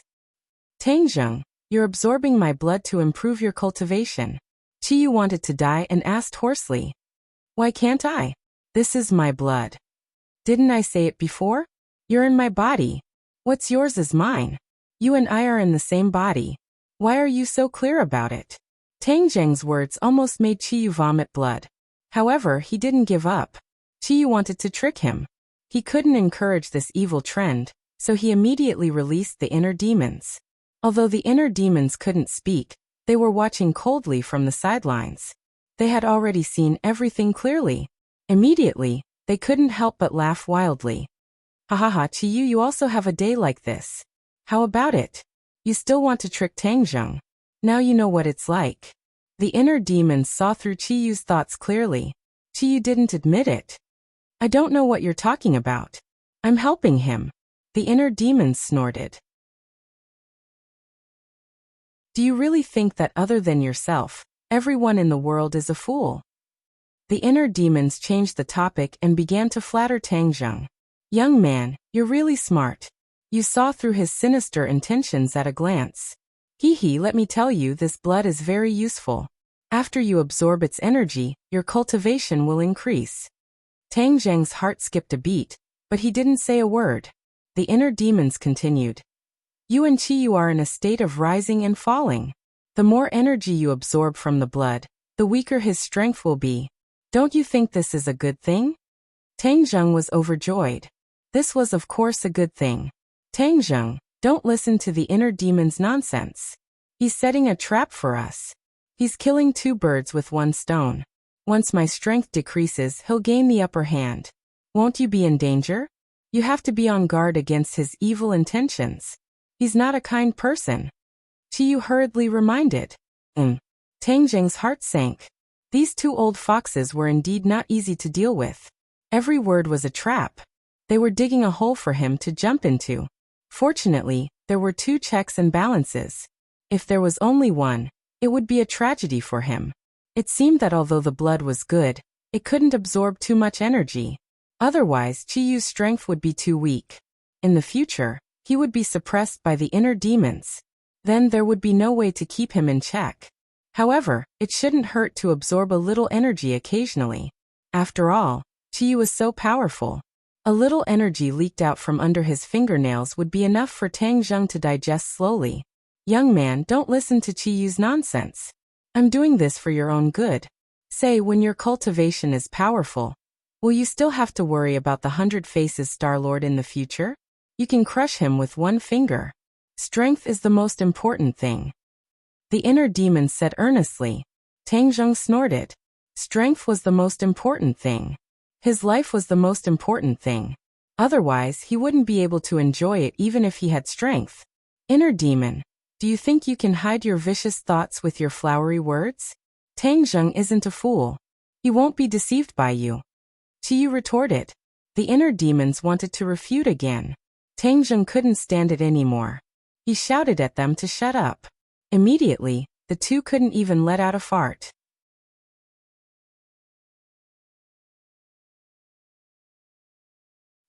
Tang Jing, you're absorbing my blood to improve your cultivation. Qiyu wanted to die and asked hoarsely. Why can't I? This is my blood. Didn't I say it before? You're in my body. What's yours is mine. You and I are in the same body. Why are you so clear about it? Tang Jing's words almost made Qiyu vomit blood. However, he didn't give up. Qiyu wanted to trick him. He couldn't encourage this evil trend, so he immediately released the inner demons. Although the inner demons couldn't speak, they were watching coldly from the sidelines. They had already seen everything clearly. Immediately, they couldn't help but laugh wildly. Hahaha, Qiyu, you also have a day like this. How about it? You still want to trick Tang Jing? Now you know what it's like. The inner demons saw through Qiyu's thoughts clearly. Qiyu didn't admit it. I don't know what you're talking about. I'm helping him. The inner demons snorted. Do you really think that other than yourself, everyone in the world is a fool? The inner demons changed the topic and began to flatter Tang Jing. Young man, you're really smart. You saw through his sinister intentions at a glance. Hee, let me tell you, this blood is very useful. After you absorb its energy, your cultivation will increase. Tang Jing's heart skipped a beat, but he didn't say a word. The inner demons continued. You and Qiyu are in a state of rising and falling. The more energy you absorb from the blood, the weaker his strength will be. Don't you think this is a good thing? Tang Jing was overjoyed. This was of course a good thing. Tang Jing, don't listen to the inner demon's nonsense. He's setting a trap for us. He's killing 2 birds with 1 stone. Once my strength decreases, he'll gain the upper hand. Won't you be in danger? You have to be on guard against his evil intentions. He's not a kind person. Qiyu hurriedly reminded. Tang Jing's heart sank. These 2 old foxes were indeed not easy to deal with. Every word was a trap. They were digging a hole for him to jump into. Fortunately, there were 2 checks and balances. If there was only one, it would be a tragedy for him. It seemed that although the blood was good, it couldn't absorb too much energy. Otherwise, Qiyu's strength would be too weak. In the future, he would be suppressed by the inner demons. Then there would be no way to keep him in check. However, it shouldn't hurt to absorb a little energy occasionally. After all, Qiyu was so powerful. A little energy leaked out from under his fingernails would be enough for Tang Jing to digest slowly. Young man, don't listen to Qiyu's nonsense. I'm doing this for your own good. Say when your cultivation is powerful. Will you still have to worry about the 100 Faces Star-Lord in the future? You can crush him with one finger. Strength is the most important thing. The inner demon said earnestly. Tang Zheng snorted. Strength was the most important thing. His life was the most important thing. Otherwise, he wouldn't be able to enjoy it even if he had strength. Inner demon, do you think you can hide your vicious thoughts with your flowery words? Tang Zheng isn't a fool. He won't be deceived by you. Qiyu retorted. The inner demons wanted to refute again. Tang Zheng couldn't stand it anymore. He shouted at them to shut up. Immediately, the two couldn't even let out a fart.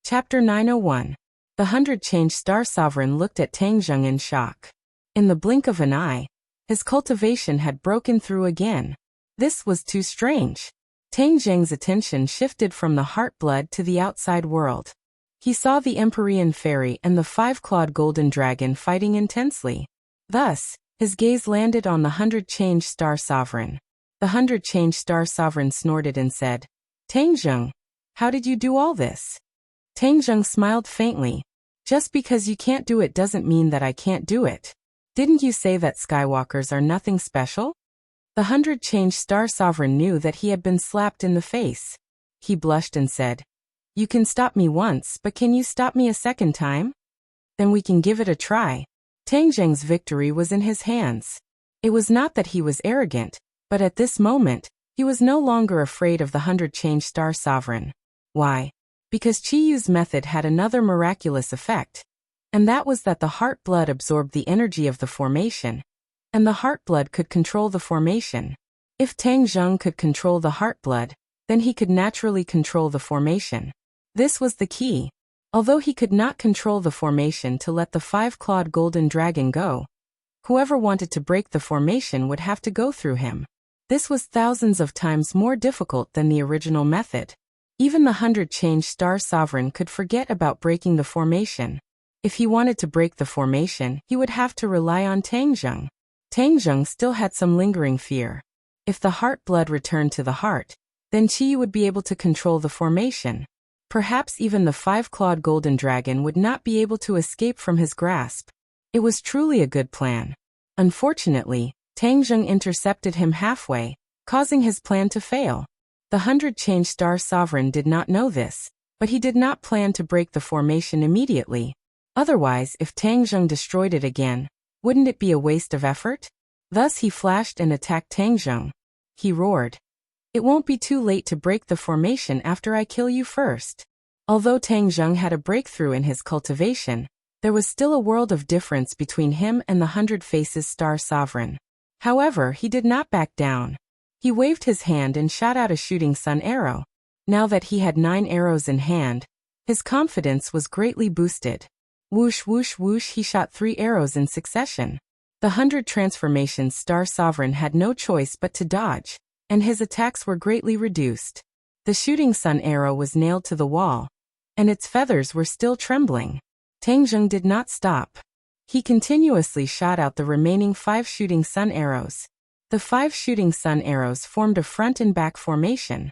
Chapter 901. The 100-Change Star Sovereign looked at Tang Zheng in shock. In the blink of an eye, his cultivation had broken through again. This was too strange. Tang Zheng's attention shifted from the heart blood to the outside world. He saw the Empyrean Fairy and the 5-clawed golden dragon fighting intensely. Thus, his gaze landed on the 100-Change Star Sovereign. The 100-Change Star Sovereign snorted and said, Tang Zheng, how did you do all this? Tang Zheng smiled faintly. Just because you can't do it doesn't mean that I can't do it. Didn't you say that Skywalkers are nothing special? The 100-Change Star Sovereign knew that he had been slapped in the face. He blushed and said, You can stop me once, but can you stop me a second time? Then we can give it a try. Tang Zheng's victory was in his hands. It was not that he was arrogant, but at this moment, he was no longer afraid of the 100-Change Star Sovereign. Why? Because Qiyu's method had another miraculous effect, and that was that the heart blood absorbed the energy of the formation, and the heart blood could control the formation. If Tang Zheng could control the heart blood, then he could naturally control the formation. This was the key. Although he could not control the formation to let the 5-clawed golden dragon go, whoever wanted to break the formation would have to go through him. This was thousands of times more difficult than the original method. Even the 100-Change Star Sovereign could forget about breaking the formation. If he wanted to break the formation, he would have to rely on Tang Zheng. Tang Zheng still had some lingering fear. If the heart blood returned to the heart, then Qiyu would be able to control the formation. Perhaps even the 5-clawed golden dragon would not be able to escape from his grasp. It was truly a good plan. Unfortunately, Tang Zheng intercepted him halfway, causing his plan to fail. The 100-Change Star Sovereign did not know this, but he did not plan to break the formation immediately. Otherwise, if Tang Zheng destroyed it again, wouldn't it be a waste of effort? Thus he flashed and attacked Tang Zheng. He roared. It won't be too late to break the formation after I kill you first. Although Tang Zheng had a breakthrough in his cultivation, there was still a world of difference between him and the 100 Faces Star Sovereign. However, he did not back down. He waved his hand and shot out a shooting sun arrow. Now that he had 9 arrows in hand, his confidence was greatly boosted. Whoosh whoosh whoosh, he shot 3 arrows in succession. The 100 Transformations Star Sovereign had no choice but to dodge, and his attacks were greatly reduced. The shooting sun arrow was nailed to the wall, and its feathers were still trembling. Tang Zheng did not stop. He continuously shot out the remaining 5 shooting sun arrows. The 5 shooting sun arrows formed a front and back formation.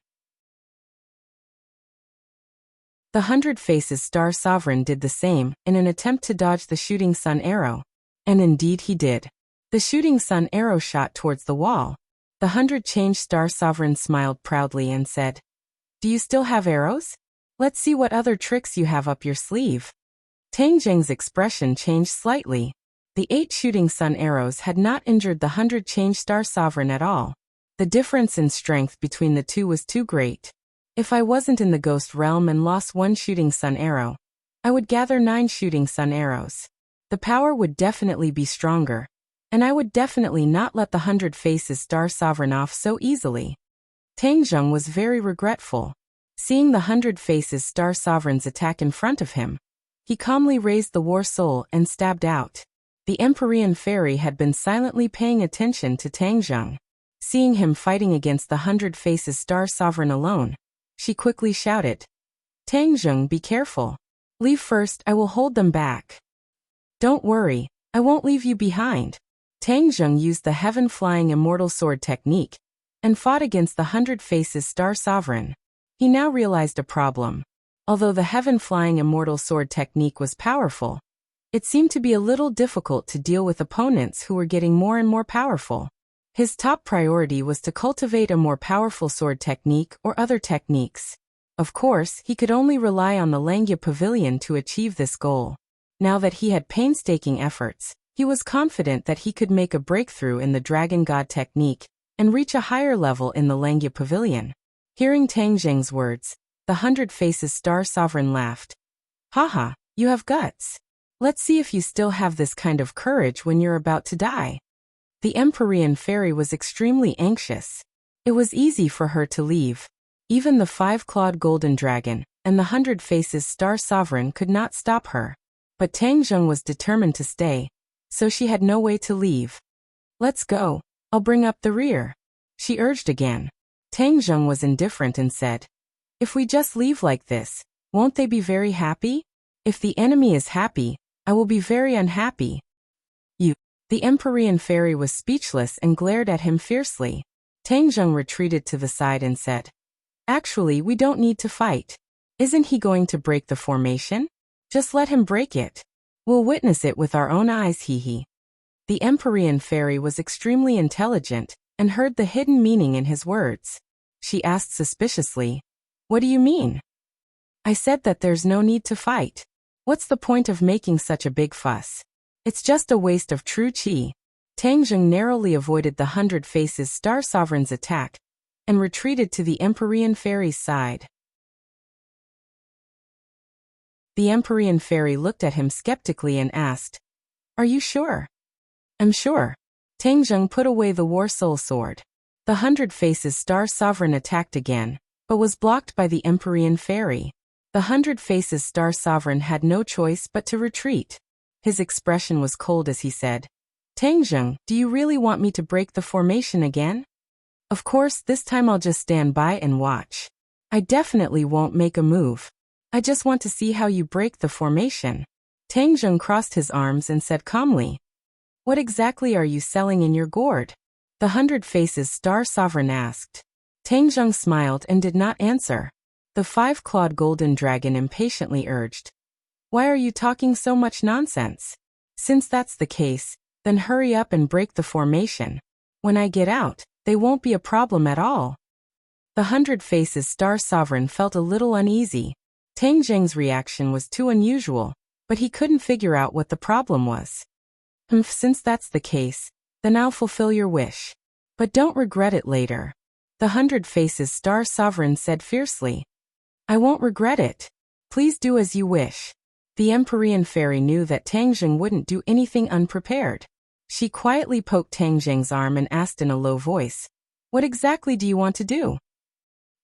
The 100 Faces Star Sovereign did the same in an attempt to dodge the shooting sun arrow. And indeed he did. The shooting sun arrow shot towards the wall. The 100-Change Star Sovereign smiled proudly and said, Do you still have arrows? Let's see what other tricks you have up your sleeve. Tang Zheng's expression changed slightly. The 8 shooting sun arrows had not injured the 100-Change Star Sovereign at all. The difference in strength between the two was too great. If I wasn't in the ghost realm and lost 1 shooting sun arrow, I would gather 9 shooting sun arrows. The power would definitely be stronger, and I would definitely not let the 100 Faces Star Sovereign off so easily. Tang Zheng was very regretful. Seeing the 100 Faces Star Sovereign's attack in front of him, he calmly raised the war soul and stabbed out. The Empyrean Fairy had been silently paying attention to Tang Zheng. Seeing him fighting against the 100 Faces Star Sovereign alone, she quickly shouted, Tang Zheng, be careful. Leave first, I will hold them back. Don't worry, I won't leave you behind. Tang Zheng used the heaven-flying immortal sword technique and fought against the 100 Faces Star Sovereign. He now realized a problem. Although the heaven-flying immortal sword technique was powerful, it seemed to be a little difficult to deal with opponents who were getting more and more powerful. His top priority was to cultivate a more powerful sword technique or other techniques. Of course, he could only rely on the Langya Pavilion to achieve this goal. Now that he had painstaking efforts, he was confident that he could make a breakthrough in the Dragon God technique and reach a higher level in the Langya Pavilion. Hearing Tang Zheng's words, the 100 Faces Star Sovereign laughed. Haha, you have guts. Let's see if you still have this kind of courage when you're about to die. The Empyrean Fairy was extremely anxious. It was easy for her to leave. Even the 5-clawed golden dragon and the 100 Faces Star Sovereign could not stop her. But Tang Zheng was determined to stay, so she had no way to leave. Let's go. I'll bring up the rear, she urged again. Tang Zheng was indifferent and said, if we just leave like this, won't they be very happy? If the enemy is happy, I will be very unhappy. The Empyrean Fairy was speechless and glared at him fiercely. Tang Zheng retreated to the side and said, actually, we don't need to fight. Isn't he going to break the formation? Just let him break it. We'll witness it with our own eyes, hee. The Empyrean Fairy was extremely intelligent and heard the hidden meaning in his words. She asked suspiciously, what do you mean? I said that there's no need to fight. What's the point of making such a big fuss? It's just a waste of true qi. Tang Zheng narrowly avoided the 100 Faces Star Sovereign's attack and retreated to the Empyrean Fairy's side. The Empyrean Fairy looked at him skeptically and asked, are you sure? I'm sure. Tang Zheng put away the War Soul sword. The 100 Faces Star Sovereign attacked again, but was blocked by the Empyrean Fairy. The 100 Faces Star Sovereign had no choice but to retreat. His expression was cold as he said, Tang Zheng, do you really want me to break the formation again? Of course, this time I'll just stand by and watch. I definitely won't make a move. I just want to see how you break the formation. Tang Zheng crossed his arms and said calmly, what exactly are you selling in your gourd? The 100 Faces Star Sovereign asked. Tang Zheng smiled and did not answer. The 5-clawed golden dragon impatiently urged, why are you talking so much nonsense? Since that's the case, then hurry up and break the formation. When I get out, they won't be a problem at all. The 100 Faces Star Sovereign felt a little uneasy. Tang Zheng's reaction was too unusual, but he couldn't figure out what the problem was. Since that's the case, then I'll fulfill your wish. But don't regret it later. The 100 Faces Star Sovereign said fiercely. I won't regret it. Please do as you wish. The Empyrean Fairy knew that Tang Zheng wouldn't do anything unprepared. She quietly poked Tang Zheng's arm and asked in a low voice, what exactly do you want to do?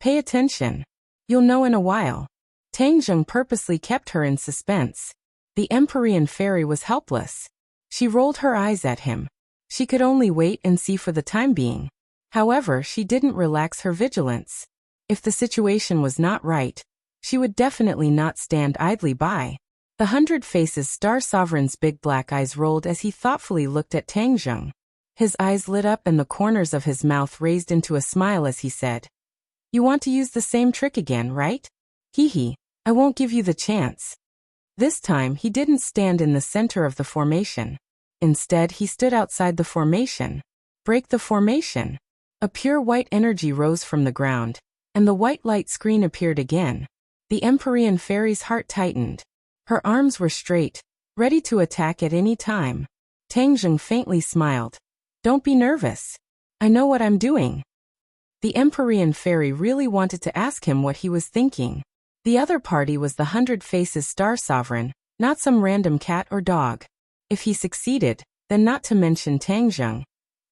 Pay attention. You'll know in a while. Tang Zheng purposely kept her in suspense. The Empyrean Fairy was helpless. She rolled her eyes at him. She could only wait and see for the time being. However, she didn't relax her vigilance. If the situation was not right, she would definitely not stand idly by. The 100 Faces Star Sovereign's big black eyes rolled as he thoughtfully looked at Tang Zheng. His eyes lit up and the corners of his mouth raised into a smile as he said, you want to use the same trick again, right? Hee, I won't give you the chance. This time he didn't stand in the center of the formation. Instead, he stood outside the formation. Break the formation. A pure white energy rose from the ground, and the white light screen appeared again. The Empyrean Fairy's heart tightened. Her arms were straight, ready to attack at any time. Tang Zheng faintly smiled. Don't be nervous. I know what I'm doing. The Empyrean Fairy really wanted to ask him what he was thinking. The other party was the 100 Faces Star Sovereign, not some random cat or dog. If he succeeded, then not to mention Tang Zheng,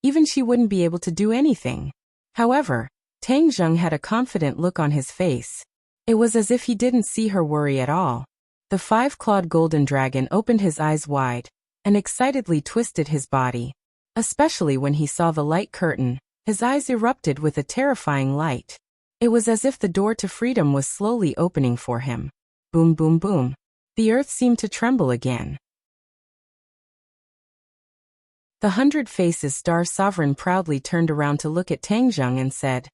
even she wouldn't be able to do anything. However, Tang Zheng had a confident look on his face. It was as if he didn't see her worry at all. The 5-clawed golden dragon opened his eyes wide and excitedly twisted his body. Especially when he saw the light curtain, his eyes erupted with a terrifying light. It was as if the door to freedom was slowly opening for him. Boom, boom, boom. The earth seemed to tremble again. The 100 Faces Star Sovereign proudly turned around to look at Tang Zheng and said,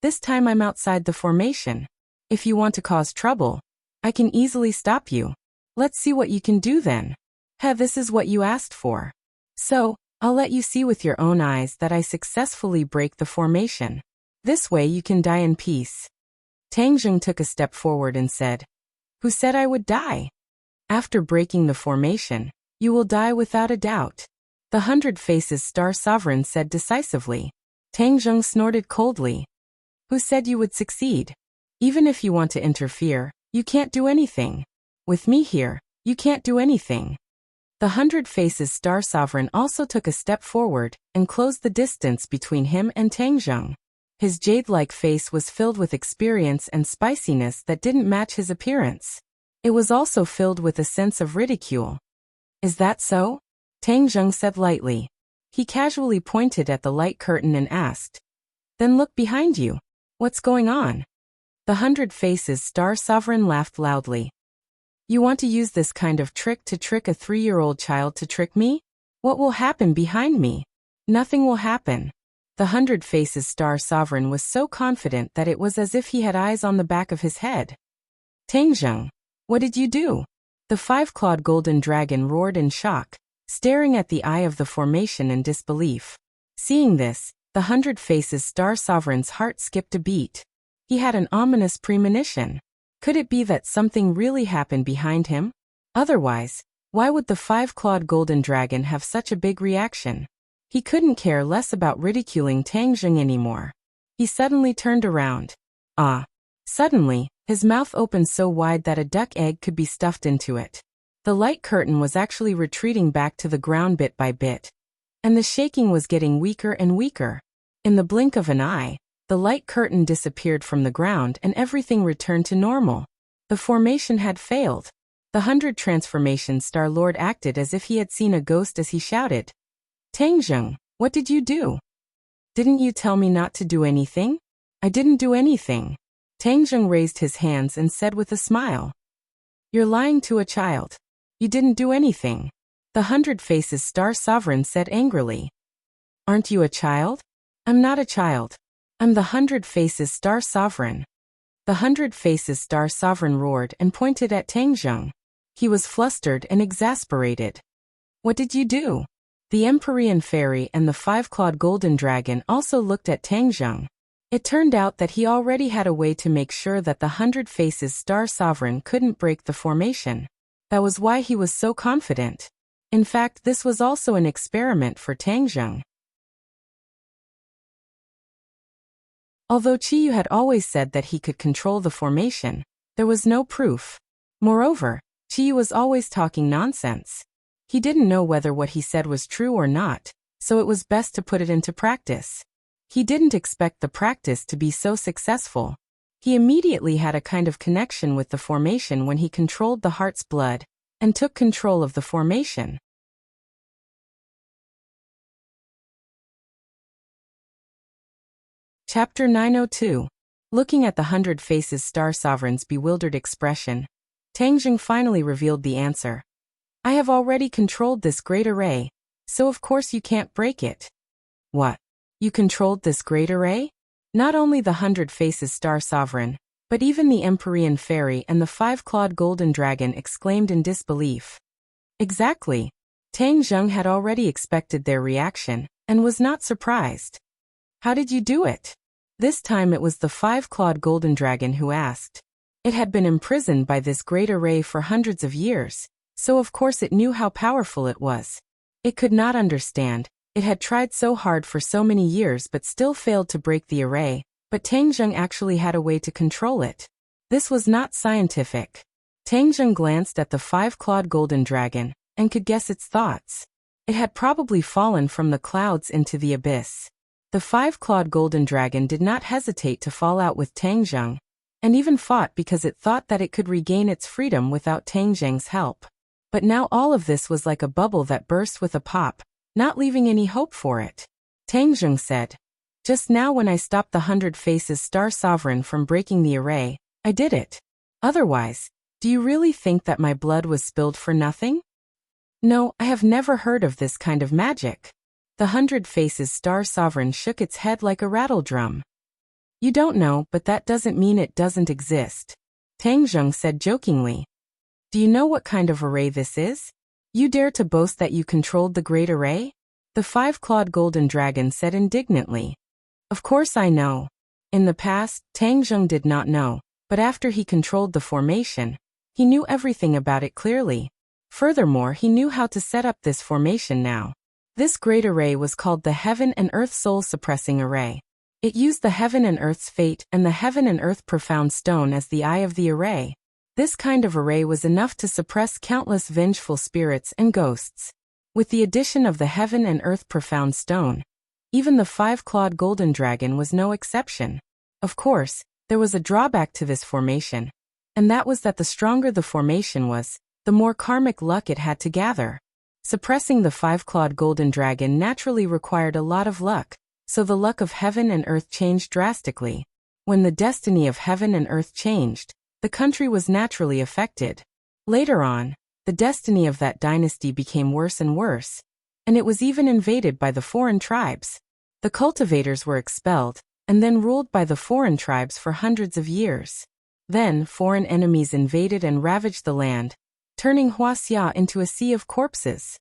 this time I'm outside the formation. If you want to cause trouble, I can easily stop you. Let's see what you can do then. This is what you asked for. So, I'll let you see with your own eyes that I successfully break the formation. This way you can die in peace. Tang Zheng took a step forward and said, Who said I would die? After breaking the formation, you will die without a doubt. The 100 Faces Star Sovereign said decisively. Tang Zheng snorted coldly. Who said you would succeed? Even if you want to interfere, you can't do anything. With me here, you can't do anything. The 100 Faces Star Sovereign also took a step forward and closed the distance between him and Tang Zheng. His jade-like face was filled with experience and spiciness that didn't match his appearance. It was also filled with a sense of ridicule. Is that so? Tang Zheng said lightly. He casually pointed at the light curtain and asked, Then look behind you. What's going on? The 100 Faces Star Sovereign laughed loudly. You want to use this kind of trick to trick a 3-year-old child to trick me? What will happen behind me? Nothing will happen. The 100 Faces Star Sovereign was so confident that it was as if he had eyes on the back of his head. Tang Zheng, what did you do? The 5-clawed golden dragon roared in shock, staring at the eye of the formation in disbelief. Seeing this, the 100 Faces Star Sovereign's heart skipped a beat. He had an ominous premonition. Could it be that something really happened behind him? Otherwise, why would the 5-clawed golden dragon have such a big reaction? He couldn't care less about ridiculing Tang Zheng anymore. He suddenly turned around. Suddenly, his mouth opened so wide that a duck egg could be stuffed into it. The light curtain was actually retreating back to the ground bit by bit, and the shaking was getting weaker and weaker. In the blink of an eye, the light curtain disappeared from the ground and everything returned to normal. The formation had failed. The 100 Transformation Star Lord acted as if he had seen a ghost as he shouted, Tang Zheng, what did you do? Didn't you tell me not to do anything? I didn't do anything. Tang Zheng raised his hands and said with a smile. You're lying to a child. You didn't do anything. The 100 Faces Star Sovereign said angrily. Aren't you a child? I'm not a child. I'm the 100 Faces Star Sovereign. The 100 Faces Star Sovereign roared and pointed at Tang Zheng. He was flustered and exasperated. What did you do? The Empyrean Fairy and the 5-clawed golden dragon also looked at Tang Zheng. It turned out that he already had a way to make sure that the 100 Faces Star Sovereign couldn't break the formation. That was why he was so confident. In fact, this was also an experiment for Tang Zheng. Although Qiyu had always said that he could control the formation, there was no proof. Moreover, Qiyu was always talking nonsense. He didn't know whether what he said was true or not, so it was best to put it into practice. He didn't expect the practice to be so successful. He immediately had a kind of connection with the formation when he controlled the heart's blood and took control of the formation. Chapter 902. Looking at the 100 Faces Star Sovereign's bewildered expression, Tang Zheng finally revealed the answer. I have already controlled this great array, so of course you can't break it. What? You controlled this great array? Not only the 100 Faces Star Sovereign, but even the Empyrean Fairy and the 5-clawed golden dragon exclaimed in disbelief. Exactly. Tang Zheng had already expected their reaction, and was not surprised. How did you do it? This time it was the 5-clawed golden dragon who asked. It had been imprisoned by this great array for hundreds of years, so of course it knew how powerful it was. It could not understand. It had tried so hard for so many years but still failed to break the array, but Tang Zheng actually had a way to control it. This was not scientific. Tang Zheng glanced at the 5-clawed golden dragon, and could guess its thoughts. It had probably fallen from the clouds into the abyss. The 5-clawed golden dragon did not hesitate to fall out with Tang Zheng, and even fought because it thought that it could regain its freedom without Tang Zheng's help. But now all of this was like a bubble that burst with a pop, not leaving any hope for it. Tang Zheng said, Just now when I stopped the 100 Faces Star Sovereign from breaking the array, I did it. Otherwise, do you really think that my blood was spilled for nothing? No, I have never heard of this kind of magic. The 100 Faces Star Sovereign shook its head like a rattle drum. You don't know, but that doesn't mean it doesn't exist. Tang Zheng said jokingly. Do you know what kind of array this is? You dare to boast that you controlled the great array? The five-clawed golden dragon said indignantly. Of course I know. In the past, Tang Zheng did not know, but after he controlled the formation, he knew everything about it clearly. Furthermore, he knew how to set up this formation now. This great array was called the Heaven and Earth Soul Suppressing Array. It used the Heaven and Earth's Fate and the Heaven and Earth Profound Stone as the eye of the array. This kind of array was enough to suppress countless vengeful spirits and ghosts. With the addition of the Heaven and Earth Profound Stone, even the five-clawed golden dragon was no exception. Of course, there was a drawback to this formation, and that was that the stronger the formation was, the more karmic luck it had to gather. Suppressing the five-clawed golden dragon naturally required a lot of luck, so the luck of heaven and earth changed drastically. When the destiny of heaven and earth changed, the country was naturally affected. Later on, the destiny of that dynasty became worse and worse, and it was even invaded by the foreign tribes. The cultivators were expelled, and then ruled by the foreign tribes for hundreds of years. Then, foreign enemies invaded and ravaged the land, turning Wuxia into a sea of corpses.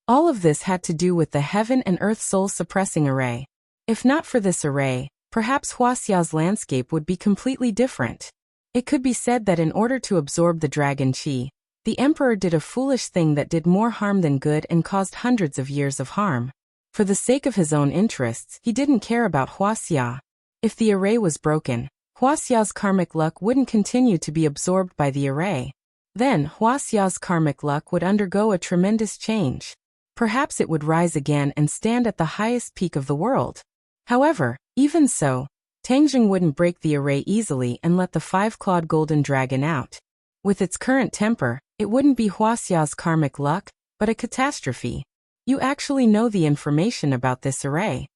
All of this had to do with the Heaven and Earth Soul Suppressing Array. If not for this array, perhaps Wuxia's landscape would be completely different. It could be said that in order to absorb the dragon qi, the emperor did a foolish thing that did more harm than good and caused hundreds of years of harm. For the sake of his own interests, he didn't care about Wuxia. If the array was broken, Wuxia's karmic luck wouldn't continue to be absorbed by the array. Then, Wuxia's karmic luck would undergo a tremendous change. Perhaps it would rise again and stand at the highest peak of the world. However, even so, Tang Zheng wouldn't break the array easily and let the five-clawed golden dragon out. With its current temper, it wouldn't be Wuxia's karmic luck, but a catastrophe. You actually know the information about this array.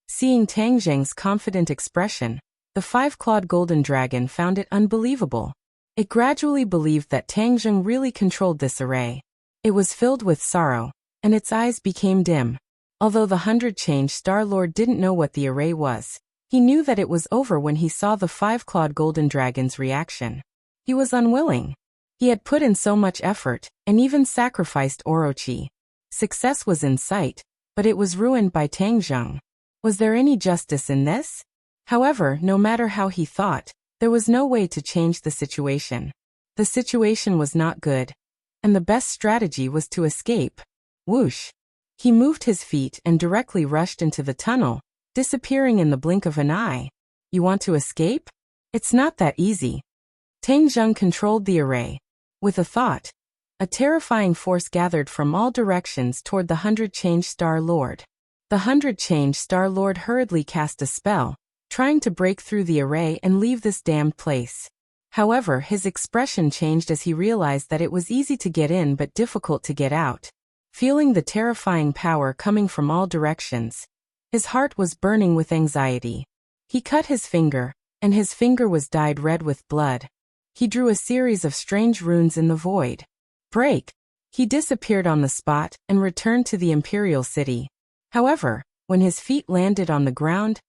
Seeing Tang Zheng's confident expression, the five-clawed golden dragon found it unbelievable. It gradually believed that Tang Zheng really controlled this array. It was filled with sorrow, and its eyes became dim. Although the 100-change Star Lord didn't know what the array was, he knew that it was over when he saw the five-clawed golden dragon's reaction. He was unwilling. He had put in so much effort, and even sacrificed Orochi. Success was in sight, but it was ruined by Tang Zheng. Was there any justice in this? However, no matter how he thought, there was no way to change the situation. The situation was not good, and the best strategy was to escape. Whoosh! He moved his feet and directly rushed into the tunnel, disappearing in the blink of an eye. You want to escape? It's not that easy. Tang Zheng controlled the array. With a thought, a terrifying force gathered from all directions toward the 100-change Star Lord. The 100-change Star Lord hurriedly cast a spell, trying to break through the array and leave this damned place. However, his expression changed as he realized that it was easy to get in but difficult to get out. Feeling the terrifying power coming from all directions, his heart was burning with anxiety. He cut his finger, and his finger was dyed red with blood. He drew a series of strange runes in the void. Break! He disappeared on the spot and returned to the Imperial City. However, when his feet landed on the ground,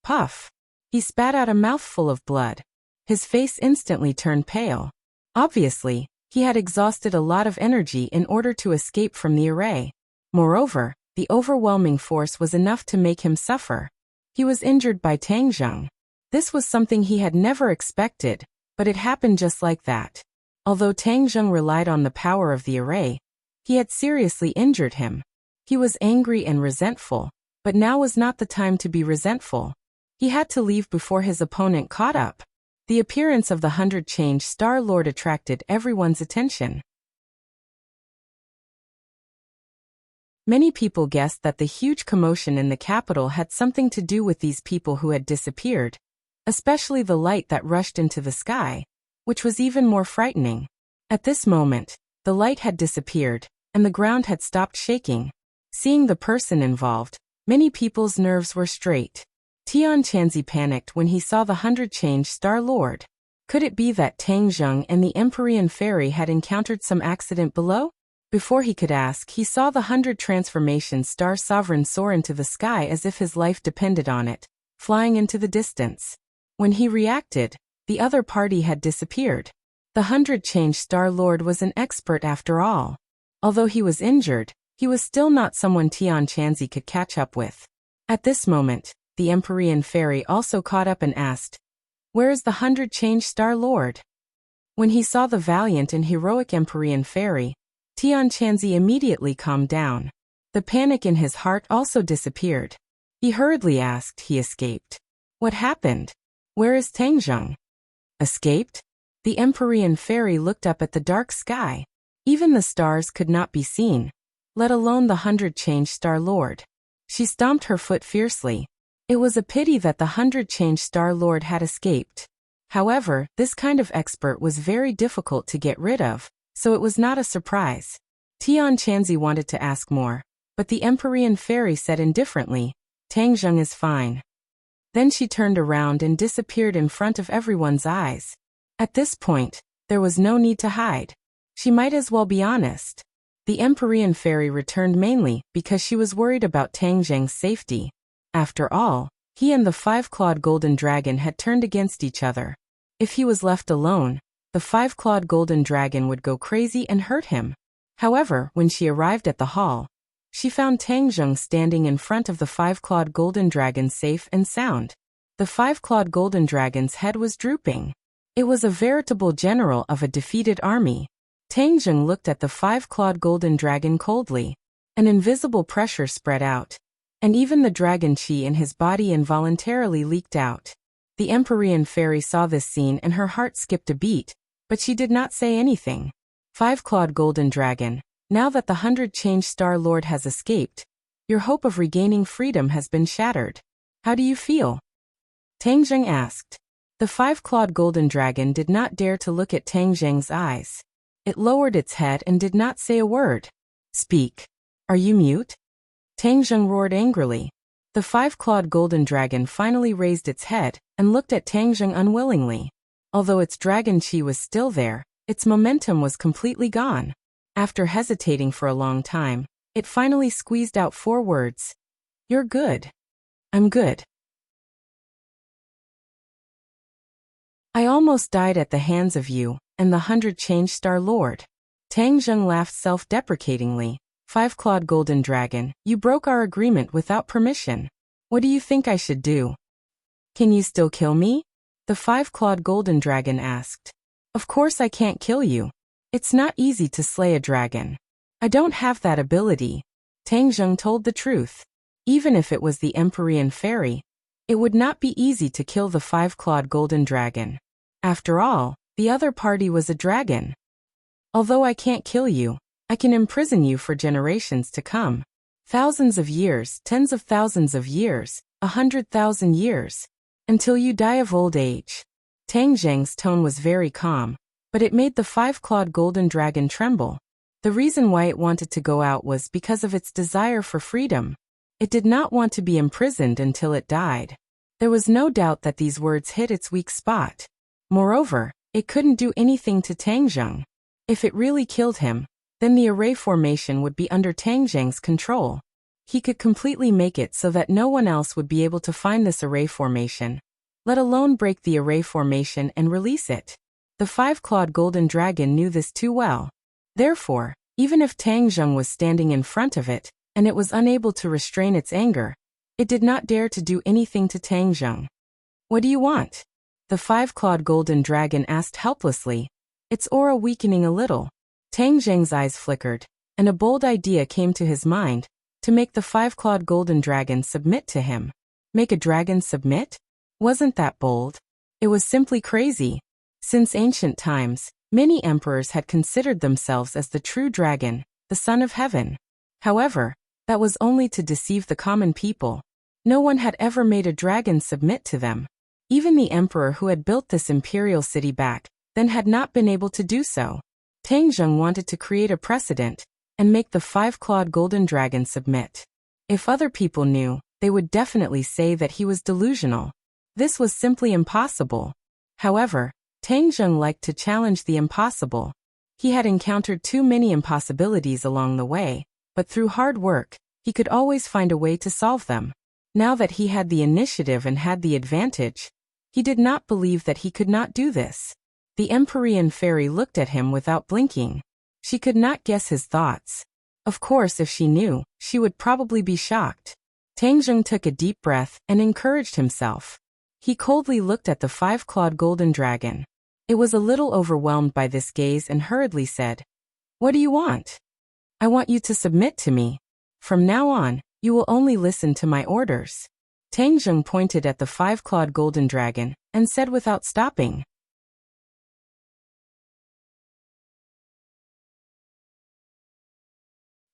puff! He spat out a mouthful of blood. His face instantly turned pale. Obviously, he had exhausted a lot of energy in order to escape from the array. Moreover, the overwhelming force was enough to make him suffer. He was injured by Tang Zheng. This was something he had never expected, but it happened just like that. Although Tang Zheng relied on the power of the array, he had seriously injured him. He was angry and resentful, but now was not the time to be resentful. He had to leave before his opponent caught up. The appearance of the 100-change Star Lord attracted everyone's attention. Many people guessed that the huge commotion in the capital had something to do with these people who had disappeared, especially the light that rushed into the sky, which was even more frightening. At this moment, the light had disappeared, and the ground had stopped shaking. Seeing the person involved, many people's nerves were straight. Tian Chanzi panicked when he saw the 100-change Star Lord. Could it be that Tang Zheng and the Empyrean Fairy had encountered some accident below? Before he could ask, he saw the 100 transformation star sovereign soar into the sky as if his life depended on it, flying into the distance. When he reacted, the other party had disappeared. The 100 change star lord was an expert after all. Although he was injured, he was still not someone Tian Chanzi could catch up with. At this moment, the Empyrean fairy also caught up and asked, "Where is the 100 change star lord?" When he saw the valiant and heroic Empyrean fairy, Tian Chanzi immediately calmed down. The panic in his heart also disappeared. He hurriedly asked, "He escaped. What happened? Where is Tangzheng?" "Escaped?" The Empyrean fairy looked up at the dark sky. Even the stars could not be seen, let alone the 100 change star lord. She stomped her foot fiercely. It was a pity that the 100 change star lord had escaped. However, this kind of expert was very difficult to get rid of, so it was not a surprise. Tian Chanzi wanted to ask more, but the Empyrean fairy said indifferently, "Tangzheng is fine." Then she turned around and disappeared in front of everyone's eyes. At this point, there was no need to hide. She might as well be honest. The Empyrean fairy returned mainly because she was worried about Tangzheng's safety. After all, he and the five-clawed golden dragon had turned against each other. If he was left alone, the five-clawed golden dragon would go crazy and hurt him. However, when she arrived at the hall, she found Tangzheng standing in front of the five-clawed golden dragon safe and sound. The five-clawed golden dragon's head was drooping. It was a veritable general of a defeated army. Tangzheng looked at the five-clawed golden dragon coldly. An invisible pressure spread out, and even the dragon chi in his body involuntarily leaked out. The Empyrean fairy saw this scene and her heart skipped a beat, but she did not say anything. Five-clawed golden dragon, now that the 100 change star lord has escaped, your hope of regaining freedom has been shattered. How do you feel? Tangzheng asked. The five-clawed golden dragon did not dare to look at Tangzheng's eyes. It lowered its head and did not say a word. "Speak. Are you mute?" Tangzheng roared angrily. The five-clawed golden dragon finally raised its head and looked at Tangzheng unwillingly. Although its dragon chi was still there, its momentum was completely gone. After hesitating for a long time, it finally squeezed out 4 words. "You're good. I'm good. I almost died at the hands of you and the 100 change star lord." Tangzheng laughed self-deprecatingly. "Five-clawed golden dragon, you broke our agreement without permission. What do you think I should do?" "Can you still kill me?" the five-clawed golden dragon asked. "Of course I can't kill you. It's not easy to slay a dragon. I don't have that ability." Tangzheng told the truth. Even if it was the Empyrean fairy, it would not be easy to kill the five-clawed golden dragon. After all, the other party was a dragon. "Although I can't kill you, I can imprison you for generations to come. Thousands of years, tens of thousands of years, 100,000 years, until you die of old age." Tangzheng's tone was very calm, but it made the five-clawed golden dragon tremble. The reason why it wanted to go out was because of its desire for freedom. It did not want to be imprisoned until it died. There was no doubt that these words hit its weak spot. Moreover, it couldn't do anything to Tangzheng. If it really killed him, then the array formation would be under Tangzheng's control. He could completely make it so that no one else would be able to find this array formation, let alone break the array formation and release it. The five-clawed golden dragon knew this too well. Therefore, even if Tangzheng was standing in front of it, and it was unable to restrain its anger, it did not dare to do anything to Tangzheng. "What do you want?" the five-clawed golden dragon asked helplessly, its aura weakening a little. Tangzheng's eyes flickered, and a bold idea came to his mind, to make the five-clawed golden dragon submit to him. Make a dragon submit? Wasn't that bold? It was simply crazy. Since ancient times, many emperors had considered themselves as the true dragon, the son of heaven. However, that was only to deceive the common people. No one had ever made a dragon submit to them. Even the emperor who had built this imperial city back then had not been able to do so. Tangzheng wanted to create a precedent and make the five-clawed golden dragon submit. If other people knew, they would definitely say that he was delusional. This was simply impossible. However, Tangzheng liked to challenge the impossible. He had encountered too many impossibilities along the way, but through hard work, he could always find a way to solve them. Now that he had the initiative and had the advantage, he did not believe that he could not do this. The Empyrean fairy looked at him without blinking. She could not guess his thoughts. Of course, if she knew, she would probably be shocked. Tang Zheng took a deep breath and encouraged himself. He coldly looked at the five-clawed golden dragon. It was a little overwhelmed by this gaze and hurriedly said, "What do you want?" "I want you to submit to me. From now on, you will only listen to my orders." Tang Zheng pointed at the five-clawed golden dragon and said without stopping.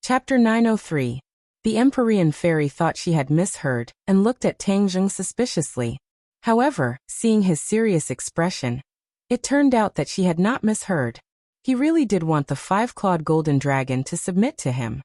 Chapter 903. The Empyrean fairy thought she had misheard and looked at Tang Zheng suspiciously. However, seeing his serious expression, it turned out that she had not misheard. He really did want the five-clawed golden dragon to submit to him.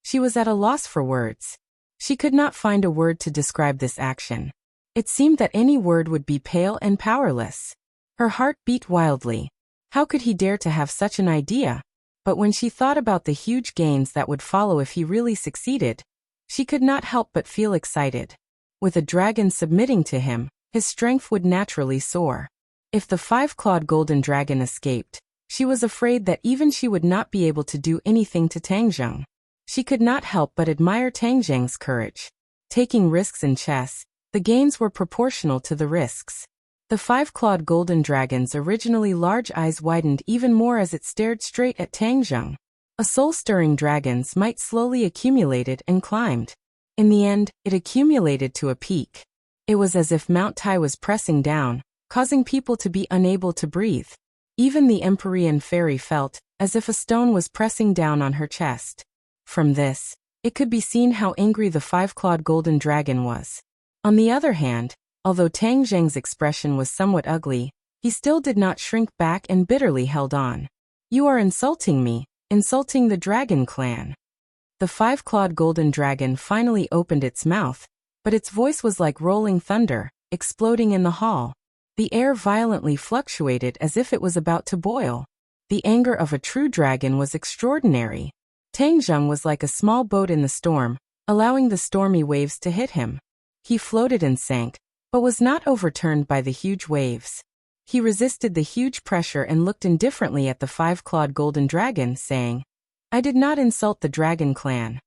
She was at a loss for words. She could not find a word to describe this action. It seemed that any word would be pale and powerless. Her heart beat wildly. How could he dare to have such an idea? But when she thought about the huge gains that would follow if he really succeeded, she could not help but feel excited. With a dragon submitting to him, his strength would naturally soar. If the five-clawed golden dragon escaped, she was afraid that even she would not be able to do anything to Tang Zheng. She could not help but admire Tang Zheng's courage. Taking risks in chess, the gains were proportional to the risks. The five-clawed golden dragon's originally large eyes widened even more as it stared straight at Tang Zheng. A soul-stirring dragon's might slowly accumulated and climbed. In the end, it accumulated to a peak. It was as if Mount Tai was pressing down, causing people to be unable to breathe. Even the Empyrean fairy felt as if a stone was pressing down on her chest. From this, it could be seen how angry the five-clawed golden dragon was. On the other hand, although Tang Zheng's expression was somewhat ugly, he still did not shrink back and bitterly held on. "You are insulting me, insulting the dragon clan." The five-clawed golden dragon finally opened its mouth, but its voice was like rolling thunder, exploding in the hall. The air violently fluctuated as if it was about to boil. The anger of a true dragon was extraordinary. Tang Zheng was like a small boat in the storm, allowing the stormy waves to hit him. He floated and sank, but was not overturned by the huge waves. He resisted the huge pressure and looked indifferently at the five-clawed golden dragon, saying, "I did not insult the dragon clan."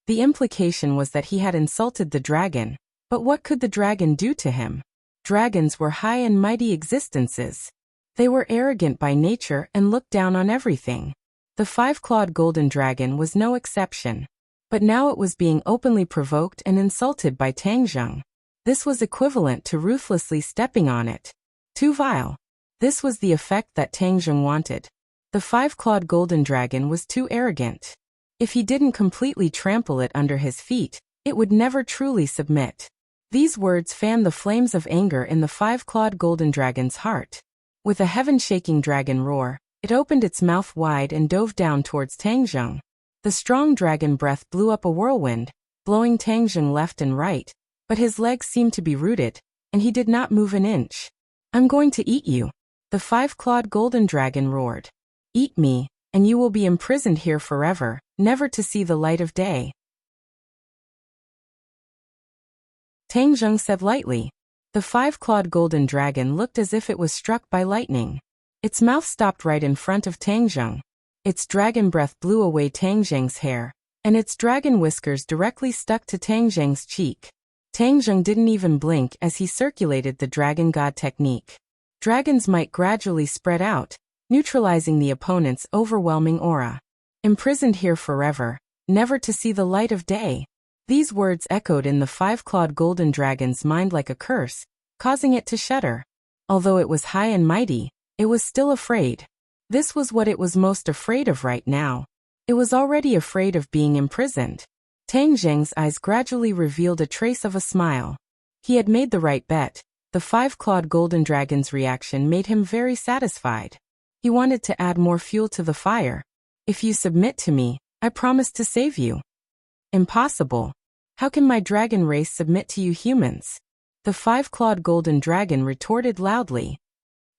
The implication was that he had insulted the dragon, but what could the dragon do to him? Dragons were high and mighty existences. They were arrogant by nature and looked down on everything. The five-clawed golden dragon was no exception. But now it was being openly provoked and insulted by Tang Zheng. This was equivalent to ruthlessly stepping on it. Too vile. This was the effect that Tang Zheng wanted. The five-clawed golden dragon was too arrogant. If he didn't completely trample it under his feet, it would never truly submit. These words fanned the flames of anger in the five-clawed golden dragon's heart. With a heaven-shaking dragon roar, it opened its mouth wide and dove down towards Tang Zheng. The strong dragon breath blew up a whirlwind, blowing Tang Zheng left and right, but his legs seemed to be rooted, and he did not move an inch. "I'm going to eat you," the five-clawed golden dragon roared. "Eat me, and you will be imprisoned here forever, never to see the light of day." Tang Zheng said lightly. The five-clawed golden dragon looked as if it was struck by lightning. Its mouth stopped right in front of Tang Zheng. Its dragon breath blew away Tang Zheng's hair, and its dragon whiskers directly stuck to Tang Zheng's cheek. Tang Zheng didn't even blink as he circulated the dragon god technique. Dragon's might gradually spread out, neutralizing the opponent's overwhelming aura. "Imprisoned here forever, never to see the light of day." These words echoed in the five-clawed golden dragon's mind like a curse, causing it to shudder. Although it was high and mighty, it was still afraid. This was what it was most afraid of right now. It was already afraid of being imprisoned. Tang Zheng's eyes gradually revealed a trace of a smile. He had made the right bet. The five-clawed golden dragon's reaction made him very satisfied. He wanted to add more fuel to the fire. "If you submit to me, I promise to save you." "Impossible. How can my dragon race submit to you humans?" The five-clawed golden dragon retorted loudly.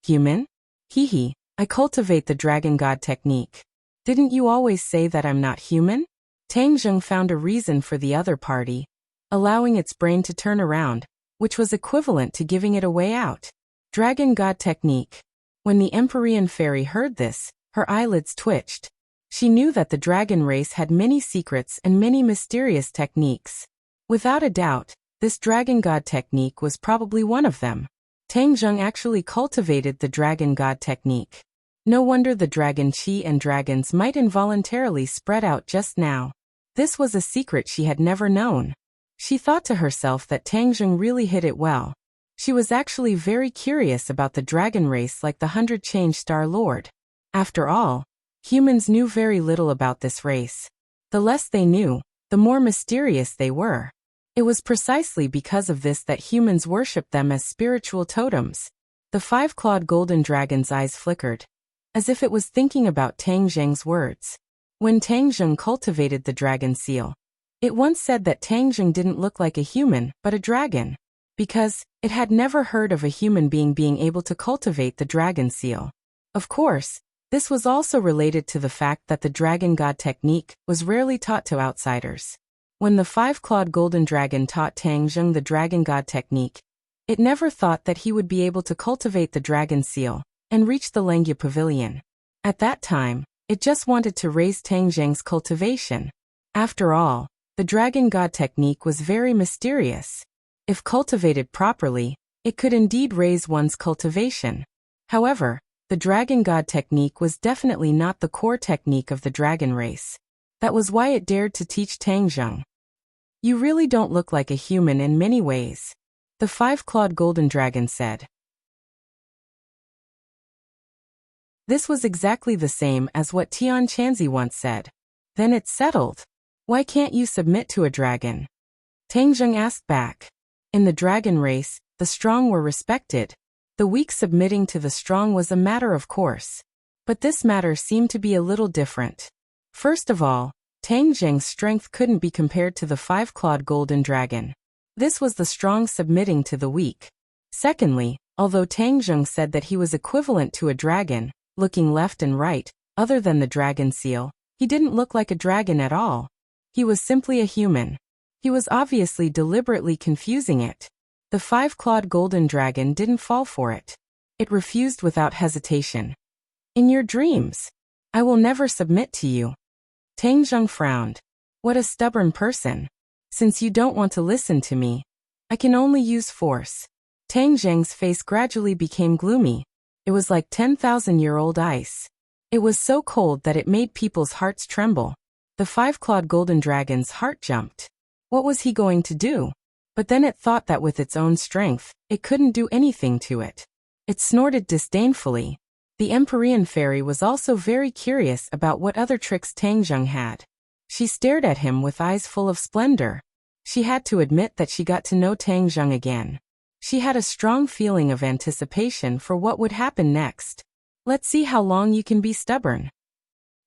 "Human? Hee hee, I cultivate the dragon god technique. Didn't you always say that I'm not human? Tang Zheng found a reason for the other party, allowing its brain to turn around, which was equivalent to giving it a way out. Dragon god technique. When the Empyrean fairy heard this, her eyelids twitched. She knew that the dragon race had many secrets and many mysterious techniques. Without a doubt, this dragon god technique was probably one of them. Tang Zheng actually cultivated the dragon god technique. No wonder the dragon chi and dragons might involuntarily spread out just now. This was a secret she had never known. She thought to herself that Tang Zheng really hid it well. She was actually very curious about the dragon race like the 100 Change Star Lord. After all, humans knew very little about this race. The less they knew, the more mysterious they were. It was precisely because of this that humans worshipped them as spiritual totems. The five-clawed golden dragon's eyes flickered, as if it was thinking about Tang Zheng's words. When Tang Zheng cultivated the dragon seal, it once said that Tang Zheng didn't look like a human, but a dragon, because it had never heard of a human being able to cultivate the dragon seal. Of course, this was also related to the fact that the dragon god technique was rarely taught to outsiders. When the five-clawed golden dragon taught Tang Zheng the dragon god technique, it never thought that he would be able to cultivate the dragon seal and reach the Lengya pavilion. At that time, it just wanted to raise Tang Zheng's cultivation. After all, the dragon god technique was very mysterious. If cultivated properly, it could indeed raise one's cultivation. However, the dragon god technique was definitely not the core technique of the dragon race. That was why it dared to teach Tang Zheng. You really don't look like a human in many ways, the five-clawed golden dragon said. This was exactly the same as what Tian Chanzi once said. Then it's settled. Why can't you submit to a dragon? Tang Zheng asked back. In the dragon race, the strong were respected. The weak submitting to the strong was a matter of course. But this matter seemed to be a little different. First of all, Tang Zheng's strength couldn't be compared to the five-clawed golden dragon. This was the strong submitting to the weak. Secondly, although Tang Zheng said that he was equivalent to a dragon, looking left and right, other than the dragon seal, he didn't look like a dragon at all. He was simply a human. He was obviously deliberately confusing it. The five-clawed golden dragon didn't fall for it. It refused without hesitation. In your dreams, I will never submit to you. Tang Zheng frowned. What a stubborn person. Since you don't want to listen to me, I can only use force. Tang Zheng's face gradually became gloomy. It was like 10,000-year-old ice. It was so cold that it made people's hearts tremble. The five-clawed golden dragon's heart jumped. What was he going to do? But then it thought that with its own strength, it couldn't do anything to it. It snorted disdainfully. The Empyrean fairy was also very curious about what other tricks Tang Zheng had. She stared at him with eyes full of splendor. She had to admit that she got to know Tang Zheng again. She had a strong feeling of anticipation for what would happen next. Let's see how long you can be stubborn.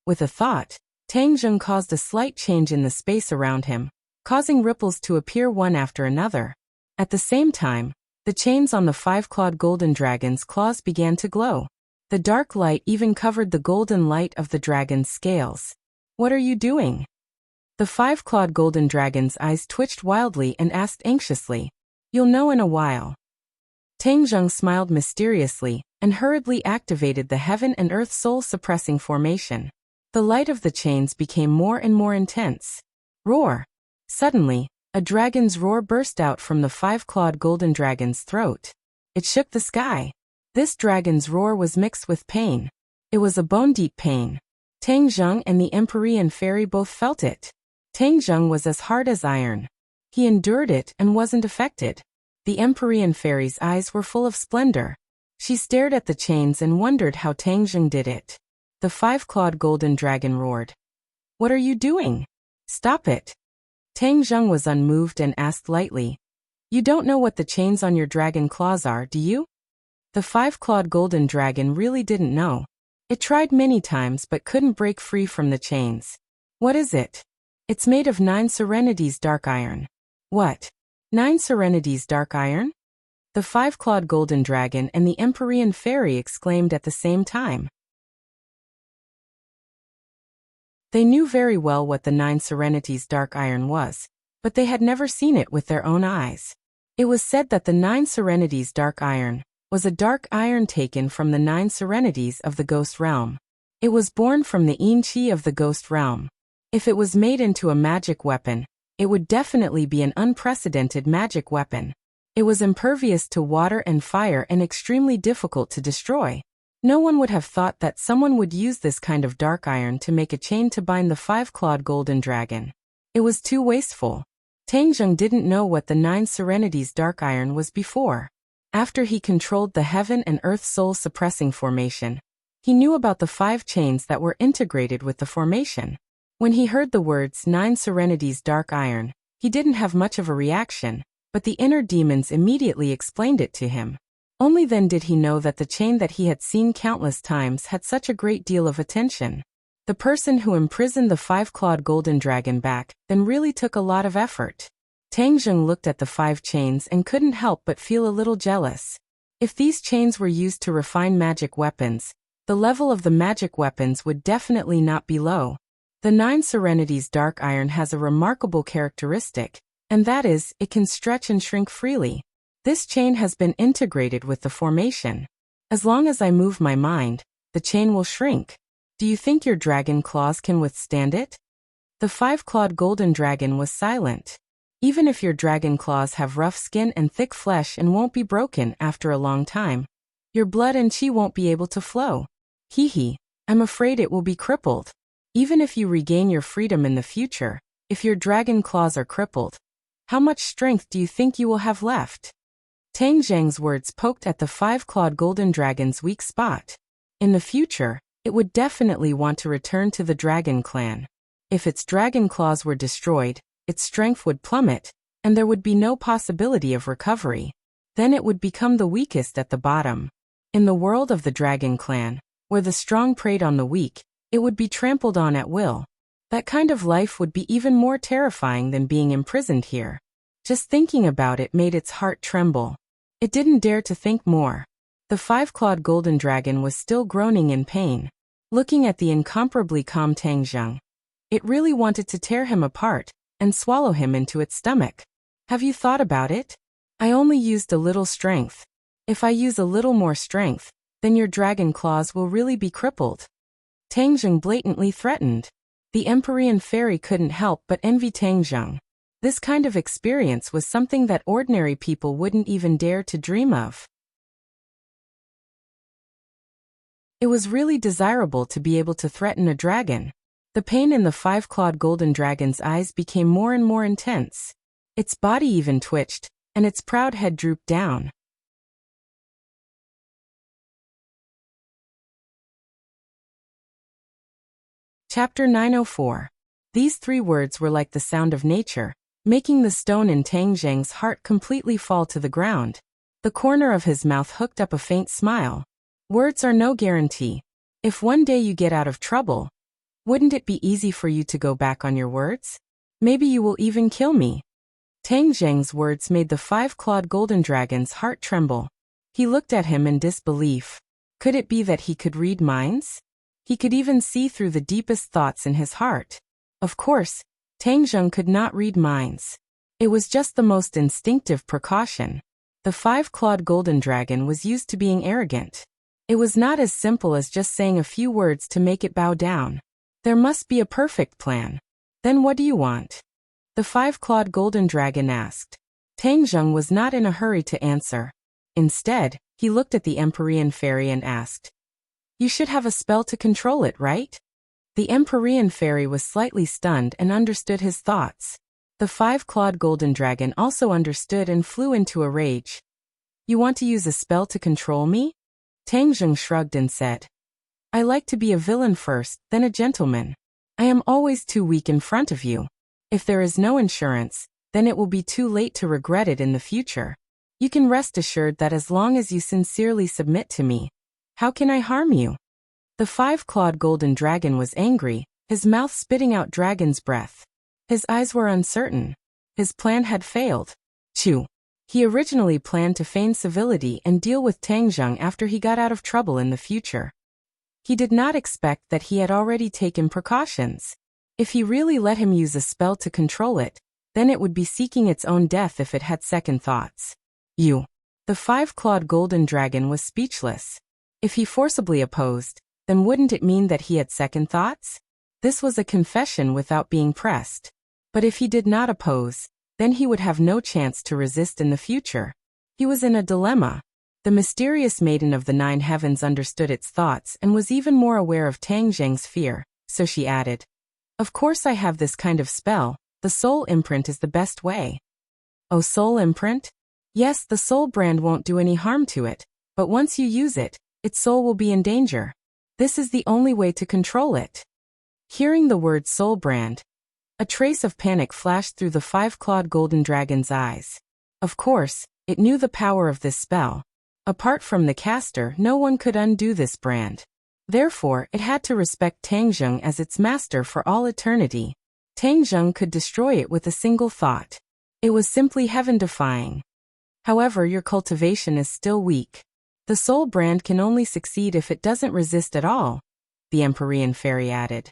With a thought, Tang Zheng caused a slight change in the space around him, causing ripples to appear one after another. At the same time, the chains on the five-clawed golden dragon's claws began to glow. The dark light even covered the golden light of the dragon's scales. What are you doing? The five-clawed golden dragon's eyes twitched wildly and asked anxiously. You'll know in a while. Tang Zheng smiled mysteriously and hurriedly activated the heaven and earth soul-suppressing formation. The light of the chains became more and more intense. Roar! Suddenly, a dragon's roar burst out from the five-clawed golden dragon's throat. It shook the sky. This dragon's roar was mixed with pain. It was a bone-deep pain. Tang Zheng and the Empyrean fairy both felt it. Tang Zheng was as hard as iron. He endured it and wasn't affected. The Empyrean fairy's eyes were full of splendor. She stared at the chains and wondered how Tang Zheng did it. The five-clawed golden dragon roared. What are you doing? Stop it. Tang Zheng was unmoved and asked lightly. You don't know what the chains on your dragon claws are, do you? The five-clawed golden dragon really didn't know. It tried many times but couldn't break free from the chains. What is it? It's made of 9 serenities dark iron. What? 9 serenities dark iron? The five-clawed golden dragon and the Empyrean fairy exclaimed at the same time. They knew very well what the 9 Serenities dark iron was, but they had never seen it with their own eyes. It was said that the 9 Serenities dark iron was a dark iron taken from the 9 Serenities of the Ghost Realm. It was born from the Yin Qi of the Ghost Realm. If it was made into a magic weapon, it would definitely be an unprecedented magic weapon. It was impervious to water and fire and extremely difficult to destroy. No one would have thought that someone would use this kind of dark iron to make a chain to bind the 5-clawed golden dragon. It was too wasteful. Tang Zheng didn't know what the 9 Serenities dark iron was before. After he controlled the heaven and earth soul suppressing formation, he knew about the 5 chains that were integrated with the formation. When he heard the words 9 Serenities dark iron, he didn't have much of a reaction, but the inner demons immediately explained it to him. Only then did he know that the chain that he had seen countless times had such a great deal of attention. The person who imprisoned the 5-clawed golden dragon back then really took a lot of effort. Tang Zheng looked at the 5 chains and couldn't help but feel a little jealous. If these chains were used to refine magic weapons, the level of the magic weapons would definitely not be low. The 9 Serenities dark iron has a remarkable characteristic, and that is, it can stretch and shrink freely. This chain has been integrated with the formation. As long as I move my mind, the chain will shrink. Do you think your dragon claws can withstand it? The 5-clawed golden dragon was silent. Even if your dragon claws have rough skin and thick flesh and won't be broken after a long time, your blood and qi won't be able to flow. Hee, I'm afraid it will be crippled. Even if you regain your freedom in the future, if your dragon claws are crippled, how much strength do you think you will have left? Tang Zheng's words poked at the 5-clawed golden dragon's weak spot. In the future, it would definitely want to return to the dragon clan. If its dragon claws were destroyed, its strength would plummet, and there would be no possibility of recovery. Then it would become the weakest at the bottom. In the world of the dragon clan, where the strong preyed on the weak, it would be trampled on at will. That kind of life would be even more terrifying than being imprisoned here. Just thinking about it made its heart tremble. It didn't dare to think more. The 5-clawed golden dragon was still groaning in pain. Looking at the incomparably calm Tang Zheng, it really wanted to tear him apart and swallow him into its stomach. Have you thought about it? I only used a little strength. If I use a little more strength, then your dragon claws will really be crippled. Tang Zheng blatantly threatened. The Empyrean fairy couldn't help but envy Tang Zheng. This kind of experience was something that ordinary people wouldn't even dare to dream of. It was really desirable to be able to threaten a dragon. The pain in the 5-clawed golden dragon's eyes became more and more intense. Its body even twitched, and its proud head drooped down. Chapter 904. These 3 words were like the sound of nature, making the stone in Tang Zheng's heart completely fall to the ground. The corner of his mouth hooked up a faint smile. Words are no guarantee. If one day you get out of trouble, wouldn't it be easy for you to go back on your words? Maybe you will even kill me. Tang Zheng's words made the 5-clawed golden dragon's heart tremble. He looked at him in disbelief. Could it be that he could read minds? He could even see through the deepest thoughts in his heart. Of course, Tang Zheng could not read minds. It was just the most instinctive precaution. The 5-clawed golden dragon was used to being arrogant. It was not as simple as just saying a few words to make it bow down. There must be a perfect plan. Then what do you want? The 5-clawed golden dragon asked. Tang Zheng was not in a hurry to answer. Instead, he looked at the Empyrean fairy and asked, "You should have a spell to control it, right?" The Empyrean fairy was slightly stunned and understood his thoughts. The 5-clawed golden dragon also understood and flew into a rage. "You want to use a spell to control me?" Tang Zheng shrugged and said, "I like to be a villain first, then a gentleman. I am always too weak in front of you. If there is no insurance, then it will be too late to regret it in the future. You can rest assured that as long as you sincerely submit to me, how can I harm you?" The 5-clawed golden dragon was angry, his mouth spitting out dragon's breath. His eyes were uncertain. His plan had failed. Chew. He originally planned to feign civility and deal with Tang Zheng after he got out of trouble in the future. He did not expect that he had already taken precautions. If he really let him use a spell to control it, then it would be seeking its own death if it had second thoughts. The five-clawed golden dragon was speechless. If he forcibly opposed, then wouldn't it mean that he had second thoughts? This was a confession without being pressed. But if he did not oppose, then he would have no chance to resist in the future. He was in a dilemma. The mysterious maiden of the 9 heavens understood its thoughts and was even more aware of Tang Zheng's fear, so she added, "Of course I have this kind of spell. The soul imprint is the best way." "Oh, soul imprint? Yes, the soul brand won't do any harm to it, but once you use it, its soul will be in danger. This is the only way to control it." Hearing the word soul brand, a trace of panic flashed through the five-clawed golden dragon's eyes. Of course, it knew the power of this spell. Apart from the caster, no one could undo this brand. Therefore, it had to respect Tang Zheng as its master for all eternity. Tang Zheng could destroy it with a single thought. It was simply heaven-defying. However, your cultivation is still weak. The soul brand can only succeed if it doesn't resist at all, the Empyrean fairy added.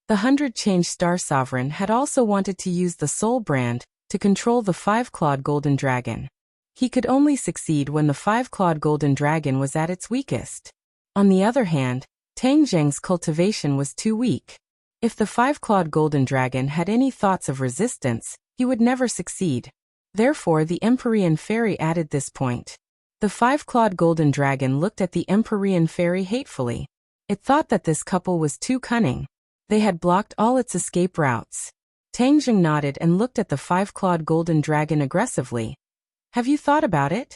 The 100-change star sovereign had also wanted to use the soul brand to control the five-clawed golden dragon. He could only succeed when the five-clawed golden dragon was at its weakest. On the other hand, Tang Zheng's cultivation was too weak. If the five-clawed golden dragon had any thoughts of resistance, he would never succeed. Therefore, the Empyrean fairy added this point. The five-clawed golden dragon looked at the Empyrean fairy hatefully. It thought that this couple was too cunning. They had blocked all its escape routes. Tang Zheng nodded and looked at the five-clawed golden dragon aggressively. "Have you thought about it?"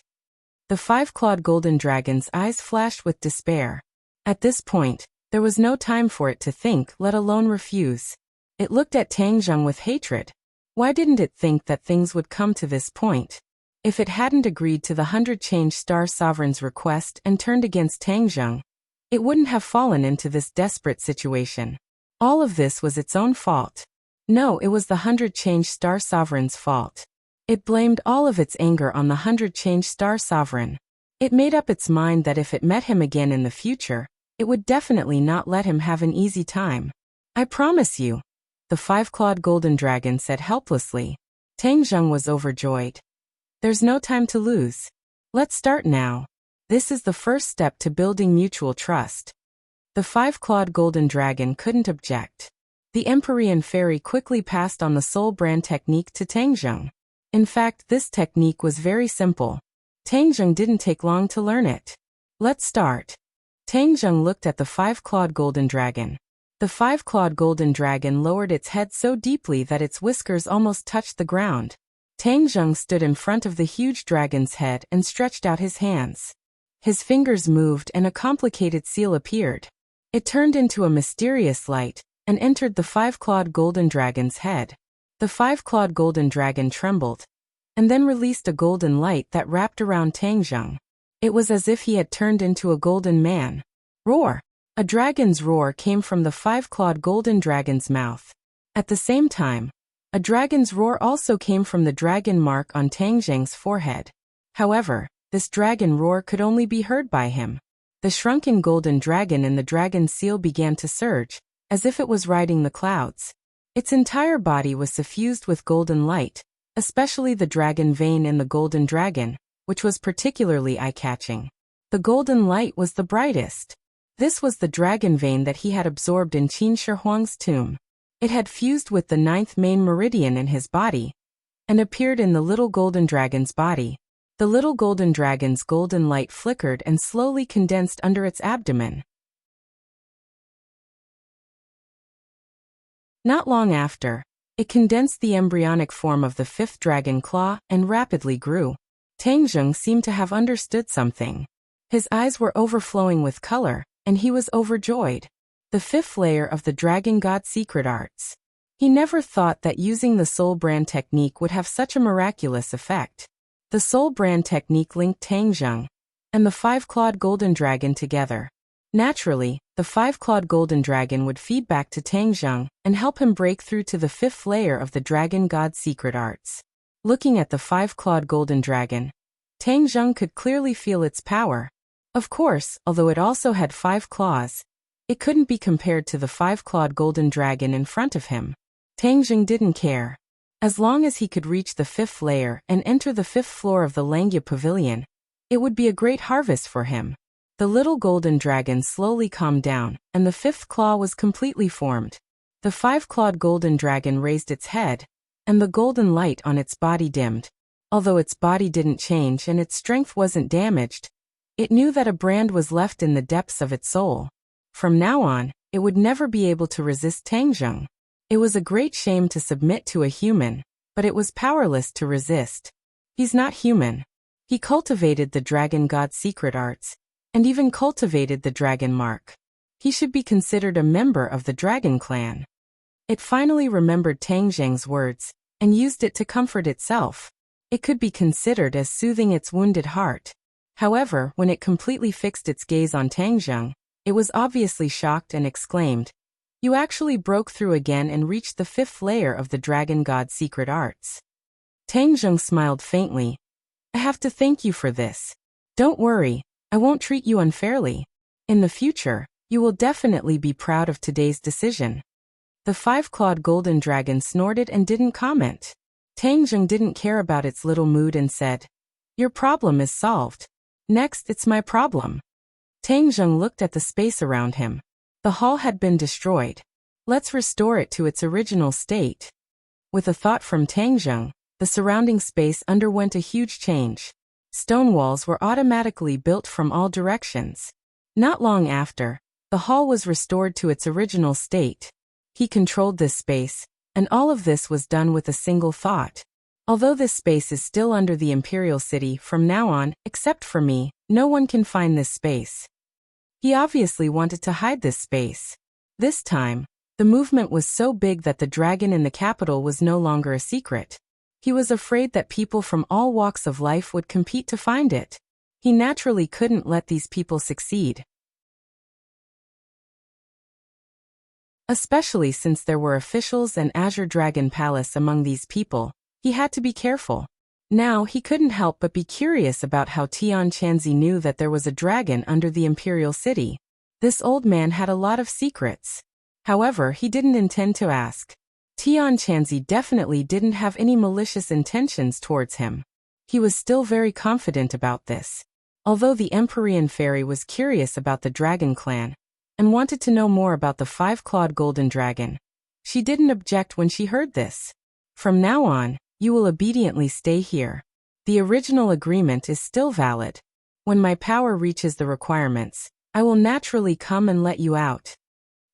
The five-clawed golden dragon's eyes flashed with despair. At this point, there was no time for it to think, let alone refuse. It looked at Tang Zheng with hatred. Why didn't it think that things would come to this point? If it hadn't agreed to the 100-change star sovereign's request and turned against Tang Zheng, it wouldn't have fallen into this desperate situation. All of this was its own fault. No, it was the 100-change star sovereign's fault. It blamed all of its anger on the 100-change star sovereign. It made up its mind that if it met him again in the future, it would definitely not let him have an easy time. "I promise you," the five-clawed golden dragon said helplessly. Tang Zheng was overjoyed. "There's no time to lose. Let's start now. This is the first step to building mutual trust." The five-clawed golden dragon couldn't object. The Empyrean fairy quickly passed on the soul brand technique to Tang Zheng. In fact, this technique was very simple. Tang Zheng didn't take long to learn it. "Let's start." Tang Zheng looked at the five-clawed golden dragon. The five-clawed golden dragon lowered its head so deeply that its whiskers almost touched the ground. Tang Zheng stood in front of the huge dragon's head and stretched out his hands. His fingers moved and a complicated seal appeared. It turned into a mysterious light and entered the five-clawed golden dragon's head. The five-clawed golden dragon trembled and then released a golden light that wrapped around Tang Zheng. It was as if he had turned into a golden man. Roar! A dragon's roar came from the five-clawed golden dragon's mouth. At the same time, a dragon's roar also came from the dragon mark on Tang Zheng's forehead. However, this dragon roar could only be heard by him. The shrunken golden dragon in the dragon seal began to surge, as if it was riding the clouds. Its entire body was suffused with golden light, especially the dragon vein in the golden dragon, which was particularly eye-catching. The golden light was the brightest. This was the dragon vein that he had absorbed in Qin Shi Huang's tomb. It had fused with the 9th main meridian in his body, and appeared in the little golden dragon's body. The little golden dragon's golden light flickered and slowly condensed under its abdomen. Not long after, it condensed the embryonic form of the 5th dragon claw and rapidly grew. Tang Zheng seemed to have understood something. His eyes were overflowing with color, and he was overjoyed. The 5th layer of the Dragon God secret arts. He never thought that using the soul brand technique would have such a miraculous effect. The soul brand technique linked Tang Zheng and the five-clawed golden dragon together. Naturally, the five-clawed golden dragon would feed back to Tang Zheng and help him break through to the 5th layer of the Dragon God secret arts. Looking at the five-clawed golden dragon, Tang Zheng could clearly feel its power. Of course, although it also had 5 claws, It couldn't be compared to the five-clawed golden dragon in front of him. Tang Jing didn't care. As long as he could reach the fifth layer and enter the fifth floor of the Langya Pavilion, it would be a great harvest for him. The little golden dragon slowly calmed down, and the fifth claw was completely formed. The five-clawed golden dragon raised its head, and the golden light on its body dimmed. Although its body didn't change and its strength wasn't damaged, it knew that a brand was left in the depths of its soul. From now on, it would never be able to resist Tang Jing. It was a great shame to submit to a human, but it was powerless to resist. He's not human. He cultivated the dragon god's secret arts, and even cultivated the dragon mark. He should be considered a member of the dragon clan. It finally remembered Tang Jing's words, and used it to comfort itself. It could be considered as soothing its wounded heart. However, when it completely fixed its gaze on Tang Jing, it was obviously shocked and exclaimed, "You actually broke through again and reached the fifth layer of the dragon god's secret arts." Tang Jing smiled faintly. "I have to thank you for this. Don't worry, I won't treat you unfairly. In the future, you will definitely be proud of today's decision." The five-clawed golden dragon snorted and didn't comment. Tang Jing didn't care about its little mood and said, "Your problem is solved. Next, it's my problem." Tang Jing looked at the space around him. The hall had been destroyed. Let's restore it to its original state. With a thought from Tang Jing, the surrounding space underwent a huge change. Stone walls were automatically built from all directions. Not long after, the hall was restored to its original state. He controlled this space, and all of this was done with a single thought. Although this space is still under the Imperial City from now on, except for me, no one can find this space. He obviously wanted to hide this space. This time, the movement was so big that the dragon in the capital was no longer a secret. He was afraid that people from all walks of life would compete to find it. He naturally couldn't let these people succeed. Especially since there were officials and Azure Dragon Palace among these people, he had to be careful. Now he couldn't help but be curious about how Tian Chanzi knew that there was a dragon under the Imperial City. This old man had a lot of secrets. However, he didn't intend to ask. Tian Chanzi definitely didn't have any malicious intentions towards him. He was still very confident about this. Although the Empyrean Fairy was curious about the Dragon Clan, and wanted to know more about the five-clawed golden dragon, she didn't object when she heard this. From now on, you will obediently stay here. The original agreement is still valid. When my power reaches the requirements, I will naturally come and let you out.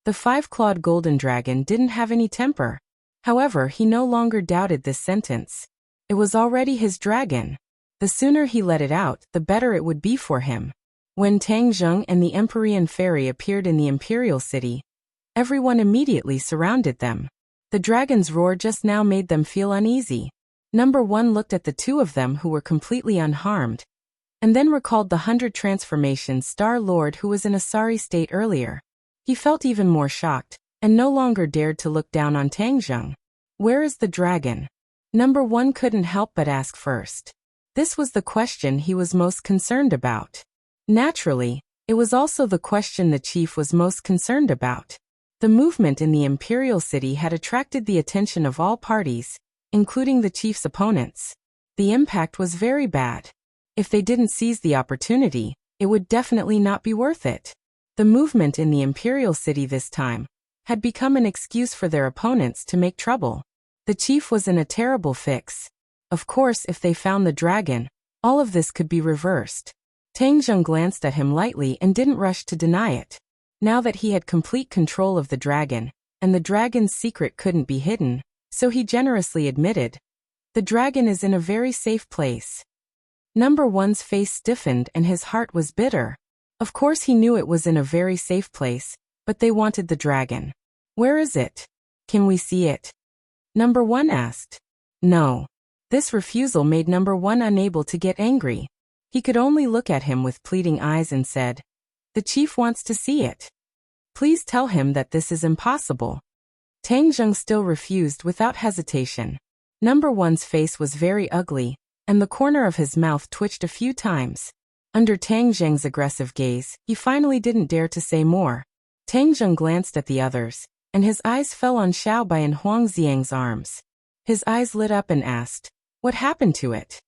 The five-clawed golden dragon didn't have any temper. However, he no longer doubted this sentence. It was already his dragon. The sooner he let it out, the better it would be for him. When Tang Jing and the Empyrean Fairy appeared in the Imperial City, everyone immediately surrounded them. The dragon's roar just now made them feel uneasy. Number 1 looked at the two of them who were completely unharmed, and then recalled the 100 transformation Star Lord who was in a sorry state earlier. He felt even more shocked, and no longer dared to look down on Tang Jing. Where is the dragon? Number 1 couldn't help but ask first. This was the question he was most concerned about. Naturally, it was also the question the chief was most concerned about. The movement in the Imperial City had attracted the attention of all parties, including the chief's opponents. The impact was very bad. If they didn't seize the opportunity, it would definitely not be worth it. The movement in the Imperial City this time had become an excuse for their opponents to make trouble. The chief was in a terrible fix. Of course, if they found the dragon, all of this could be reversed. Tang Jing glanced at him lightly and didn't rush to deny it. Now that he had complete control of the dragon, and the dragon's secret couldn't be hidden, so he generously admitted, "The dragon is in a very safe place." Number 1's face stiffened and his heart was bitter. Of course he knew it was in a very safe place, but they wanted the dragon. "Where is it? Can we see it?" Number 1 asked. No. This refusal made Number 1 unable to get angry. He could only look at him with pleading eyes and said, "The chief wants to see it. Please tell him that this is impossible." Tang Jing still refused without hesitation. Number 1's face was very ugly, and the corner of his mouth twitched a few times. Under Tang Jing's aggressive gaze, he finally didn't dare to say more. Tang Zheng glanced at the others, and his eyes fell on Xiao Bai and Huang Xiang's arms. His eyes lit up and asked, "What happened to it?"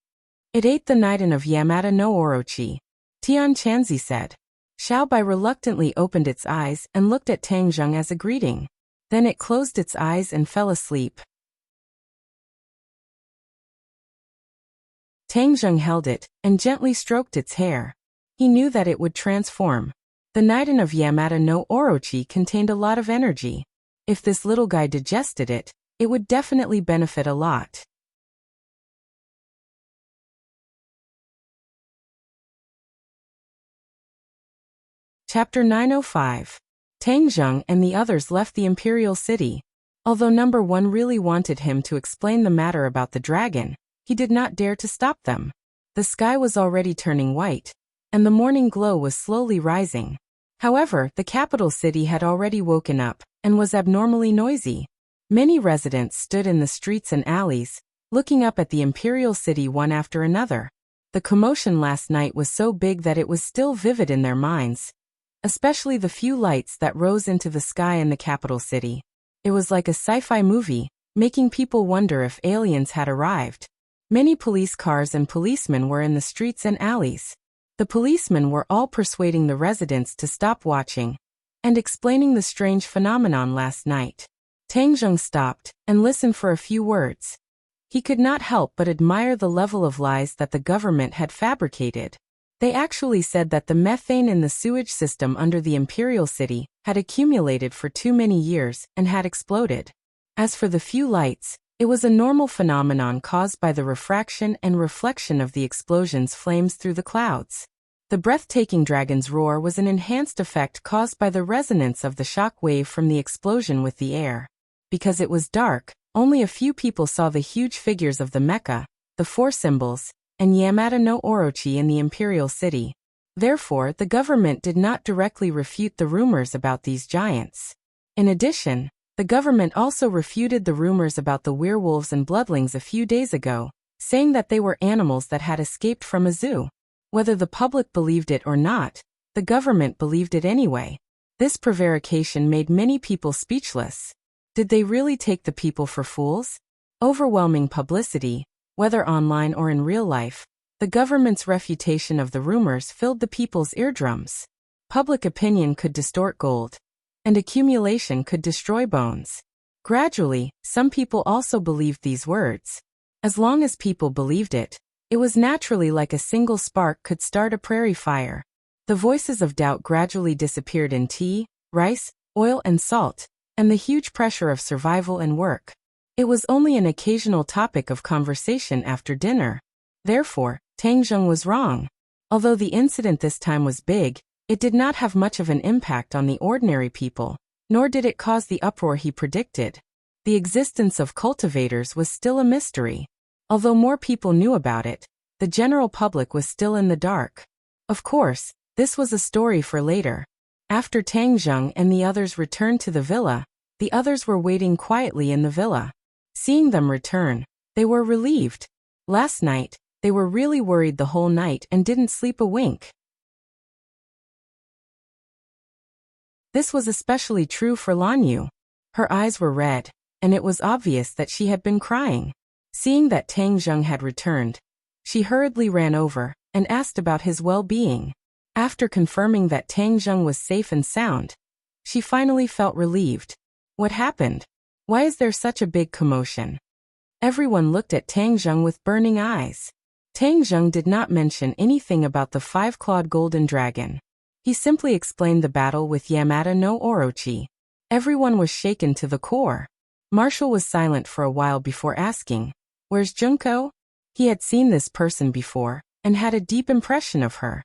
"It ate the Knighten of Yamata no Orochi," Tian Chanzi said. Xiao Bai reluctantly opened its eyes and looked at Tang Zheng as a greeting. Then it closed its eyes and fell asleep. Tang Zheng held it and gently stroked its hair. He knew that it would transform. The Knighten of Yamata no Orochi contained a lot of energy. If this little guy digested it, it would definitely benefit a lot. Chapter 905. Tang Zheng and the others left the imperial city. Although number 1 really wanted him to explain the matter about the dragon, he did not dare to stop them. The sky was already turning white, and the morning glow was slowly rising. However, the capital city had already woken up and was abnormally noisy. Many residents stood in the streets and alleys, looking up at the imperial city one after another. The commotion last night was so big that it was still vivid in their minds, especially the few lights that rose into the sky in the capital city. It was like a sci-fi movie, making people wonder if aliens had arrived. Many police cars and policemen were in the streets and alleys. The policemen were all persuading the residents to stop watching and explaining the strange phenomenon last night. Tang Zheng stopped and listened for a few words. He could not help but admire the level of lies that the government had fabricated. They actually said that the methane in the sewage system under the imperial city had accumulated for too many years and had exploded. As for the few lights, it was a normal phenomenon caused by the refraction and reflection of the explosion's flames through the clouds. The breathtaking dragon's roar was an enhanced effect caused by the resonance of the shock wave from the explosion with the air. Because it was dark, only a few people saw the huge figures of the mecha, the 4 symbols, and Yamata no Orochi in the imperial city. Therefore, the government did not directly refute the rumors about these giants. In addition, the government also refuted the rumors about the werewolves and bloodlings a few days ago, saying that they were animals that had escaped from a zoo. Whether the public believed it or not, the government believed it anyway. This prevarication made many people speechless. Did they really take the people for fools? Overwhelming publicity, whether online or in real life, the government's refutation of the rumors filled the people's eardrums. Public opinion could distort gold, and accumulation could destroy bones. Gradually, some people also believed these words. As long as people believed it, it was naturally like a single spark could start a prairie fire. The voices of doubt gradually disappeared in tea, rice, oil and salt, and the huge pressure of survival and work. It was only an occasional topic of conversation after dinner. Therefore, Tang Zheng was wrong. Although the incident this time was big, it did not have much of an impact on the ordinary people, nor did it cause the uproar he predicted. The existence of cultivators was still a mystery. Although more people knew about it, the general public was still in the dark. Of course, this was a story for later. After Tang Zheng and the others returned to the villa, the others were waiting quietly in the villa. Seeing them return, they were relieved. Last night, they were really worried the whole night and didn't sleep a wink. This was especially true for Lanyu. Her eyes were red, and it was obvious that she had been crying. Seeing that Tang Zheng had returned, she hurriedly ran over and asked about his well-being. After confirming that Tang Zheng was safe and sound, she finally felt relieved. What happened? Why is there such a big commotion? Everyone looked at Tang Zheng with burning eyes. Tang Zheng did not mention anything about the 5-clawed golden dragon. He simply explained the battle with Yamata no Orochi. Everyone was shaken to the core. Marshall was silent for a while before asking, "Where's Junko?" He had seen this person before and had a deep impression of her.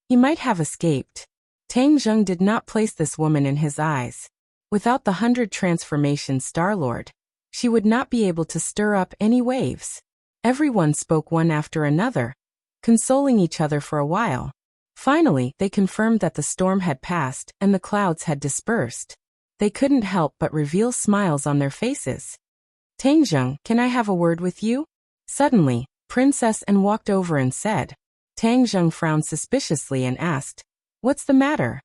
He might have escaped. Tang Zheng did not place this woman in his eyes. Without the 100 transformation Star-Lord, she would not be able to stir up any waves. Everyone spoke one after another, consoling each other for a while. Finally, they confirmed that the storm had passed and the clouds had dispersed. They couldn't help but reveal smiles on their faces. "Tang Zheng, can I have a word with you?" Suddenly, Princess An walked over and said. Tang Zheng frowned suspiciously and asked, "What's the matter?"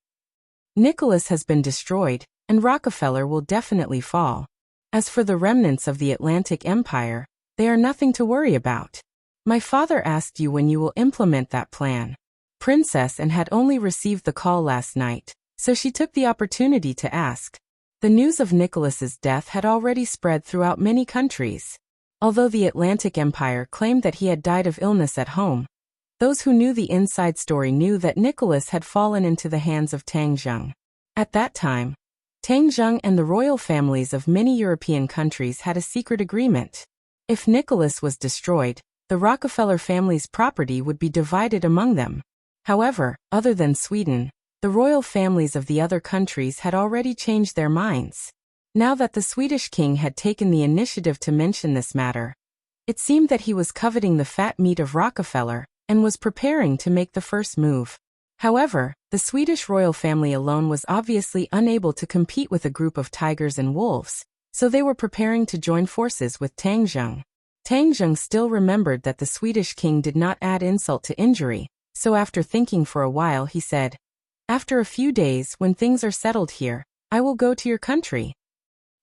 Nicholas has been destroyed, and Rockefeller will definitely fall. As for the remnants of the Atlantic Empire, they are nothing to worry about. My father asked you when you will implement that plan. Princess Anne had only received the call last night, so she took the opportunity to ask. The news of Nicholas's death had already spread throughout many countries. Although the Atlantic Empire claimed that he had died of illness at home, those who knew the inside story knew that Nicholas had fallen into the hands of Tang Zheng. At that time, Tang Zheng and the royal families of many European countries had a secret agreement. If Nicholas was destroyed, the Rockefeller family's property would be divided among them. However, other than Sweden, the royal families of the other countries had already changed their minds. Now that the Swedish king had taken the initiative to mention this matter, it seemed that he was coveting the fat meat of Rockefeller and was preparing to make the first move. However, the Swedish royal family alone was obviously unable to compete with a group of tigers and wolves, so they were preparing to join forces with Tang Zheng. Tang Zheng still remembered that the Swedish king did not add insult to injury, so after thinking for a while he said, "After a few days, when things are settled here, I will go to your country."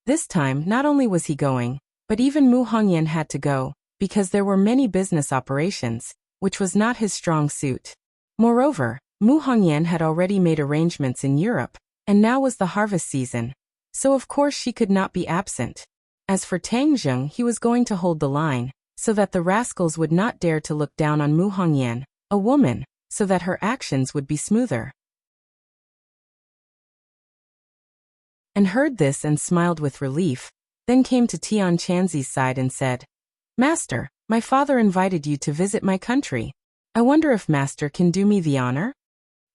This time, not only was he going, but even Mu Hongyan had to go, because there were many business operations, which was not his strong suit. Moreover, Mu Hongyan had already made arrangements in Europe, and now was the harvest season, so of course she could not be absent. As for Tang Zheng, he was going to hold the line, so that the rascals would not dare to look down on Mu Hongyan, a woman, so that her actions would be smoother. And heard this and smiled with relief, then came to Tian Chanzi's side and said, "Master, my father invited you to visit my country. I wonder if Master can do me the honor?"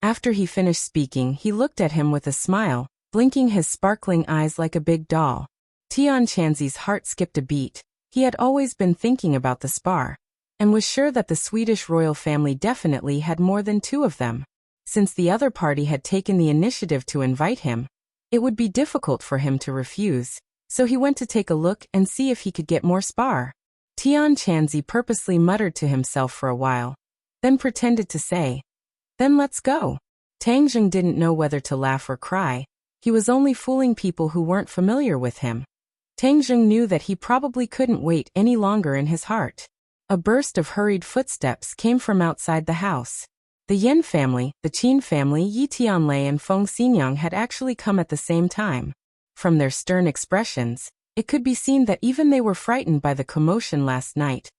After he finished speaking, he looked at him with a smile, blinking his sparkling eyes like a big doll. Tian Chanzi's heart skipped a beat. He had always been thinking about the spar, and was sure that the Swedish royal family definitely had more than two of them. Since the other party had taken the initiative to invite him, it would be difficult for him to refuse, so he went to take a look and see if he could get more spar. Tian Chanzi purposely muttered to himself for a while, then pretended to say, "Then let's go." Tang Zheng didn't know whether to laugh or cry. He was only fooling people who weren't familiar with him. Tang Zheng knew that he probably couldn't wait any longer in his heart. A burst of hurried footsteps came from outside the house. The Yen family, the Qin family, Yi Tianlei and Feng Xinyang had actually come at the same time. From their stern expressions, it could be seen that even they were frightened by the commotion last night,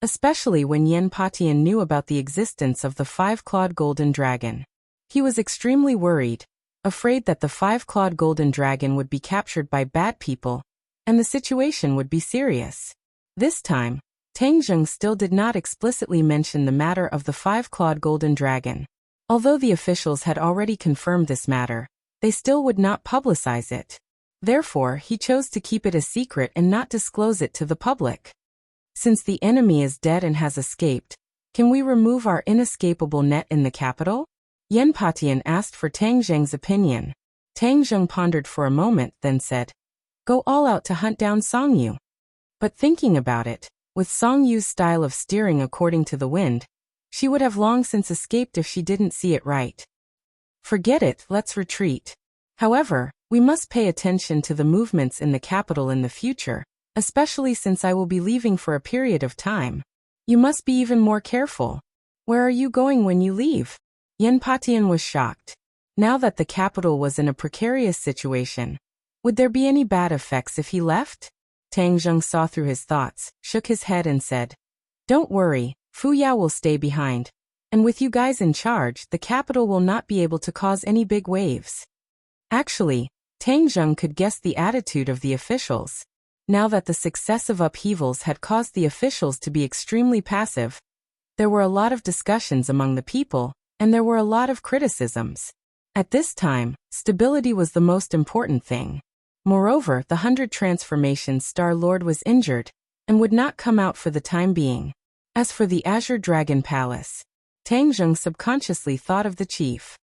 especially when Yen Patian knew about the existence of the five-clawed golden dragon. He was extremely worried, afraid that the five-clawed golden dragon would be captured by bad people, and the situation would be serious. This time, Tang Zheng still did not explicitly mention the matter of the five-clawed golden dragon. Although the officials had already confirmed this matter, they still would not publicize it. Therefore, he chose to keep it a secret and not disclose it to the public. Since the enemy is dead and has escaped, can we remove our inescapable net in the capital? Yen Patian asked for Tang Zheng's opinion. Tang Zheng pondered for a moment, then said, "Go all out to hunt down Song Yu." But thinking about it, with Song Yu's style of steering according to the wind, she would have long since escaped if she didn't see it right. "Forget it, let's retreat. However, we must pay attention to the movements in the capital in the future, especially since I will be leaving for a period of time. You must be even more careful. Where are you going when you leave?" Yen Patian was shocked. Now that the capital was in a precarious situation, would there be any bad effects if he left? Tang Zheng saw through his thoughts, shook his head and said, "Don't worry, Fu Yao will stay behind. And with you guys in charge, the capital will not be able to cause any big waves." Actually, Tang Zheng could guess the attitude of the officials. Now that the successive upheavals had caused the officials to be extremely passive, there were a lot of discussions among the people, and there were a lot of criticisms. At this time, stability was the most important thing. Moreover, the 100 Transformations Star Lord was injured, and would not come out for the time being. As for the Azure Dragon Palace, Tang Zheng subconsciously thought of the chief.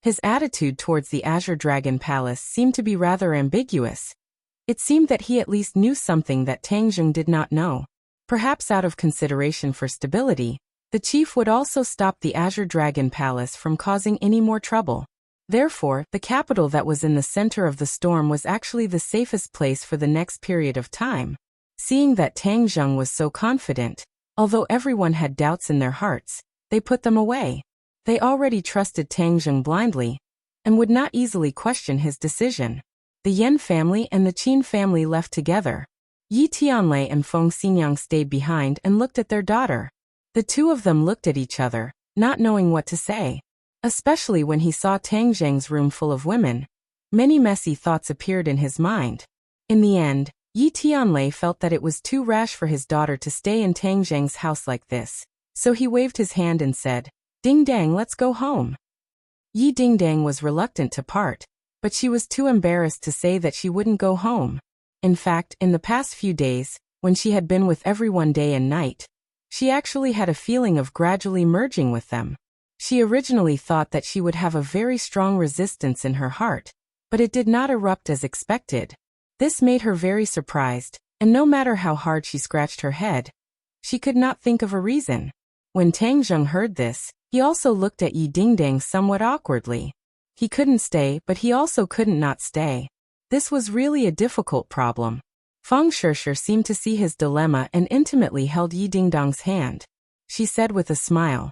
His attitude towards the Azure Dragon Palace seemed to be rather ambiguous. It seemed that he at least knew something that Tang Zheng did not know. Perhaps out of consideration for stability, The chief would also stop the Azure Dragon Palace from causing any more trouble. Therefore, the capital that was in the center of the storm was actually the safest place for the next period of time. Seeing that Tang Zheng was so confident, although everyone had doubts in their hearts, they put them away. They already trusted Tang Zheng blindly, and would not easily question his decision. The Yan family and the Qin family left together. Yi Tianlei and Feng Xinyang stayed behind and looked at their daughter. The two of them looked at each other, not knowing what to say. Especially when he saw Tang Zheng's room full of women. Many messy thoughts appeared in his mind. In the end, Yi Tianlei felt that it was too rash for his daughter to stay in Tang Zheng's house like this, so he waved his hand and said, "Ding Dang, let's go home." Yi Ding Dang was reluctant to part, but she was too embarrassed to say that she wouldn't go home. In fact, in the past few days, when she had been with everyone day and night, she actually had a feeling of gradually merging with them. She originally thought that she would have a very strong resistance in her heart, but it did not erupt as expected. This made her very surprised, and no matter how hard she scratched her head, she could not think of a reason. When Tang Zheng heard this, he also looked at Yi Dingdang somewhat awkwardly. He couldn't stay, but he also couldn't not stay. This was really a difficult problem. Feng Shishir seemed to see his dilemma and intimately held Yi Dingdang's hand. She said with a smile,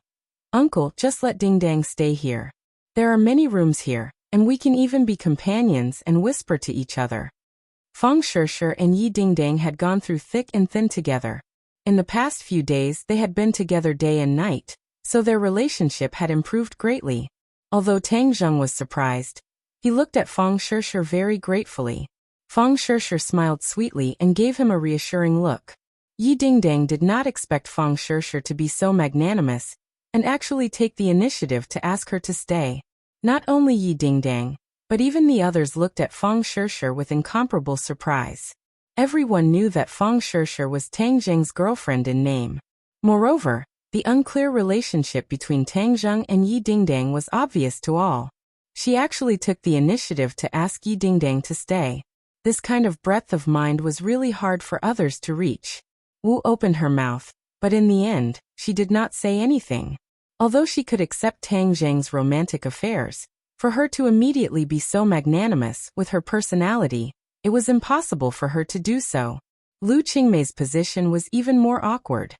"Uncle, just let Dingdang stay here. There are many rooms here, and we can even be companions and whisper to each other." Feng Shishir and Yi Dingdang had gone through thick and thin together. In the past few days they had been together day and night, so their relationship had improved greatly. Although Tang Zheng was surprised, he looked at Feng Shishir very gratefully. Feng Shishir smiled sweetly and gave him a reassuring look. Yi Dingdang did not expect Feng Shishir to be so magnanimous, and actually take the initiative to ask her to stay. Not only Yi Dingdang, but even the others looked at Feng Shishir with incomparable surprise. Everyone knew that Feng Shishir was Tang Zheng's girlfriend in name. Moreover, the unclear relationship between Tang Zheng and Yi Dingdang was obvious to all. She actually took the initiative to ask Yi Dingdang to stay. This kind of breadth of mind was really hard for others to reach. Wu opened her mouth, but in the end, she did not say anything. Although she could accept Tang Zheng's romantic affairs, for her to immediately be so magnanimous with her personality, it was impossible for her to do so. Lu Qingmei's position was even more awkward.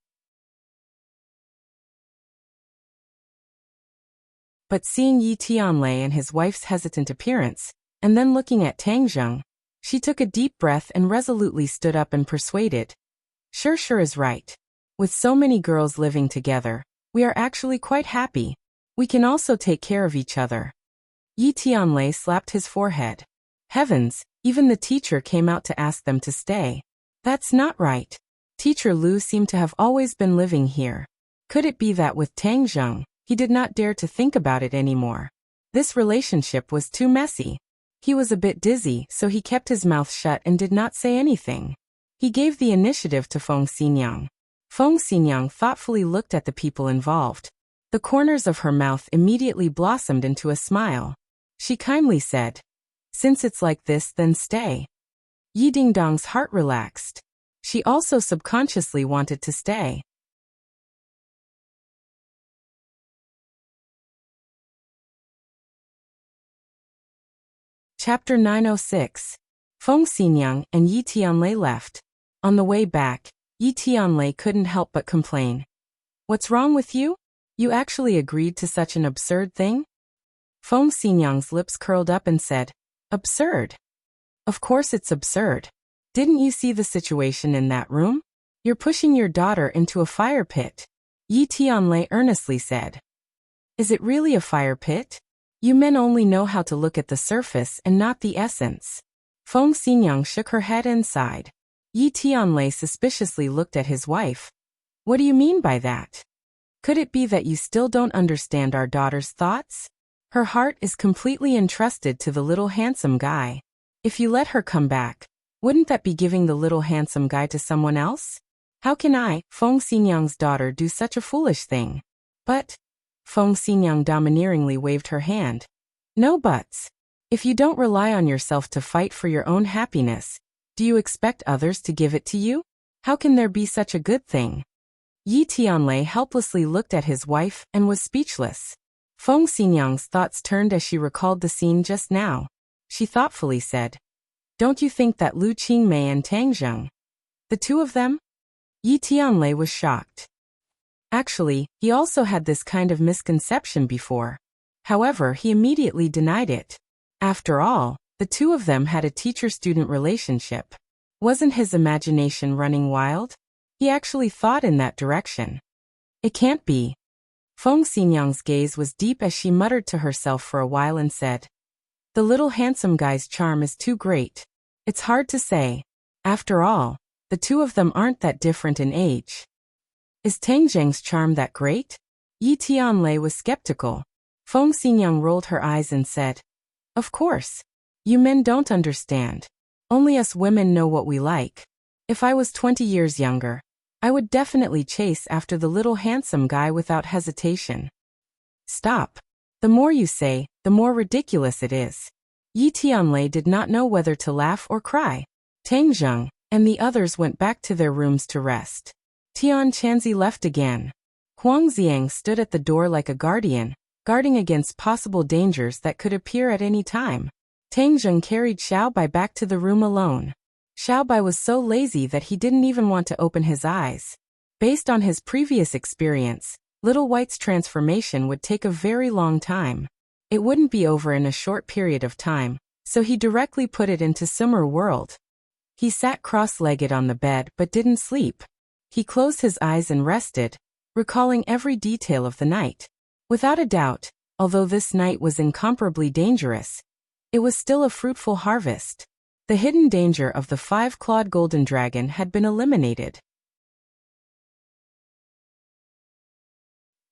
But seeing Yi Tianlei and his wife's hesitant appearance, and then looking at Tang Zheng, she took a deep breath and resolutely stood up and persuaded. Shishir is right. With so many girls living together, we are actually quite happy. We can also take care of each other. Yi Tianlei slapped his forehead. Heavens, even the teacher came out to ask them to stay. That's not right. Teacher Lu seemed to have always been living here. Could it be that with Tang Zheng, he did not dare to think about it anymore? This relationship was too messy. He was a bit dizzy, so he kept his mouth shut and did not say anything. He gave the initiative to Feng Xinyang. Feng Xinyang thoughtfully looked at the people involved. The corners of her mouth immediately blossomed into a smile. She kindly said, "Since it's like this, then stay." Yi Dingdang's heart relaxed. She also subconsciously wanted to stay. Chapter 906. Feng Xinyang and Yi Tianlei left. On the way back, Yi Tianlei couldn't help but complain. "What's wrong with you? You actually agreed to such an absurd thing?" Feng Xinyang's lips curled up and said, "Absurd? Of course it's absurd. Didn't you see the situation in that room? You're pushing your daughter into a fire pit." Yi Tianlei earnestly said. "Is it really a fire pit? You men only know how to look at the surface and not the essence." Feng Xinyang shook her head and sighed. Yi Tianlei suspiciously looked at his wife. "What do you mean by that? Could it be that you still don't understand our daughter's thoughts? Her heart is completely entrusted to the little handsome guy. If you let her come back, wouldn't that be giving the little handsome guy to someone else? How can I, Feng Xinyang's daughter, do such a foolish thing?" "But," Feng Xinyang domineeringly waved her hand. "No buts. If you don't rely on yourself to fight for your own happiness, do you expect others to give it to you? How can there be such a good thing?" Yi Tianlei helplessly looked at his wife and was speechless. Feng Xinyang's thoughts turned as she recalled the scene just now. She thoughtfully said, "Don't you think that Lu Qingmei and Tang Zheng, the two of them?" Yi Tianlei was shocked. Actually, he also had this kind of misconception before. However, he immediately denied it. After all, the two of them had a teacher-student relationship. Wasn't his imagination running wild? He actually thought in that direction. It can't be. Feng Xinyang's gaze was deep as she muttered to herself for a while and said, "The little handsome guy's charm is too great. It's hard to say. After all, the two of them aren't that different in age." Is Tang Zheng's charm that great? Yi Tianlei was skeptical. Feng Xinyang rolled her eyes and said, "Of course. You men don't understand. Only us women know what we like. If I was 20 years younger, I would definitely chase after the little handsome guy without hesitation." Stop. The more you say, the more ridiculous it is. Yi Tianlei did not know whether to laugh or cry. Tang Zheng and the others went back to their rooms to rest. Tian Chanzi left again. Huang Xiang stood at the door like a guardian, guarding against possible dangers that could appear at any time. Tang Zheng carried Xiaobai back to the room alone. Xiaobai was so lazy that he didn't even want to open his eyes. Based on his previous experience, Little White's transformation would take a very long time. It wouldn't be over in a short period of time, so he directly put it into Summer World. He sat cross-legged on the bed but didn't sleep. He closed his eyes and rested, recalling every detail of the night. Without a doubt, although this night was incomparably dangerous, it was still a fruitful harvest. The hidden danger of the five-clawed golden dragon had been eliminated.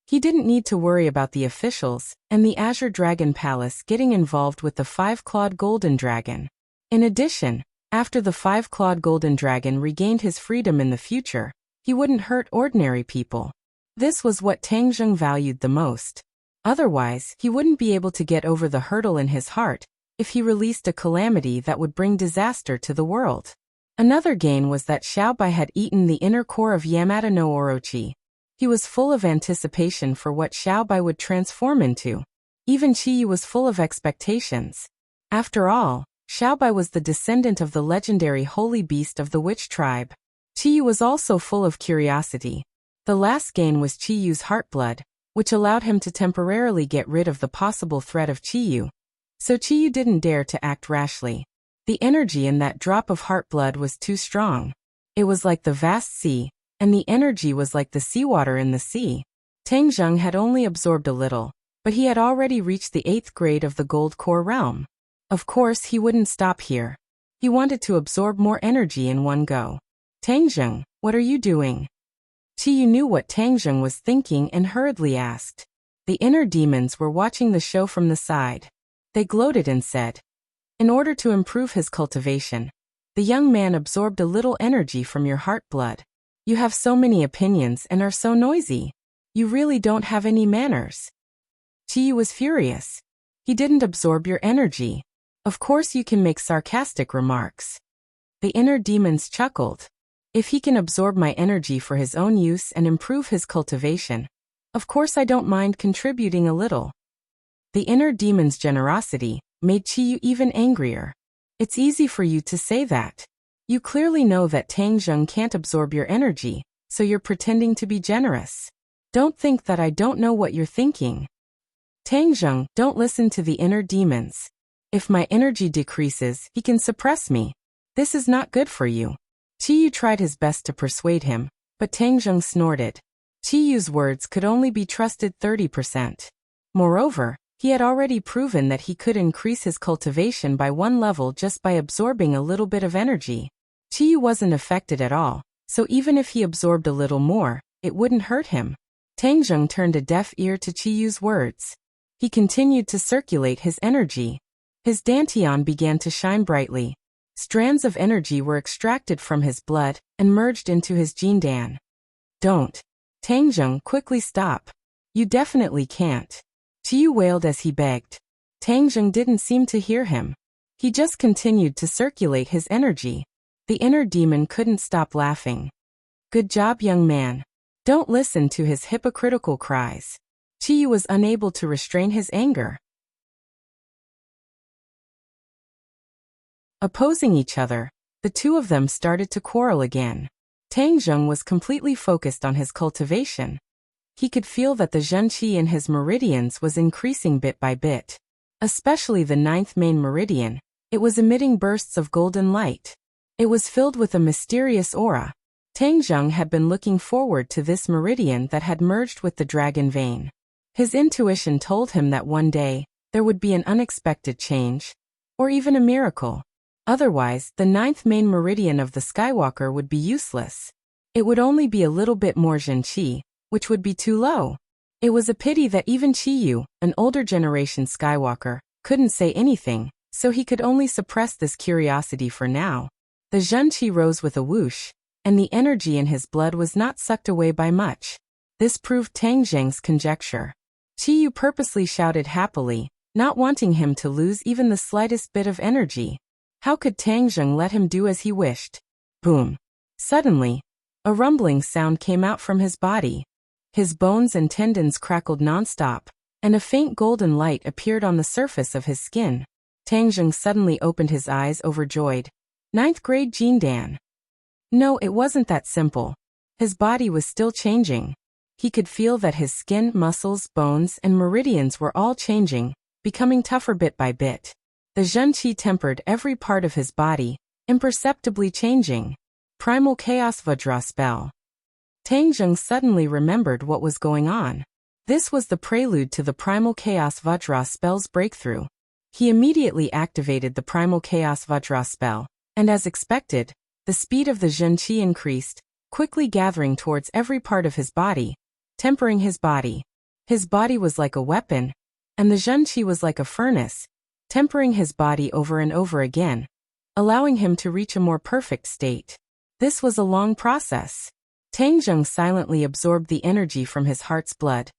He didn't need to worry about the officials and the Azure Dragon Palace getting involved with the five-clawed golden dragon. In addition, after the five-clawed golden dragon regained his freedom in the future, he wouldn't hurt ordinary people. This was what Tang Zheng valued the most. Otherwise, he wouldn't be able to get over the hurdle in his heart if he released a calamity that would bring disaster to the world. Another gain was that Xiaobai had eaten the inner core of Yamada no Orochi. He was full of anticipation for what Xiaobai would transform into. Even Qiyu was full of expectations. After all, Xiaobai was the descendant of the legendary holy beast of the witch tribe. Qiyu was also full of curiosity. The last gain was Qiyu's heartblood, which allowed him to temporarily get rid of the possible threat of Qiyu. So Qiyu didn't dare to act rashly. The energy in that drop of heartblood was too strong. It was like the vast sea, and the energy was like the seawater in the sea. Tang Zheng had only absorbed a little, but he had already reached the 8th grade of the Gold Core realm. Of course, he wouldn't stop here. He wanted to absorb more energy in one go. "Tang Zheng, what are you doing?" Qiyu knew what Tang Zheng was thinking and hurriedly asked. The inner demons were watching the show from the side. They gloated and said, "In order to improve his cultivation, the young man absorbed a little energy from your heart blood. You have so many opinions and are so noisy. You really don't have any manners." Qiyu was furious. He didn't absorb your energy. Of course you can make sarcastic remarks. The inner demons chuckled. If he can absorb my energy for his own use and improve his cultivation, of course I don't mind contributing a little. The inner demon's generosity made Qiyu even angrier. It's easy for you to say that. You clearly know that Tang Zheng can't absorb your energy, so you're pretending to be generous. Don't think that I don't know what you're thinking. Tang Zheng, don't listen to the inner demons. If my energy decreases, he can suppress me. This is not good for you. Qiyu tried his best to persuade him, but Tang Zheng snorted. Qiyu's words could only be trusted 30%. Moreover, he had already proven that he could increase his cultivation by one level just by absorbing a little bit of energy. Qiyu wasn't affected at all, so even if he absorbed a little more, it wouldn't hurt him. Tang Zheng turned a deaf ear to Qiyu's words. He continued to circulate his energy. His dantian began to shine brightly. Strands of energy were extracted from his blood and merged into his jindan. Don't. Tang Zheng, quickly stop. You definitely can't. Qiyu wailed as he begged. Tang Zheng didn't seem to hear him. He just continued to circulate his energy. The inner demon couldn't stop laughing. Good job, young man. Don't listen to his hypocritical cries. Qiyu was unable to restrain his anger. Opposing each other, the two of them started to quarrel again. Tang Zheng was completely focused on his cultivation. He could feel that the zhenqi in his meridians was increasing bit by bit. Especially the 9th main meridian, it was emitting bursts of golden light. It was filled with a mysterious aura. Tang Zheng had been looking forward to this meridian that had merged with the dragon vein. His intuition told him that one day, there would be an unexpected change, or even a miracle. Otherwise, the 9th main meridian of the Skywalker would be useless. It would only be a little bit more zhenqi, which would be too low. It was a pity that even Qiyu, an older generation Skywalker, couldn't say anything, so he could only suppress this curiosity for now. The zhenqi rose with a whoosh, and the energy in his blood was not sucked away by much. This proved Tang Zheng's conjecture. Qiyu purposely shouted happily, not wanting him to lose even the slightest bit of energy. How could Tang Zheng let him do as he wished? Boom! Suddenly, a rumbling sound came out from his body. His bones and tendons crackled nonstop, and a faint golden light appeared on the surface of his skin. Tang Zheng suddenly opened his eyes overjoyed. 9th grade Jindan. No, it wasn't that simple. His body was still changing. He could feel that his skin, muscles, bones, and meridians were all changing, becoming tougher bit by bit. The zhenqi tempered every part of his body, imperceptibly changing. Primal Chaos Vajra spell. Tang Zheng suddenly remembered what was going on. This was the prelude to the Primal Chaos Vajra spell's breakthrough. He immediately activated the Primal Chaos Vajra spell, and as expected, the speed of the zhenqi increased, quickly gathering towards every part of his body, tempering his body. His body was like a weapon, and the zhenqi was like a furnace, tempering his body over and over again, allowing him to reach a more perfect state. This was a long process. Tang Zheng silently absorbed the energy from his heart's blood,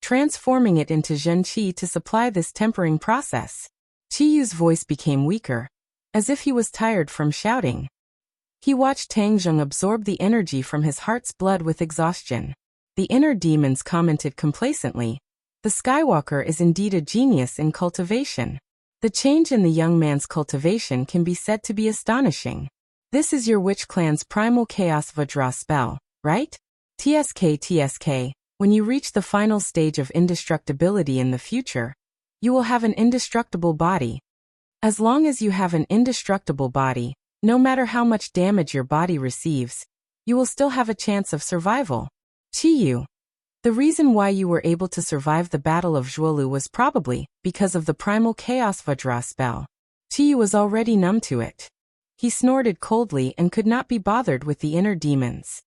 transforming it into zhenqi to supply this tempering process. Qiyu's voice became weaker, as if he was tired from shouting. He watched Tang Zheng absorb the energy from his heart's blood with exhaustion. The inner demons commented complacently, "The Skywalker is indeed a genius in cultivation. The change in the young man's cultivation can be said to be astonishing. This is your witch clan's Primal Chaos Vajra spell, right? TSK, when you reach the final stage of indestructibility in the future, you will have an indestructible body. As long as you have an indestructible body, no matter how much damage your body receives, you will still have a chance of survival. Qiyu. The reason why you were able to survive the Battle of Zhuolu was probably because of the Primal Chaos Vajra spell." Qiyu was already numb to it. He snorted coldly and could not be bothered with the inner demons.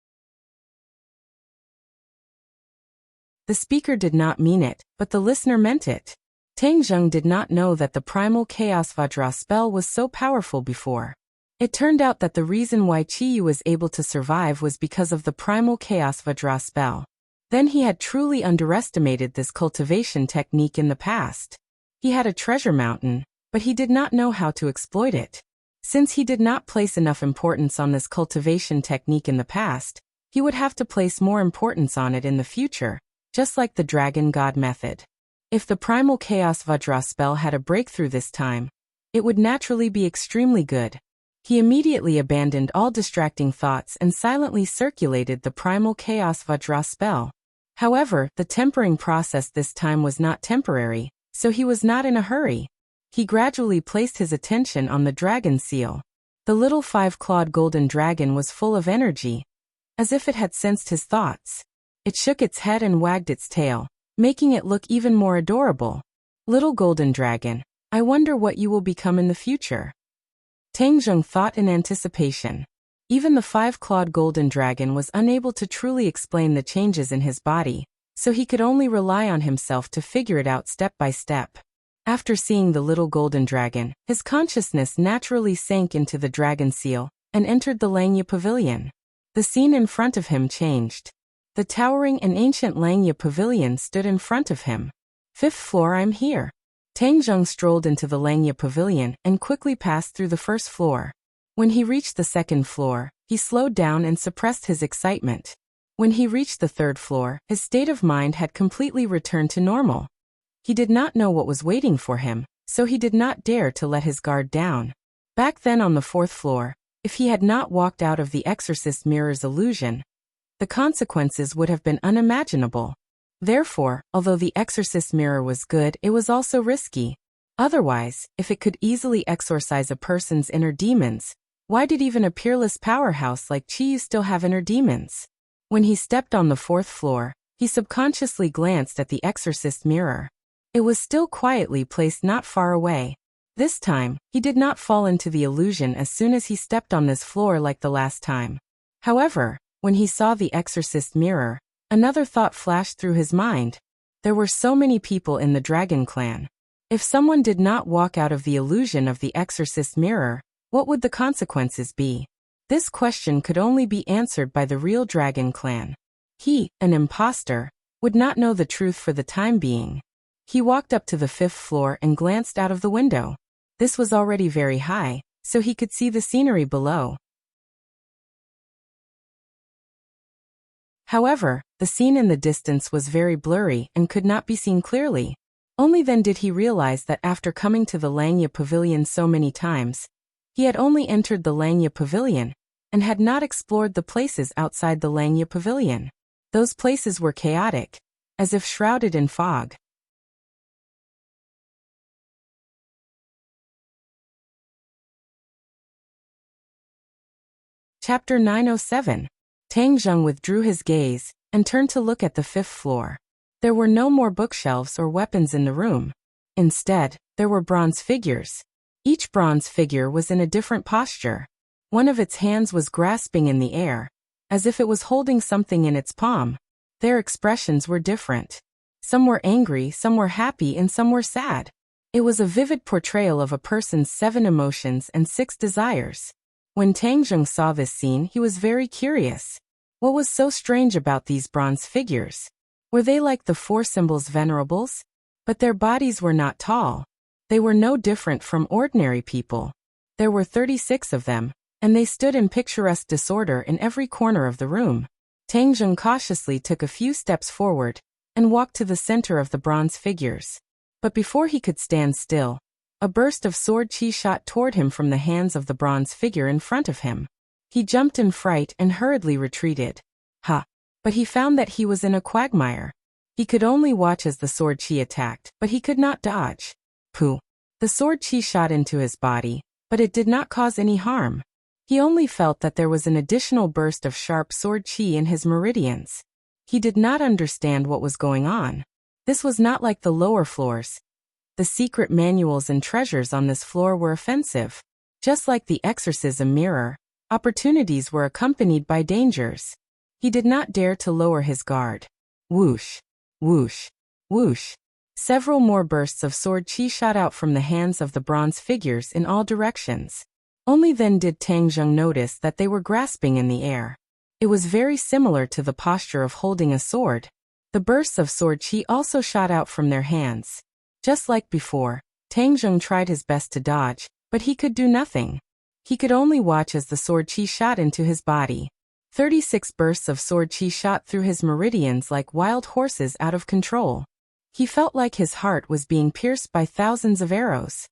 The speaker did not mean it, but the listener meant it. Tang Zheng did not know that the Primal Chaos Vajra spell was so powerful before. It turned out that the reason why Qiyu was able to survive was because of the Primal Chaos Vajra spell. Then he had truly underestimated this cultivation technique in the past. He had a treasure mountain, but he did not know how to exploit it. Since he did not place enough importance on this cultivation technique in the past, he would have to place more importance on it in the future, just like the Dragon God method. If the Primal Chaos Vajra spell had a breakthrough this time, it would naturally be extremely good. He immediately abandoned all distracting thoughts and silently circulated the Primal Chaos Vajra spell. However, the tempering process this time was not temporary, so he was not in a hurry. He gradually placed his attention on the dragon seal. The little 5-clawed golden dragon was full of energy, as if it had sensed his thoughts. It shook its head and wagged its tail, making it look even more adorable. "Little golden dragon, I wonder what you will become in the future." Tang Zheng thought in anticipation. Even the 5-clawed golden dragon was unable to truly explain the changes in his body, so he could only rely on himself to figure it out step by step. After seeing the little golden dragon, his consciousness naturally sank into the dragon seal and entered the Langya Pavilion. The scene in front of him changed. The towering and ancient Langya Pavilion stood in front of him. "5th floor, I'm here." Tang Zheng strolled into the Langya Pavilion and quickly passed through the 1st floor. When he reached the 2nd floor, he slowed down and suppressed his excitement. When he reached the third floor, his state of mind had completely returned to normal. He did not know what was waiting for him, so he did not dare to let his guard down. Back then on the fourth floor, if he had not walked out of the exorcist mirror's illusion, the consequences would have been unimaginable. Therefore, although the exorcist mirror was good, it was also risky. Otherwise, if it could easily exorcise a person's inner demons, why did even a peerless powerhouse like Chi still have inner demons? When he stepped on the fourth floor, he subconsciously glanced at the exorcist mirror. It was still quietly placed not far away. This time, he did not fall into the illusion as soon as he stepped on this floor like the last time. However, when he saw the exorcist mirror, another thought flashed through his mind. There were so many people in the Dragon Clan. If someone did not walk out of the illusion of the exorcist mirror, what would the consequences be? This question could only be answered by the real Dragon Clan. He, an imposter, would not know the truth for the time being. He walked up to the fifth floor and glanced out of the window. This was already very high, so he could see the scenery below. However, the scene in the distance was very blurry and could not be seen clearly. Only then did he realize that after coming to the Langya Pavilion so many times, he had only entered the Langya Pavilion and had not explored the places outside the Langya Pavilion. Those places were chaotic, as if shrouded in fog. Chapter 907. Tang Zheng withdrew his gaze and turned to look at the fifth floor. There were no more bookshelves or weapons in the room. Instead, there were bronze figures. Each bronze figure was in a different posture. One of its hands was grasping in the air, as if it was holding something in its palm. Their expressions were different. Some were angry, some were happy, and some were sad. It was a vivid portrayal of a person's 7 emotions and 6 desires. When Tang Zheng saw this scene, he was very curious. What was so strange about these bronze figures? Were they like the 4 symbols venerables? But their bodies were not tall. They were no different from ordinary people. There were 36 of them, and they stood in picturesque disorder in every corner of the room. Tang Zheng cautiously took a few steps forward and walked to the center of the bronze figures. But before he could stand still, a burst of sword chi shot toward him from the hands of the bronze figure in front of him. He jumped in fright and hurriedly retreated. But he found that he was in a quagmire. He could only watch as the sword chi attacked, but he could not dodge. The sword chi shot into his body, but it did not cause any harm. He only felt that there was an additional burst of sharp sword chi in his meridians. He did not understand what was going on. This was not like the lower floors. The secret manuals and treasures on this floor were offensive. Just like the exorcism mirror, opportunities were accompanied by dangers. He did not dare to lower his guard. Whoosh, whoosh, whoosh. Several more bursts of sword chi shot out from the hands of the bronze figures in all directions. Only then did Tang Zheng notice that they were grasping in the air. It was very similar to the posture of holding a sword. The bursts of sword chi also shot out from their hands. Just like before, Tang Zheng tried his best to dodge, but he could do nothing. He could only watch as the sword chi shot into his body. 36 bursts of sword chi shot through his meridians like wild horses out of control. He felt like his heart was being pierced by thousands of arrows.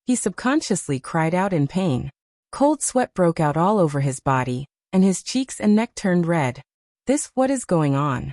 He subconsciously cried out in pain. Cold sweat broke out all over his body, and his cheeks and neck turned red. What is going on?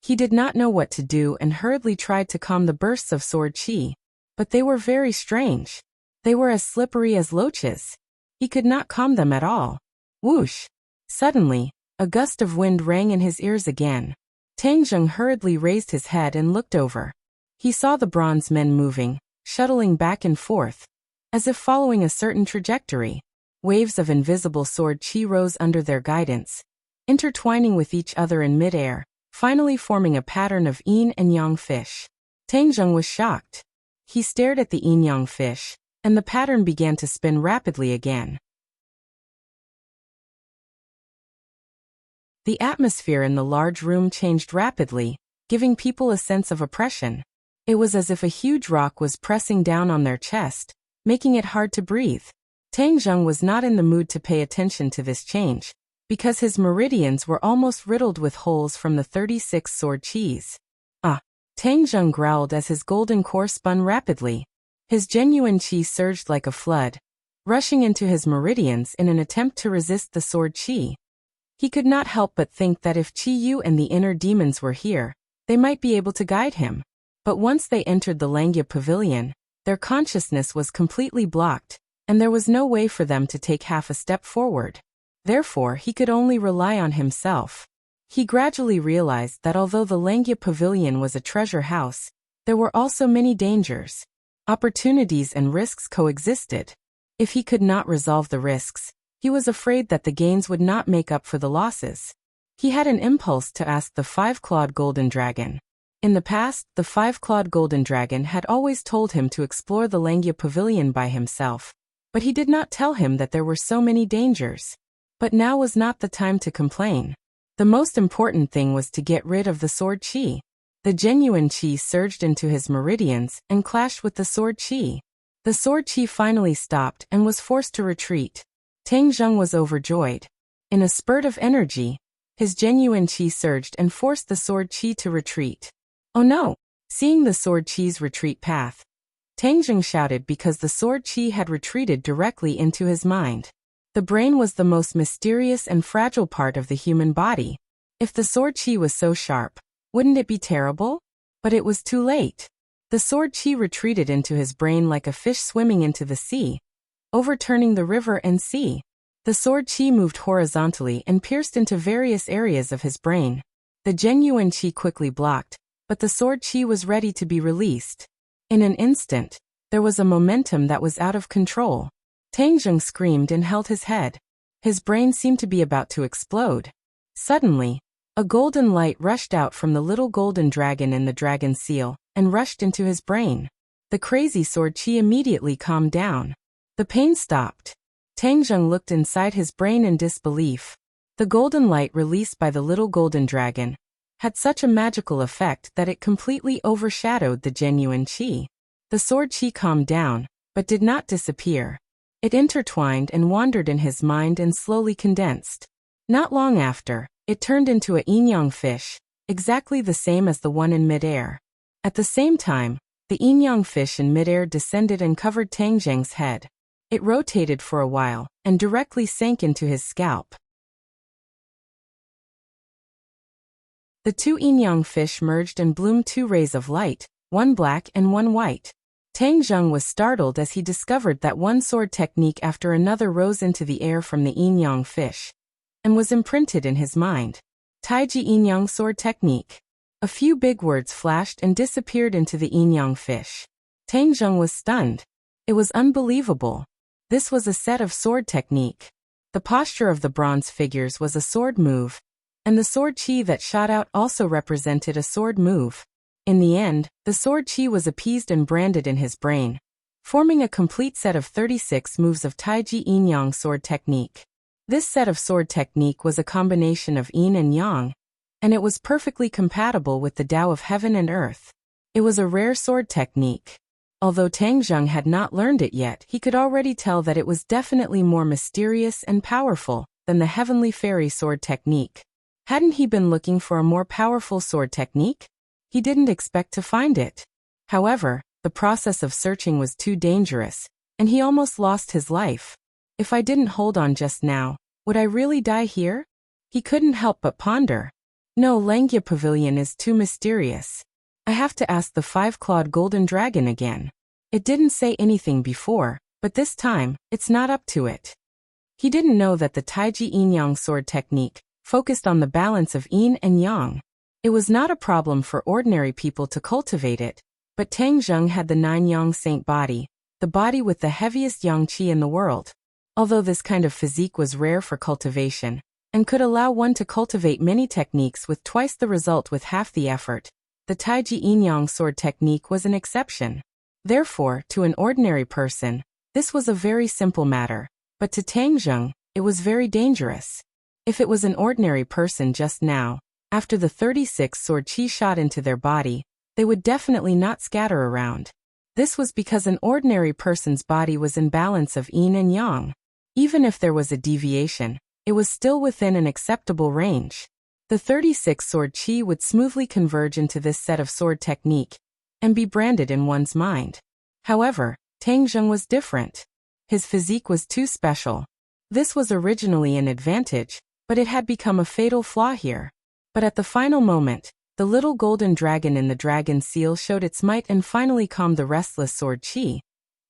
He did not know what to do and hurriedly tried to calm the bursts of sword chi. But they were very strange. They were as slippery as loaches. He could not calm them at all. Whoosh! Suddenly, a gust of wind rang in his ears again. Tang Zheng hurriedly raised his head and looked over. He saw the bronze men moving, shuttling back and forth, as if following a certain trajectory. Waves of invisible sword chi rose under their guidance, intertwining with each other in midair, finally forming a pattern of yin and yang fish. Tang Zheng was shocked. He stared at the yin-yang fish, and the pattern began to spin rapidly again. The atmosphere in the large room changed rapidly, giving people a sense of oppression. It was as if a huge rock was pressing down on their chest, making it hard to breathe. Tang Zheng was not in the mood to pay attention to this change, because his meridians were almost riddled with holes from the 36 sword qis. Ah! Tang Zheng growled as his golden core spun rapidly. His genuine qi surged like a flood, rushing into his meridians in an attempt to resist the sword qi. He could not help but think that if Qi Yu and the inner demons were here, they might be able to guide him. But once they entered the Langya Pavilion, their consciousness was completely blocked, and there was no way for them to take half a step forward. Therefore, he could only rely on himself. He gradually realized that although the Langya Pavilion was a treasure house, there were also many dangers. Opportunities and risks coexisted. If he could not resolve the risks, he was afraid that the gains would not make up for the losses. He had an impulse to ask the five-clawed golden dragon. In the past, the five-clawed golden dragon had always told him to explore the Langya Pavilion by himself, but he did not tell him that there were so many dangers. But now was not the time to complain. The most important thing was to get rid of the sword qi. The genuine qi surged into his meridians and clashed with the sword qi. The sword qi finally stopped and was forced to retreat. Tang Zheng was overjoyed. In a spurt of energy, his genuine qi surged and forced the sword qi to retreat. Oh no! Seeing the sword qi's retreat path, Tang Zheng shouted because the sword qi had retreated directly into his mind. The brain was the most mysterious and fragile part of the human body. If the sword qi was so sharp, wouldn't it be terrible? But it was too late. The sword qi retreated into his brain like a fish swimming into the sea, overturning the river and sea. The sword qi moved horizontally and pierced into various areas of his brain. The genuine qi quickly blocked, but the sword qi was ready to be released. In an instant, there was a momentum that was out of control. Tang Zheng screamed and held his head. His brain seemed to be about to explode. Suddenly, a golden light rushed out from the little golden dragon in the dragon seal, and rushed into his brain. The crazy sword qi immediately calmed down. The pain stopped. Tang Zheng looked inside his brain in disbelief. The golden light released by the little golden dragon had such a magical effect that it completely overshadowed the genuine qi. The sword qi calmed down, but did not disappear. It intertwined and wandered in his mind and slowly condensed. Not long after, it turned into a yin-yang fish, exactly the same as the one in midair. At the same time, the yin-yang fish in midair descended and covered Tang Zheng's head. It rotated for a while, and directly sank into his scalp. The two yin-yang fish merged and bloomed two rays of light, one black and one white. Tang Zheng was startled as he discovered that one sword technique after another rose into the air from the yin-yang fish, and was imprinted in his mind. Taiji yin-yang sword technique. A few big words flashed and disappeared into the yin-yang fish. Tang Zheng was stunned. It was unbelievable. This was a set of sword technique. The posture of the bronze figures was a sword move, and the sword qi that shot out also represented a sword move. In the end, the sword qi was appeased and branded in his brain, forming a complete set of 36 moves of Taiji yin-yang sword technique. This set of sword technique was a combination of yin and yang, and it was perfectly compatible with the Tao of heaven and earth. It was a rare sword technique. Although Tang Zheng had not learned it yet, he could already tell that it was definitely more mysterious and powerful than the heavenly fairy sword technique. Hadn't he been looking for a more powerful sword technique? He didn't expect to find it. However, the process of searching was too dangerous, and he almost lost his life. If I didn't hold on just now, would I really die here? He couldn't help but ponder. No, Langya Pavilion is too mysterious. I have to ask the five-clawed golden dragon again. It didn't say anything before, but this time, it's not up to it. He didn't know that the Taiji yin-yang sword technique focused on the balance of yin and yang. It was not a problem for ordinary people to cultivate it, but Tang Zheng had the 9-yang saint body, the body with the heaviest yang qi in the world. Although this kind of physique was rare for cultivation, and could allow one to cultivate many techniques with twice the result with half the effort, the Taiji yin-yang sword technique was an exception. Therefore, to an ordinary person, this was a very simple matter, but to Tang Zheng, it was very dangerous. If it was an ordinary person just now, after the 36 sword qi shot into their body, they would definitely not scatter around. This was because an ordinary person's body was in balance of yin and yang. Even if there was a deviation, it was still within an acceptable range. The 36 sword chi would smoothly converge into this set of sword technique and be branded in one's mind. However, Tang Zheng was different. His physique was too special. This was originally an advantage, but it had become a fatal flaw here. But at the final moment, the little golden dragon in the dragon seal showed its might and finally calmed the restless sword chi,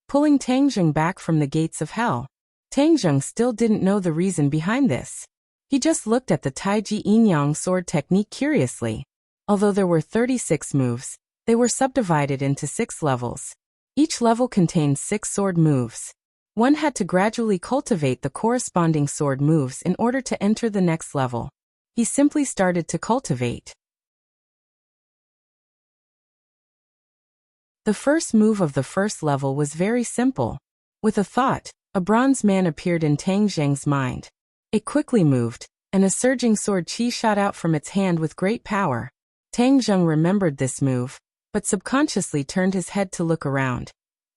pulling Tang Zheng back from the gates of hell. Tang Zheng still didn't know the reason behind this. He just looked at the Taiji Yin-Yang sword technique curiously. Although there were 36 moves, they were subdivided into 6 levels. Each level contained 6 sword moves. One had to gradually cultivate the corresponding sword moves in order to enter the next level. He simply started to cultivate. The first move of the first level was very simple. With a thought, a bronze man appeared in Tang Zheng's mind. It quickly moved, and a surging sword chi shot out from its hand with great power. Tang Zheng remembered this move, but subconsciously turned his head to look around,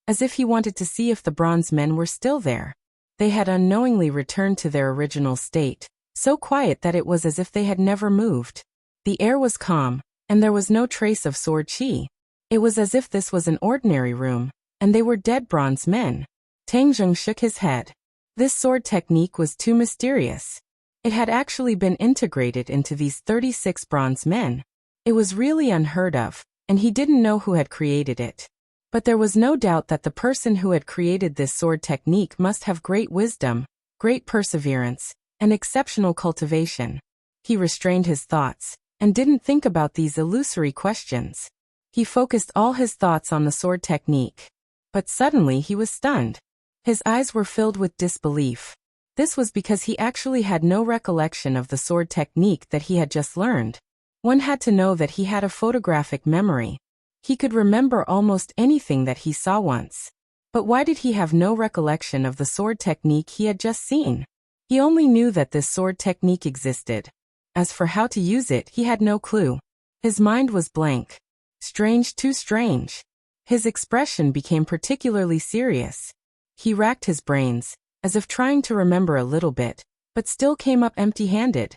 as if he wanted to see if the bronze men were still there. They had unknowingly returned to their original state, so quiet that it was as if they had never moved. The air was calm, and there was no trace of sword chi. It was as if this was an ordinary room, and they were dead bronze men. Tang Zheng shook his head. This sword technique was too mysterious. It had actually been integrated into these 36 bronze men. It was really unheard of, and he didn't know who had created it. But there was no doubt that the person who had created this sword technique must have great wisdom, great perseverance, and exceptional cultivation. He restrained his thoughts, and didn't think about these illusory questions. He focused all his thoughts on the sword technique. But suddenly he was stunned. His eyes were filled with disbelief. This was because he actually had no recollection of the sword technique that he had just learned. One had to know that he had a photographic memory. He could remember almost anything that he saw once. But why did he have no recollection of the sword technique he had just seen? He only knew that this sword technique existed. As for how to use it, he had no clue. His mind was blank. Strange, too strange. His expression became particularly serious. He racked his brains, as if trying to remember a little bit, but still came up empty-handed.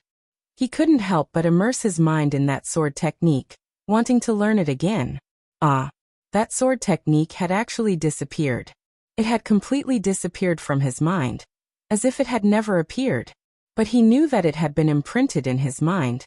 He couldn't help but immerse his mind in that sword technique, wanting to learn it again. Ah, that sword technique had actually disappeared. It had completely disappeared from his mind, as if it had never appeared. But he knew that it had been imprinted in his mind.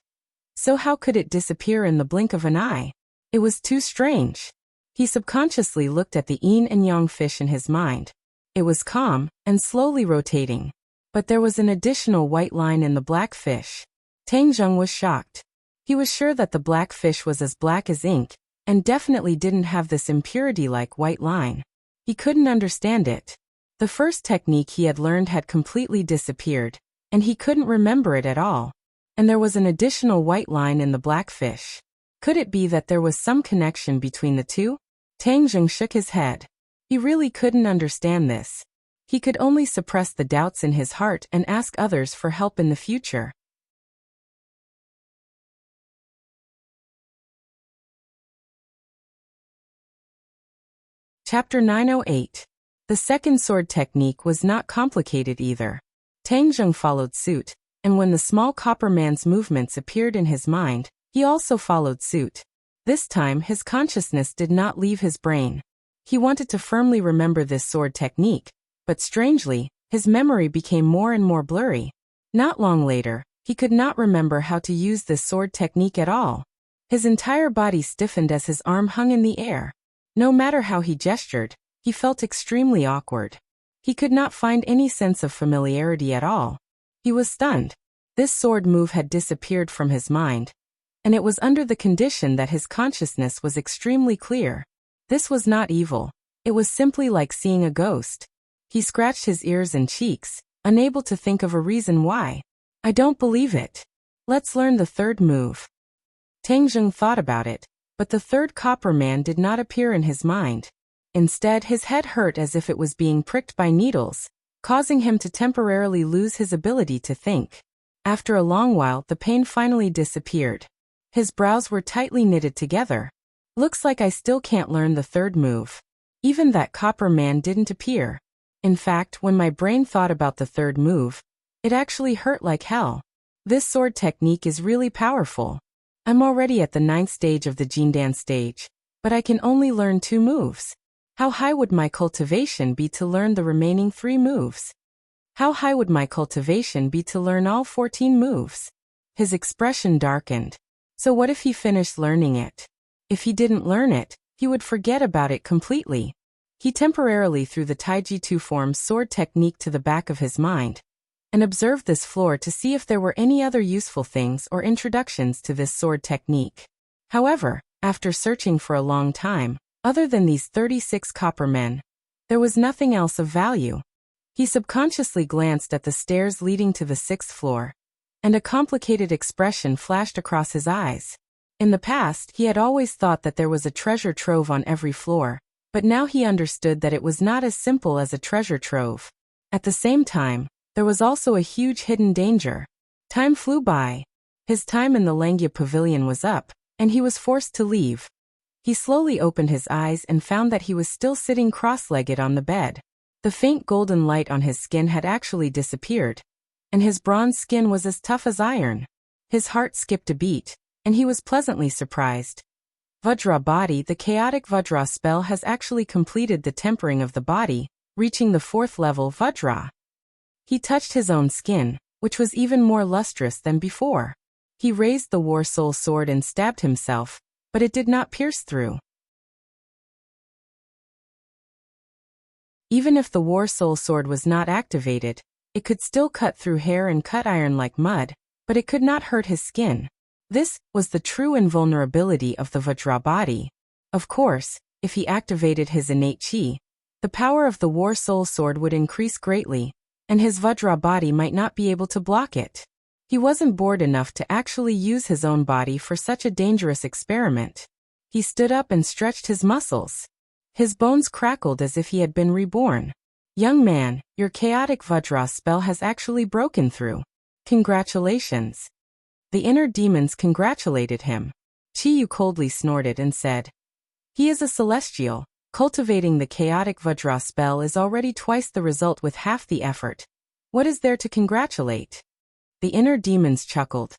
So how could it disappear in the blink of an eye? It was too strange. He subconsciously looked at the yin and yang fish in his mind. It was calm and slowly rotating. But there was an additional white line in the black fish. Tang Zheng was shocked. He was sure that the black fish was as black as ink, and definitely didn't have this impurity-like white line. He couldn't understand it. The first technique he had learned had completely disappeared, and he couldn't remember it at all. And there was an additional white line in the black fish. Could it be that there was some connection between the two? Tang Zheng shook his head. He really couldn't understand this. He could only suppress the doubts in his heart and ask others for help in the future. Chapter 908. The second sword technique was not complicated either. Tang Zheng followed suit, and when the small copper man's movements appeared in his mind, he also followed suit. This time his consciousness did not leave his brain. He wanted to firmly remember this sword technique, but strangely, his memory became more and more blurry. Not long later, he could not remember how to use this sword technique at all. His entire body stiffened as his arm hung in the air. No matter how he gestured, he felt extremely awkward. He could not find any sense of familiarity at all. He was stunned. This sword move had disappeared from his mind, and it was under the condition that his consciousness was extremely clear. This was not evil. It was simply like seeing a ghost. He scratched his ears and cheeks, unable to think of a reason why. I don't believe it. Let's learn the third move. Tang Zheng thought about it, but the third copper man did not appear in his mind. Instead, his head hurt as if it was being pricked by needles, causing him to temporarily lose his ability to think. After a long while, the pain finally disappeared. His brows were tightly knitted together. Looks like I still can't learn the third move. Even that copper man didn't appear. In fact, when my brain thought about the third move, It actually hurt like hell. This sword technique is really powerful. I'm already at the 9th stage of the Jindan stage, but I can only learn 2 moves. How high would my cultivation be to learn the remaining 3 moves? How high would my cultivation be to learn all 14 moves? His expression darkened. So what if he finished learning it? If he didn't learn it, he would forget about it completely. He temporarily threw the Taiji 2 form sword technique to the back of his mind, and observed this floor to see if there were any other useful things or introductions to this sword technique. However, after searching for a long time, other than these 36 copper men, there was nothing else of value. He subconsciously glanced at the stairs leading to the 6th floor, and a complicated expression flashed across his eyes. In the past, he had always thought that there was a treasure trove on every floor, but now he understood that it was not as simple as a treasure trove. At the same time, there was also a huge hidden danger. Time flew by. His time in the Langia pavilion was up, and he was forced to leave. He slowly opened his eyes and found that he was still sitting cross-legged on the bed. The faint golden light on his skin had actually disappeared, and his bronze skin was as tough as iron. His heart skipped a beat, and he was pleasantly surprised. Vajra body. The chaotic Vajra spell has actually completed the tempering of the body, reaching the 4th level Vajra. He touched his own skin, which was even more lustrous than before. He raised the War Soul sword and stabbed himself, but it did not pierce through. Even if the War Soul sword was not activated, it could still cut through hair and cut iron like mud, but it could not hurt his skin. This was the true invulnerability of the Vajra body. Of course, if he activated his innate chi, the power of the War Soul sword would increase greatly, and his Vajra body might not be able to block it. He wasn't bored enough to actually use his own body for such a dangerous experiment. He stood up and stretched his muscles. His bones crackled as if he had been reborn. Young man, your chaotic Vajra spell has actually broken through. Congratulations. The inner demons congratulated him. Chiyu coldly snorted and said, he is a celestial. Cultivating the chaotic Vajra spell is already twice the result with half the effort. What is there to congratulate? The inner demons chuckled.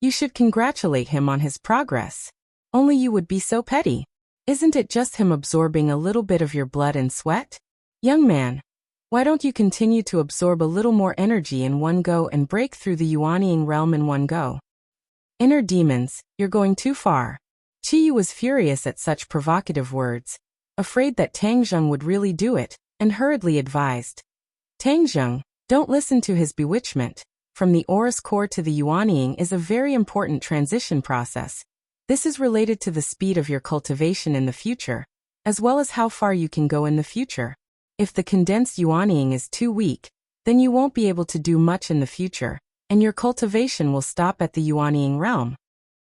You should congratulate him on his progress. Only you would be so petty. Isn't it just him absorbing a little bit of your blood and sweat? Young man, why don't you continue to absorb a little more energy in one go and break through the Yuanying realm in one go? Inner demons, you're going too far. Chiyu was furious at such provocative words, afraid that Tangzheng would really do it, and hurriedly advised. Tangzheng, don't listen to his bewitchment. From the Aurous core to the Yuanying is a very important transition process. This is related to the speed of your cultivation in the future, as well as how far you can go in the future. If the condensed Yuanying is too weak, then you won't be able to do much in the future, and your cultivation will stop at the Yuanying realm.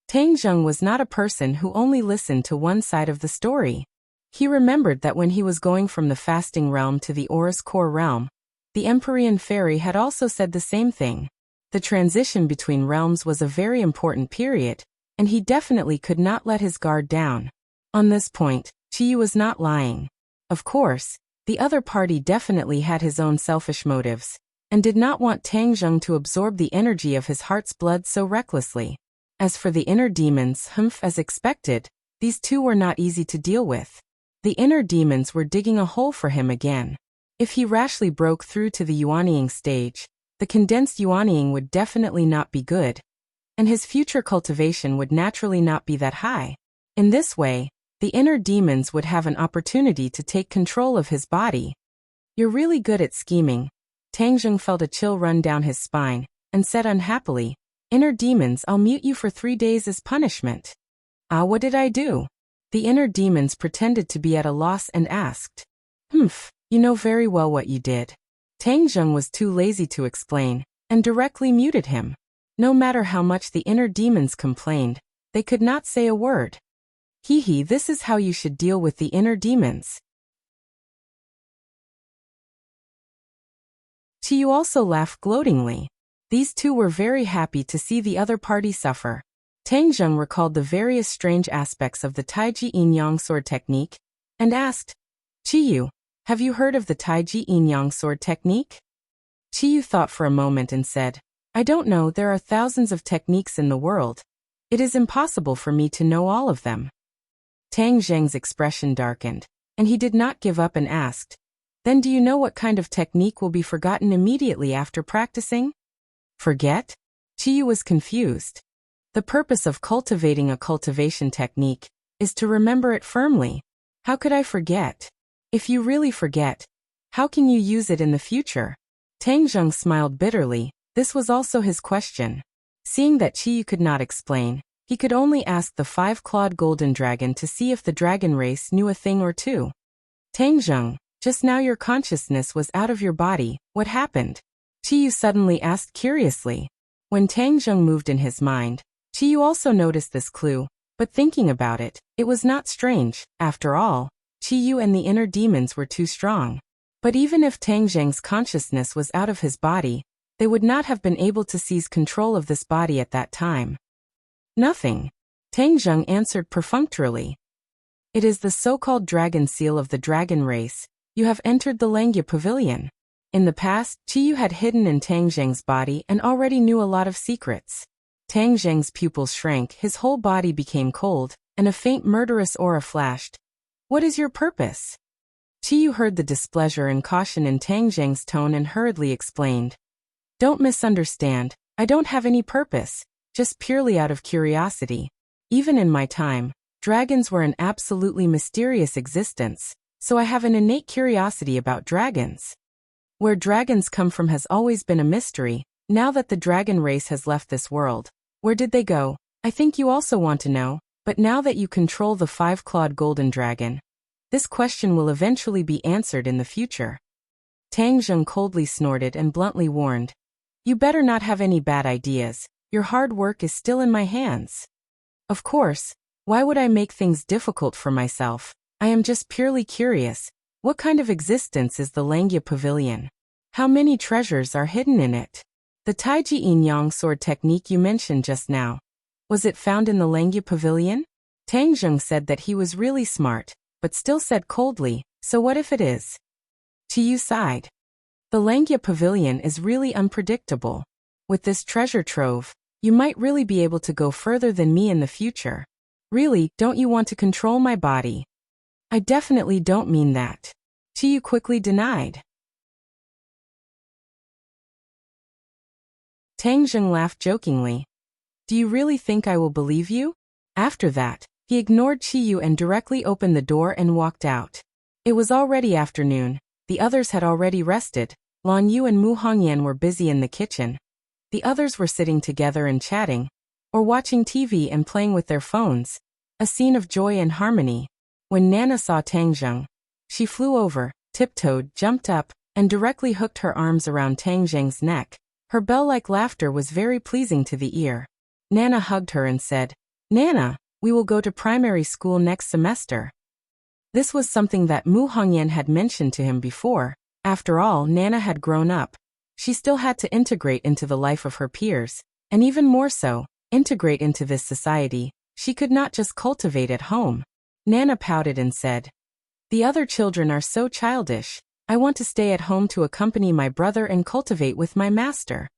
Tangzheng was not a person who only listened to one side of the story. He remembered that when he was going from the fasting realm to the Aurous core realm, the Empyrean fairy had also said the same thing. The transition between realms was a very important period, and he definitely could not let his guard down. On this point, Chiyu was not lying. Of course, the other party definitely had his own selfish motives, and did not want Tangzheng to absorb the energy of his heart's blood so recklessly. As for the inner demons, as expected, these two were not easy to deal with. The inner demons were digging a hole for him again. If he rashly broke through to the Yuanying stage, the condensed Yuanying would definitely not be good, and his future cultivation would naturally not be that high. In this way, the inner demons would have an opportunity to take control of his body. You're really good at scheming. Tangzheng felt a chill run down his spine, and said unhappily, Inner demons, I'll mute you for 3 days as punishment. Ah, what did I do? The inner demons pretended to be at a loss and asked. You know very well what you did. Tangzheng was too lazy to explain, and directly muted him. No matter how much the inner demons complained, they could not say a word. Hee, this is how you should deal with the inner demons. Chiyu also laughed gloatingly. These two were very happy to see the other party suffer. Tangzheng recalled the various strange aspects of the Taiji Yin-Yang sword technique, and asked, Chiyu, have you heard of the Taiji Yin-Yang sword technique? Qiyu thought for a moment and said, I don't know, there are thousands of techniques in the world. It is impossible for me to know all of them. Tang Zheng's expression darkened, and he did not give up and asked, Then do you know what kind of technique will be forgotten immediately after practicing? Forget? Qiyu was confused. The purpose of cultivating a cultivation technique is to remember it firmly. How could I forget? If you really forget, how can you use it in the future? Tang Zheng smiled bitterly. This was also his question. Seeing that Qiyu could not explain, he could only ask the five-clawed golden dragon to see if the dragon race knew a thing or two. Tang Zheng, just now your consciousness was out of your body. What happened? Qiyu suddenly asked curiously. When Tang Zheng moved in his mind, Qiyu also noticed this clue, but thinking about it, it was not strange. After all, Qiyu and the inner demons were too strong. But even if Tang Zheng's consciousness was out of his body, they would not have been able to seize control of this body at that time. Nothing. Tang Zheng answered perfunctorily. It is the so-called dragon seal of the dragon race. You have entered the Langya Pavilion. In the past, Qiyu had hidden in Tang Zheng's body and already knew a lot of secrets. Tang Zheng's pupils shrank, his whole body became cold, and a faint murderous aura flashed. What is your purpose? Qiyu heard the displeasure and caution in Tang Zheng's tone and hurriedly explained. Don't misunderstand, I don't have any purpose, just purely out of curiosity. Even in my time, dragons were an absolutely mysterious existence, so I have an innate curiosity about dragons. Where dragons come from has always been a mystery. Now that the dragon race has left this world, where did they go? I think you also want to know, but now that you control the five-clawed golden dragon, this question will eventually be answered in the future. Tang Zheng coldly snorted and bluntly warned, You better not have any bad ideas, your hard work is still in my hands. Of course, why would I make things difficult for myself? I am just purely curious. What kind of existence is the Langya Pavilion? How many treasures are hidden in it? The Taiji Yin Yang sword technique you mentioned just now, was it found in the Langya Pavilion? Tang Zheng said that he was really smart, but still said coldly, So what if it is? Qiyu sighed. The Langya Pavilion is really unpredictable. With this treasure trove, you might really be able to go further than me in the future. Really, don't you want to control my body? I definitely don't mean that. Qiyu quickly denied. Tang Zheng laughed jokingly. Do you really think I will believe you? After that, he ignored Qiyu and directly opened the door and walked out. It was already afternoon. The others had already rested. Lan Yu and Mu Hongyan were busy in the kitchen. The others were sitting together and chatting, or watching TV and playing with their phones. A scene of joy and harmony. When Nana saw Tang Zheng, she flew over, tiptoed, jumped up, and directly hooked her arms around Tang Zheng's neck. Her bell-like laughter was very pleasing to the ear. Nana hugged her and said, Nana, we will go to primary school next semester. This was something that Mu Hongyan had mentioned to him before. After all, Nana had grown up. She still had to integrate into the life of her peers, and even more so, integrate into this society. She could not just cultivate at home. Nana pouted and said, The other children are so childish. I want to stay at home to accompany my brother and cultivate with my master.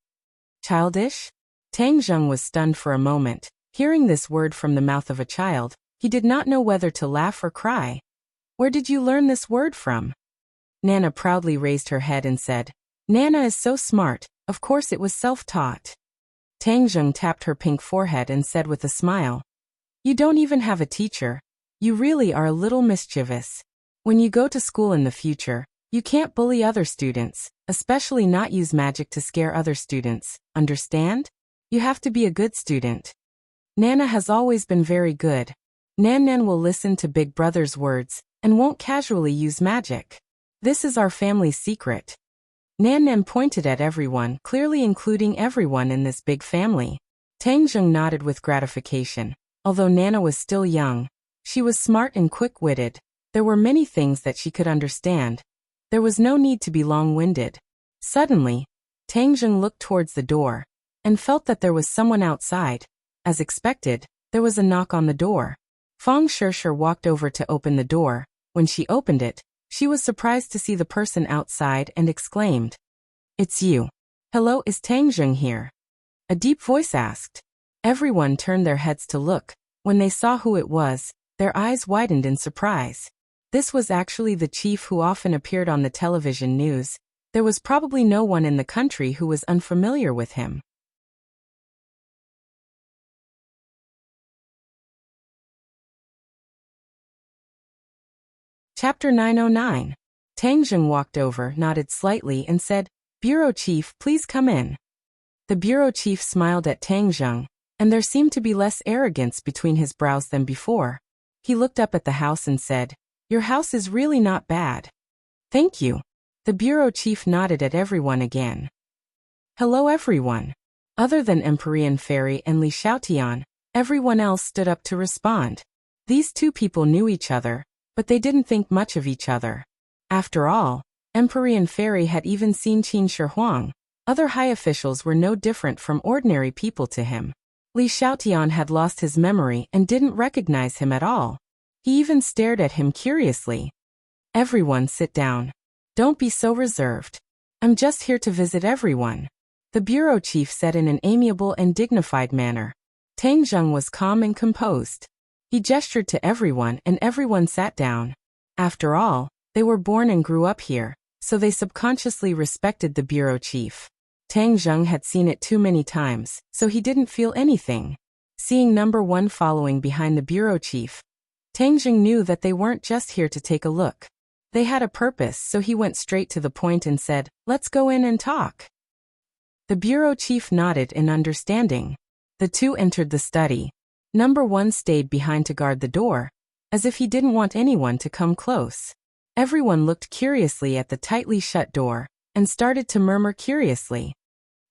Childish? Tang Zheng was stunned for a moment. Hearing this word from the mouth of a child, he did not know whether to laugh or cry. Where did you learn this word from? Nana proudly raised her head and said, Nana is so smart, of course it was self-taught. Tang Zheng tapped her pink forehead and said with a smile, You don't even have a teacher. You really are a little mischievous. When you go to school in the future, you can't bully other students, especially not use magic to scare other students, understand? You have to be a good student. Nana has always been very good. Nan will listen to Big Brother's words, and won't casually use magic. This is our family's secret. Nan pointed at everyone, clearly including everyone in this big family. Tang Zheng nodded with gratification. Although Nana was still young, she was smart and quick-witted. There were many things that she could understand. There was no need to be long-winded. Suddenly, Tang Zheng looked towards the door, and felt that there was someone outside. As expected, there was a knock on the door. Fang Shishir walked over to open the door. When she opened it, she was surprised to see the person outside and exclaimed, It's you. Hello, is Tangjung here? A deep voice asked. Everyone turned their heads to look. When they saw who it was, their eyes widened in surprise. This was actually the chief who often appeared on the television news. There was probably no one in the country who was unfamiliar with him. Chapter 909. Tangjung walked over, nodded slightly, and said, "Bureau Chief, please come in." The bureau chief smiled at Tangjung, and there seemed to be less arrogance between his brows than before. He looked up at the house and said, "Your house is really not bad." "Thank you." The bureau chief nodded at everyone again. "Hello everyone." Other than Empyrean Fairy and Li Xiaotian, everyone else stood up to respond. These two people knew each other, but they didn't think much of each other. After all, Empyrean Fairy had even seen Qin Shi Huang. Other high officials were no different from ordinary people to him. Li Xiaotian had lost his memory and didn't recognize him at all. He even stared at him curiously. "Everyone sit down. Don't be so reserved. I'm just here to visit everyone," the bureau chief said in an amiable and dignified manner. Tangjung was calm and composed. He gestured to everyone and everyone sat down. After all, they were born and grew up here, so they subconsciously respected the bureau chief. Tangjung had seen it too many times, so he didn't feel anything. Seeing number one following behind the bureau chief, Tangjung knew that they weren't just here to take a look. They had a purpose, so he went straight to the point and said, "Let's go in and talk." The bureau chief nodded in understanding. The two entered the study. Number one stayed behind to guard the door, as if he didn't want anyone to come close. Everyone looked curiously at the tightly shut door, and started to murmur curiously.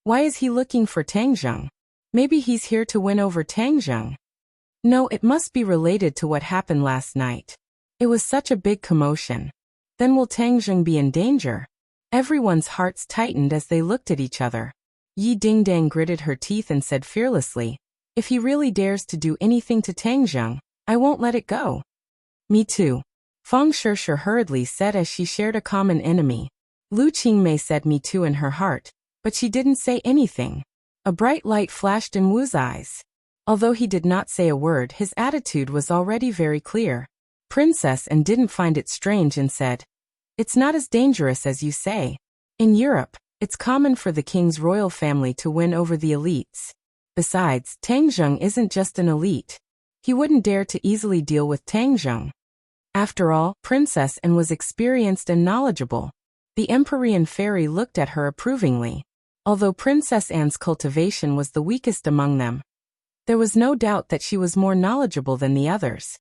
Why is he looking for Tangjung? Maybe he's here to win over Tangjung. No, it must be related to what happened last night. It was such a big commotion. Then will Tangjung be in danger? Everyone's hearts tightened as they looked at each other. Yi Dingdang gritted her teeth and said fearlessly, "If he really dares to do anything to Tangjung, I won't let it go." "Me too," Feng Shishir hurriedly said as she shared a common enemy. Lu Qingmei said me too in her heart, but she didn't say anything. A bright light flashed in Wu's eyes. Although he did not say a word, his attitude was already very clear. Princess and didn't find it strange and said, "It's not as dangerous as you say. In Europe, it's common for the king's royal family to win over the elites. Besides, Tangjung isn't just an elite. He wouldn't dare to easily deal with Tangjung. After all, Princess Anne was experienced and knowledgeable." The Empyrean Fairy looked at her approvingly. Although Princess Anne's cultivation was the weakest among them, there was no doubt that she was more knowledgeable than the others.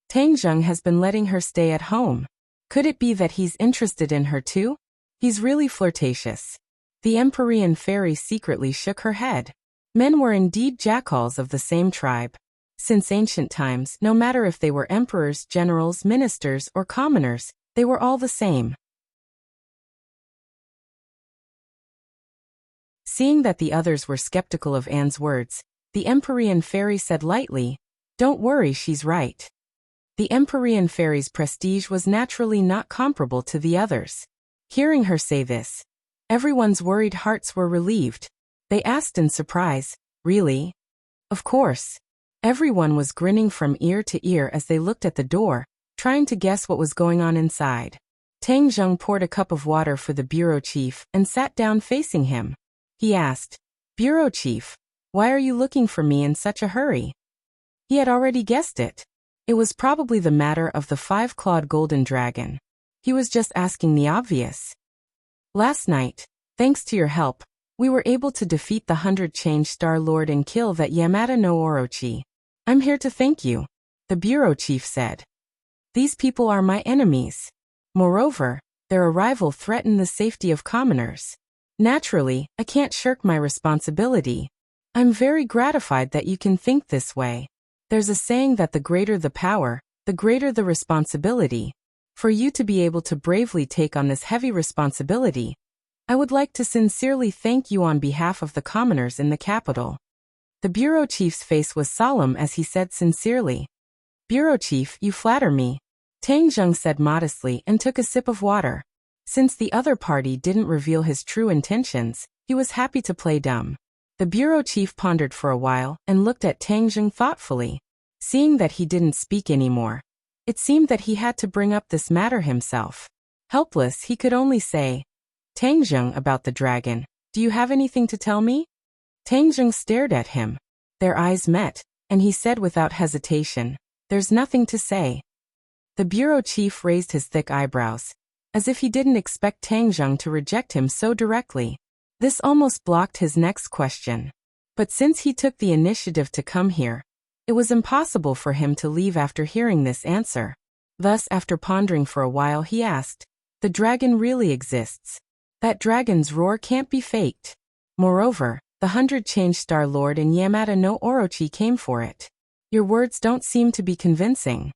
Tangjung has been letting her stay at home. Could it be that he's interested in her too? He's really flirtatious. The Empyrean Fairy secretly shook her head. Men were indeed jackals of the same tribe. Since ancient times, no matter if they were emperors, generals, ministers, or commoners, they were all the same. Seeing that the others were skeptical of Anne's words, the Empyrean Fairy said lightly, "Don't worry, she's right." The Empyrean Fairy's prestige was naturally not comparable to the others. Hearing her say this, everyone's worried hearts were relieved. They asked in surprise, "Really?" "Of course." Everyone was grinning from ear to ear as they looked at the door, trying to guess what was going on inside. Tangjung poured a cup of water for the bureau chief and sat down facing him. He asked, "Bureau Chief, why are you looking for me in such a hurry?" He had already guessed it. It was probably the matter of the five-clawed golden dragon. He was just asking the obvious. "Last night, thanks to your help, we were able to defeat the 100 Change Star Lord and kill that Yamada no Orochi. I'm here to thank you," the bureau chief said. "These people are my enemies. Moreover, their arrival threatened the safety of commoners. Naturally, I can't shirk my responsibility. I'm very gratified that you can think this way. There's a saying that the greater the power, the greater the responsibility. For you to be able to bravely take on this heavy responsibility, I would like to sincerely thank you on behalf of the commoners in the capital." The bureau chief's face was solemn as he said sincerely, "Bureau chief, you flatter me," Tangjung said modestly and took a sip of water. Since the other party didn't reveal his true intentions, he was happy to play dumb. The bureau chief pondered for a while and looked at Tang Jing thoughtfully. Seeing that he didn't speak anymore, it seemed that he had to bring up this matter himself. Helpless, he could only say, "Tang Jing, about the dragon, do you have anything to tell me?" Tang Jing stared at him. Their eyes met, and he said without hesitation, "There's nothing to say." The bureau chief raised his thick eyebrows, as if he didn't expect Tang Jing to reject him so directly. This almost blocked his next question. But since he took the initiative to come here, it was impossible for him to leave after hearing this answer. Thus, after pondering for a while, he asked, "The dragon really exists. That dragon's roar can't be faked. Moreover, the 100 Change Star Lord and Yamada no Orochi came for it. Your words don't seem to be convincing."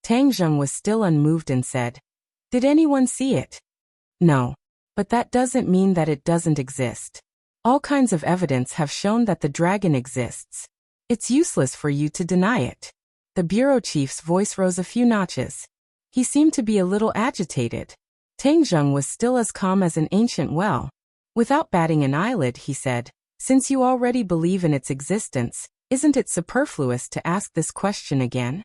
Tang Jing was still unmoved and said, "Did anyone see it?" "No. But that doesn't mean that it doesn't exist. All kinds of evidence have shown that the dragon exists. It's useless for you to deny it." The bureau chief's voice rose a few notches. He seemed to be a little agitated. Tang Jing was still as calm as an ancient well. Without batting an eyelid, he said, "Since you already believe in its existence, isn't it superfluous to ask this question again?"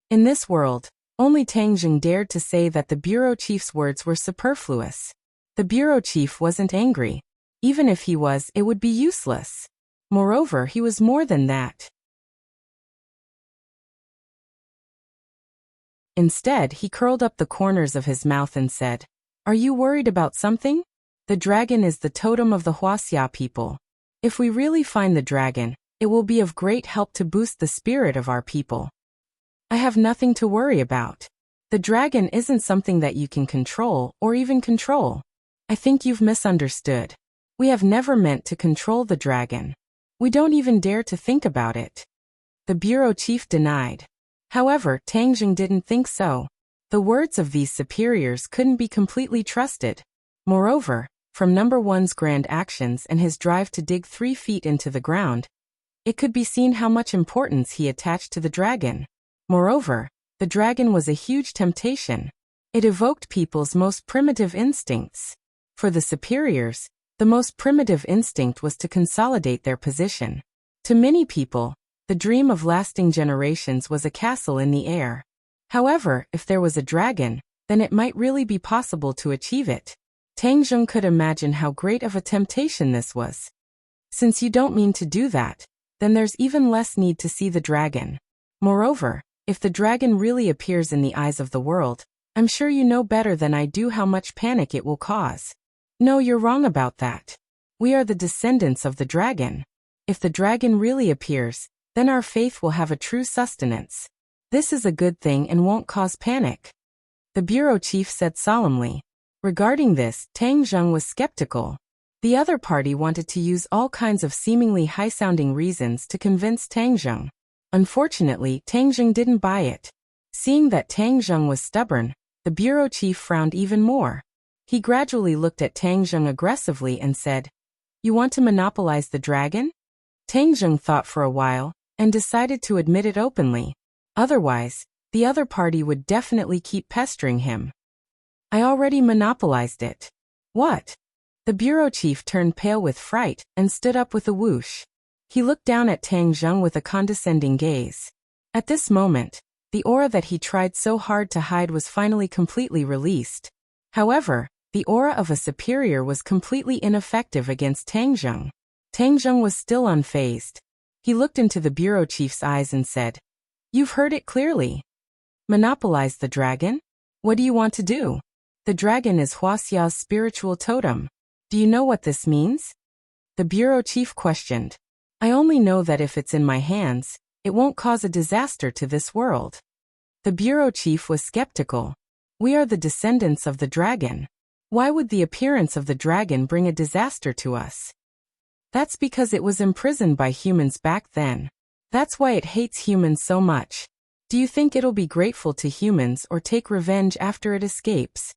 In this world, only Tang Jing dared to say that the bureau chief's words were superfluous. The bureau chief wasn't angry. Even if he was, it would be useless. Moreover, he was more than that. Instead, he curled up the corners of his mouth and said, "Are you worried about something? The dragon is the totem of the Wuxia people. If we really find the dragon, it will be of great help to boost the spirit of our people. I have nothing to worry about. The dragon isn't something that you can control or even control. I think you've misunderstood. We have never meant to control the dragon. We don't even dare to think about it." The bureau chief denied. However, Tang Jing didn't think so. The words of these superiors couldn't be completely trusted. Moreover, from number one's grand actions and his drive to dig 3 feet into the ground, it could be seen how much importance he attached to the dragon. Moreover, the dragon was a huge temptation. It evoked people's most primitive instincts. For the superiors, the most primitive instinct was to consolidate their position. To many people, the dream of lasting generations was a castle in the air. However, if there was a dragon, then it might really be possible to achieve it. Tang Jing could imagine how great of a temptation this was. Since you don't mean to do that, then there's even less need to see the dragon. Moreover, if the dragon really appears in the eyes of the world, I'm sure you know better than I do how much panic it will cause. No, you're wrong about that. We are the descendants of the dragon. If the dragon really appears, then our faith will have a true sustenance. This is a good thing and won't cause panic." The bureau chief said solemnly. Regarding this, Tang Jing was skeptical. The other party wanted to use all kinds of seemingly high-sounding reasons to convince Tang Jing. Unfortunately, Tang Jing didn't buy it. Seeing that Tang Jing was stubborn, the bureau chief frowned even more. He gradually looked at Tang Jing aggressively and said, "You want to monopolize the dragon?" Tang Jing thought for a while and decided to admit it openly. Otherwise, the other party would definitely keep pestering him. "I already monopolized it." "What?" The bureau chief turned pale with fright and stood up with a whoosh. He looked down at Tang Jing with a condescending gaze. At this moment, the aura that he tried so hard to hide was finally completely released. However, the aura of a superior was completely ineffective against Tang Jing. Tang Jing was still unfazed. He looked into the bureau chief's eyes and said, "You've heard it clearly. Monopolize the dragon? What do you want to do? The dragon is Wuxia's spiritual totem. Do you know what this means?" The bureau chief questioned. "I only know that if it's in my hands, it won't cause a disaster to this world." The bureau chief was skeptical. "We are the descendants of the dragon. Why would the appearance of the dragon bring a disaster to us?" "That's because it was imprisoned by humans back then. That's why it hates humans so much. Do you think it'll be grateful to humans or take revenge after it escapes?"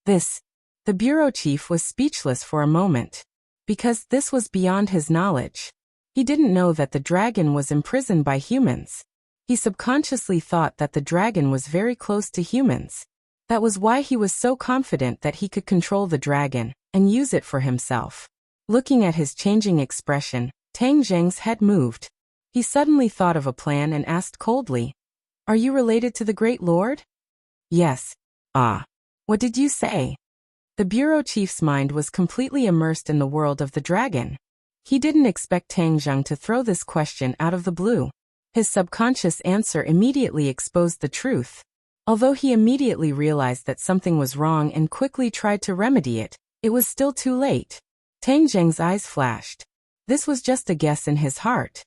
The bureau chief was speechless for a moment. Because this was beyond his knowledge. He didn't know that the dragon was imprisoned by humans. He subconsciously thought that the dragon was very close to humans. That was why he was so confident that he could control the dragon and use it for himself. Looking at his changing expression, Tang Zheng's head moved. He suddenly thought of a plan and asked coldly, "Are you related to the Great Lord?" "Yes." "Ah. What did you say?" The bureau chief's mind was completely immersed in the world of the dragon. He didn't expect Tang Zheng to throw this question out of the blue. His subconscious answer immediately exposed the truth. Although he immediately realized that something was wrong and quickly tried to remedy it, it was still too late. Tang Zheng's eyes flashed. This was just a guess in his heart.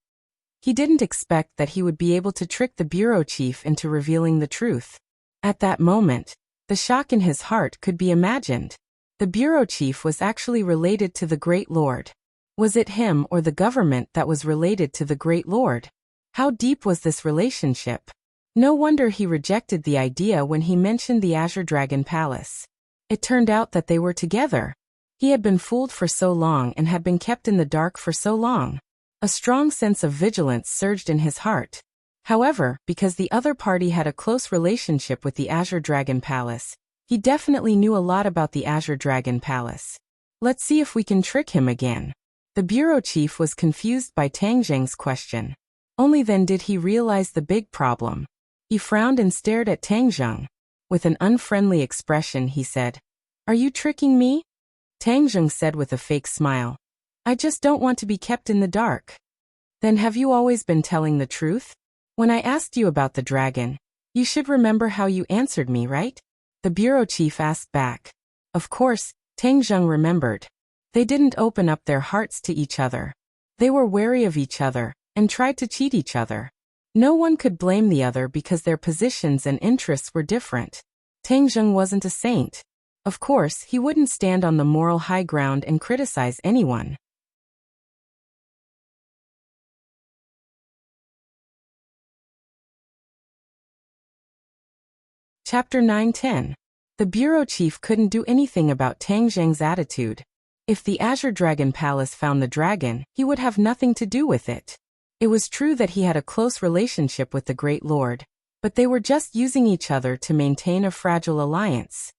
He didn't expect that he would be able to trick the bureau chief into revealing the truth. At that moment, the shock in his heart could be imagined. The bureau chief was actually related to the Great Lord. Was it him or the government that was related to the Great Lord? How deep was this relationship? No wonder he rejected the idea when he mentioned the Azure Dragon Palace. It turned out that they were together. He had been fooled for so long and had been kept in the dark for so long. A strong sense of vigilance surged in his heart. However, because the other party had a close relationship with the Azure Dragon Palace, he definitely knew a lot about the Azure Dragon Palace. Let's see if we can trick him again. The bureau chief was confused by Tang Zheng's question. Only then did he realize the big problem. He frowned and stared at Tang Zheng. With an unfriendly expression, he said, "Are you tricking me?" Tang Zheng said with a fake smile, "I just don't want to be kept in the dark." "Then have you always been telling the truth? When I asked you about the dragon, you should remember how you answered me, right?" The bureau chief asked back. Of course, Tang Zheng remembered. They didn't open up their hearts to each other. They were wary of each other and tried to cheat each other. No one could blame the other because their positions and interests were different. Tang Zheng wasn't a saint. Of course, he wouldn't stand on the moral high ground and criticize anyone. Chapter 9-10. The bureau chief couldn't do anything about Tang Zheng's attitude. If the Azure Dragon Palace found the dragon, he would have nothing to do with it. It was true that he had a close relationship with the Great Lord, but they were just using each other to maintain a fragile alliance.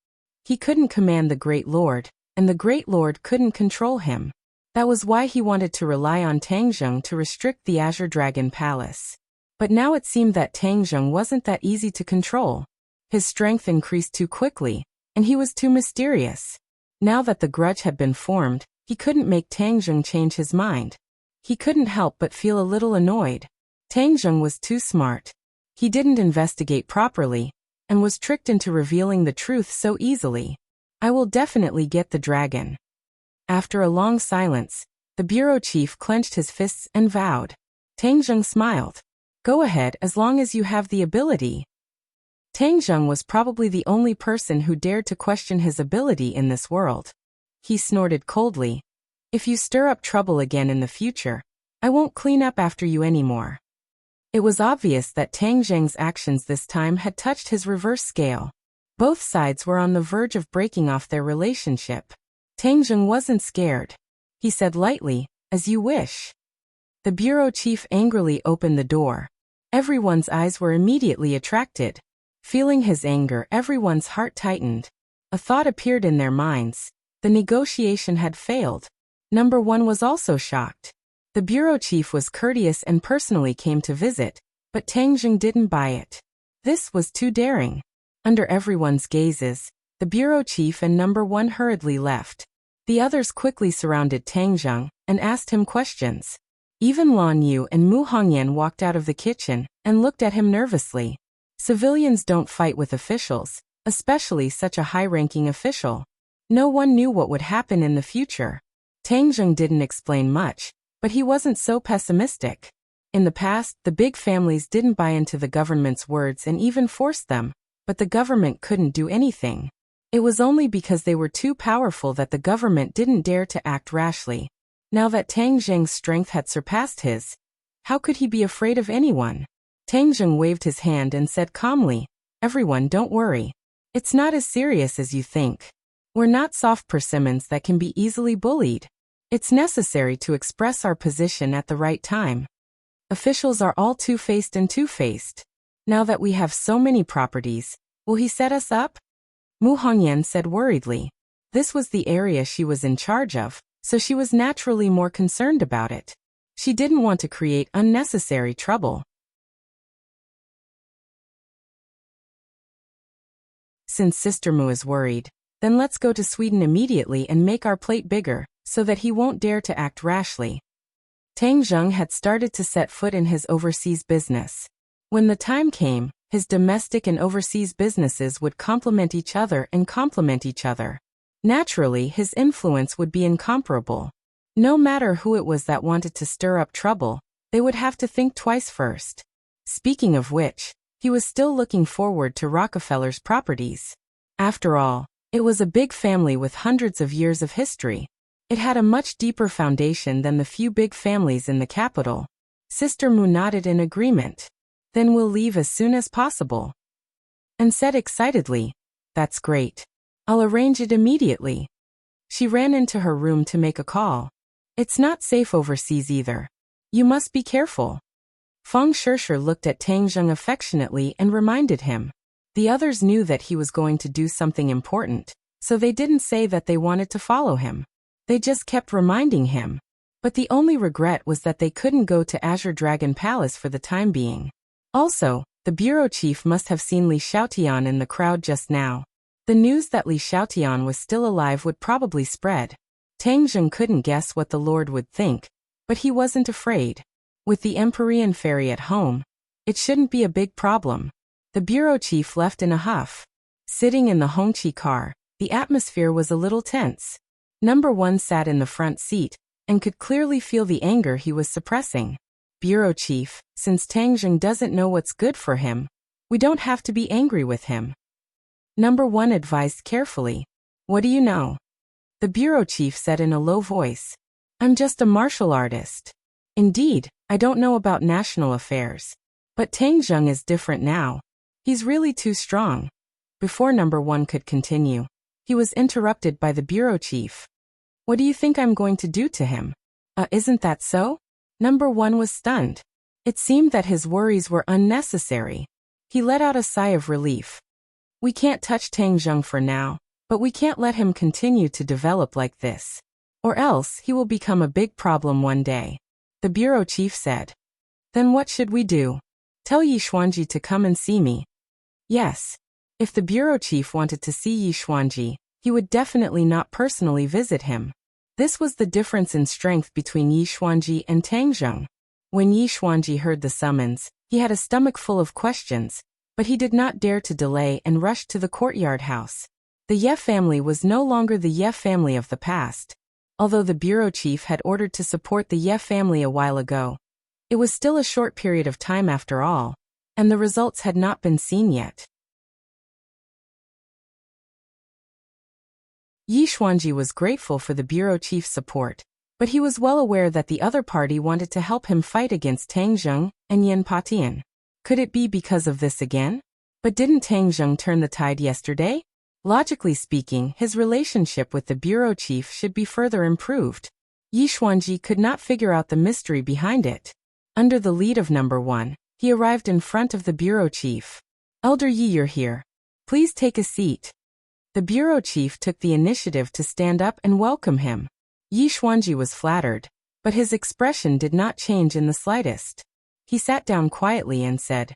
He couldn't command the Great Lord, and the Great Lord couldn't control him. That was why he wanted to rely on Tang Zheng to restrict the Azure Dragon Palace. But now it seemed that Tang Zheng wasn't that easy to control. His strength increased too quickly, and he was too mysterious. Now that the grudge had been formed, he couldn't make Tang Zheng change his mind. He couldn't help but feel a little annoyed. Tang Zheng was too smart. He didn't investigate properly, and was tricked into revealing the truth so easily. "I will definitely get the dragon." After a long silence, the bureau chief clenched his fists and vowed. Tang Zheng smiled. "Go ahead as long as you have the ability." Tang Zheng was probably the only person who dared to question his ability in this world. He snorted coldly. "If you stir up trouble again in the future, I won't clean up after you anymore." It was obvious that Tang Zheng's actions this time had touched his reverse scale. Both sides were on the verge of breaking off their relationship. Tang Zheng wasn't scared. He said lightly, "As you wish." The bureau chief angrily opened the door. Everyone's eyes were immediately attracted. Feeling his anger, everyone's heart tightened. A thought appeared in their minds. The negotiation had failed. Number one was also shocked. The bureau chief was courteous and personally came to visit, but Tang Zheng didn't buy it. This was too daring. Under everyone's gazes, the bureau chief and number one hurriedly left. The others quickly surrounded Tang Zheng and asked him questions. Even Lan Yu and Mu Hongyan walked out of the kitchen and looked at him nervously. Civilians don't fight with officials, especially such a high-ranking official. No one knew what would happen in the future. Tang Zheng didn't explain much, but he wasn't so pessimistic. In the past, the big families didn't buy into the government's words and even forced them, but the government couldn't do anything. It was only because they were too powerful that the government didn't dare to act rashly. Now that Tang Zheng's strength had surpassed his, how could he be afraid of anyone? Tang Zheng waved his hand and said calmly, "Everyone, don't worry. It's not as serious as you think. We're not soft persimmons that can be easily bullied. It's necessary to express our position at the right time." Officials are all two-faced and two-faced. Now that we have so many properties, will he set us up? Mu Hongyan said worriedly. This was the area she was in charge of, so she was naturally more concerned about it. She didn't want to create unnecessary trouble. Since Sister Mu is worried, then let's go to Sweden immediately and make our plate bigger, so that he won't dare to act rashly. Tang Zheng had started to set foot in his overseas business. When the time came, his domestic and overseas businesses would complement each other and complement each other. Naturally, his influence would be incomparable. No matter who it was that wanted to stir up trouble, they would have to think twice first. Speaking of which, he was still looking forward to Rockefeller's properties. After all, it was a big family with hundreds of years of history. It had a much deeper foundation than the few big families in the capital. Sister Mu nodded in agreement. Then we'll leave as soon as possible. And said excitedly, "That's great. I'll arrange it immediately." She ran into her room to make a call. "It's not safe overseas either. You must be careful." Feng Shisher looked at Tang Zheng affectionately and reminded him. The others knew that he was going to do something important, so they didn't say that they wanted to follow him. They just kept reminding him. But the only regret was that they couldn't go to Azure Dragon Palace for the time being. Also, the bureau chief must have seen Li Xiaotian in the crowd just now. The news that Li Xiaotian was still alive would probably spread. Tang Zheng couldn't guess what the Lord would think, but he wasn't afraid. With the Empyrean ferry at home, it shouldn't be a big problem. The bureau chief left in a huff. Sitting in the Hongqi car, the atmosphere was a little tense. Number 1 sat in the front seat, and could clearly feel the anger he was suppressing. "Bureau chief, since Tang Zheng doesn't know what's good for him, we don't have to be angry with him." Number 1 advised carefully. "What do you know?" The bureau chief said in a low voice. "I'm just a martial artist. Indeed, I don't know about national affairs. But Tang Zheng is different now. He's really too strong." Before Number 1 could continue, he was interrupted by the bureau chief. "What do you think I'm going to do to him?" Isn't that so?" Number 1 was stunned. It seemed that his worries were unnecessary. He let out a sigh of relief. "We can't touch Tang Zheng for now, but we can't let him continue to develop like this. Or else he will become a big problem one day," the bureau chief said. "Then what should we do? Tell Yi Xuanji to come and see me." Yes. If the bureau chief wanted to see Yi Xuanji, he would definitely not personally visit him. This was the difference in strength between Yi Xuanji and Tang Zheng. When Yi Xuanji heard the summons, he had a stomach full of questions, but he did not dare to delay and rushed to the courtyard house. The Ye family was no longer the Ye family of the past. Although the bureau chief had ordered to support the Ye family a while ago, it was still a short period of time after all, and the results had not been seen yet. Yi Xuanji was grateful for the bureau chief's support, but he was well aware that the other party wanted to help him fight against Tang Zheng and Yan Patian. Could it be because of this again? But didn't Tang Zheng turn the tide yesterday? Logically speaking, his relationship with the bureau chief should be further improved. Yi Xuanji could not figure out the mystery behind it. Under the lead of Number 1, he arrived in front of the bureau chief. "Elder Yi, you're here. Please take a seat." The bureau chief took the initiative to stand up and welcome him. Yi Xuanji was flattered, but his expression did not change in the slightest. He sat down quietly and said,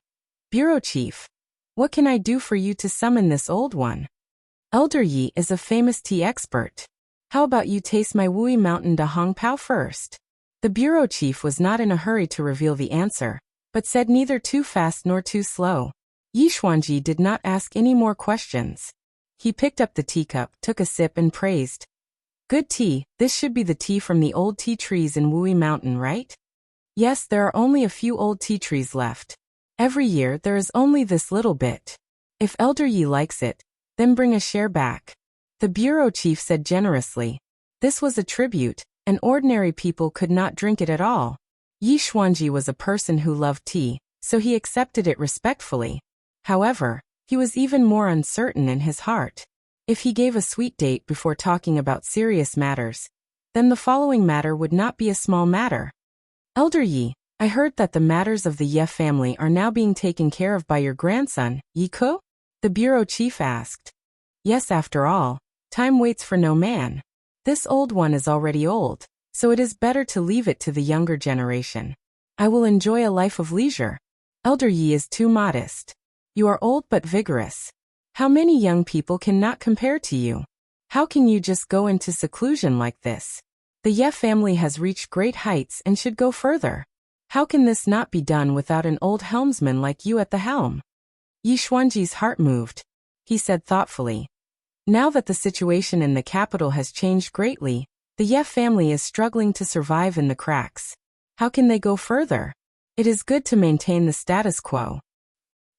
"Bureau chief, what can I do for you to summon this old one? Elder Yi is a famous tea expert. How about you taste my Wui Mountain Da Hong Pao first?" The bureau chief was not in a hurry to reveal the answer, but said neither too fast nor too slow. Yi Xuanji did not ask any more questions. He picked up the teacup, took a sip and praised. "Good tea, this should be the tea from the old tea trees in Wui Mountain, right?" "Yes, there are only a few old tea trees left. Every year there is only this little bit. If Elder Yi likes it, then bring a share back," the bureau chief said generously. This was a tribute, and ordinary people could not drink it at all. Yi Xuanji was a person who loved tea, so he accepted it respectfully. However, he was even more uncertain in his heart. If he gave a sweet date before talking about serious matters, then the following matter would not be a small matter. "Elder Yi, I heard that the matters of the Ye family are now being taken care of by your grandson, Yi Ke? The bureau chief asked. Yes, after all, time waits for no man. This old one is already old, so it is better to leave it to the younger generation. I will enjoy a life of leisure. Elder Yi is too modest. You are old but vigorous. How many young people cannot compare to you? How can you just go into seclusion like this? The Ye family has reached great heights and should go further. How can this not be done without an old helmsman like you at the helm? Yi Xuanji's heart moved. He said thoughtfully. Now that the situation in the capital has changed greatly, the Ye family is struggling to survive in the cracks. How can they go further? It is good to maintain the status quo.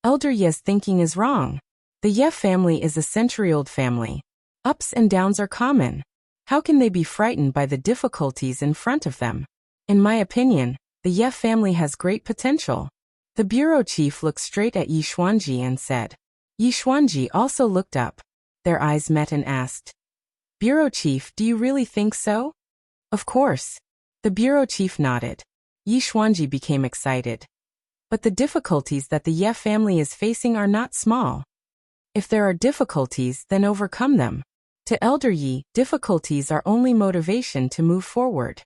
Elder Ye's thinking is wrong. The Ye family is a century-old family. Ups and downs are common. How can they be frightened by the difficulties in front of them? In my opinion, the Ye family has great potential. The bureau chief looked straight at Yi Xuanji and said. Yi Xuanji also looked up. Their eyes met and asked. Bureau chief, do you really think so? Of course. The bureau chief nodded. Yi Xuanji became excited. But the difficulties that the Ye family is facing are not small. If there are difficulties, then overcome them. To Elder Yi, difficulties are only motivation to move forward.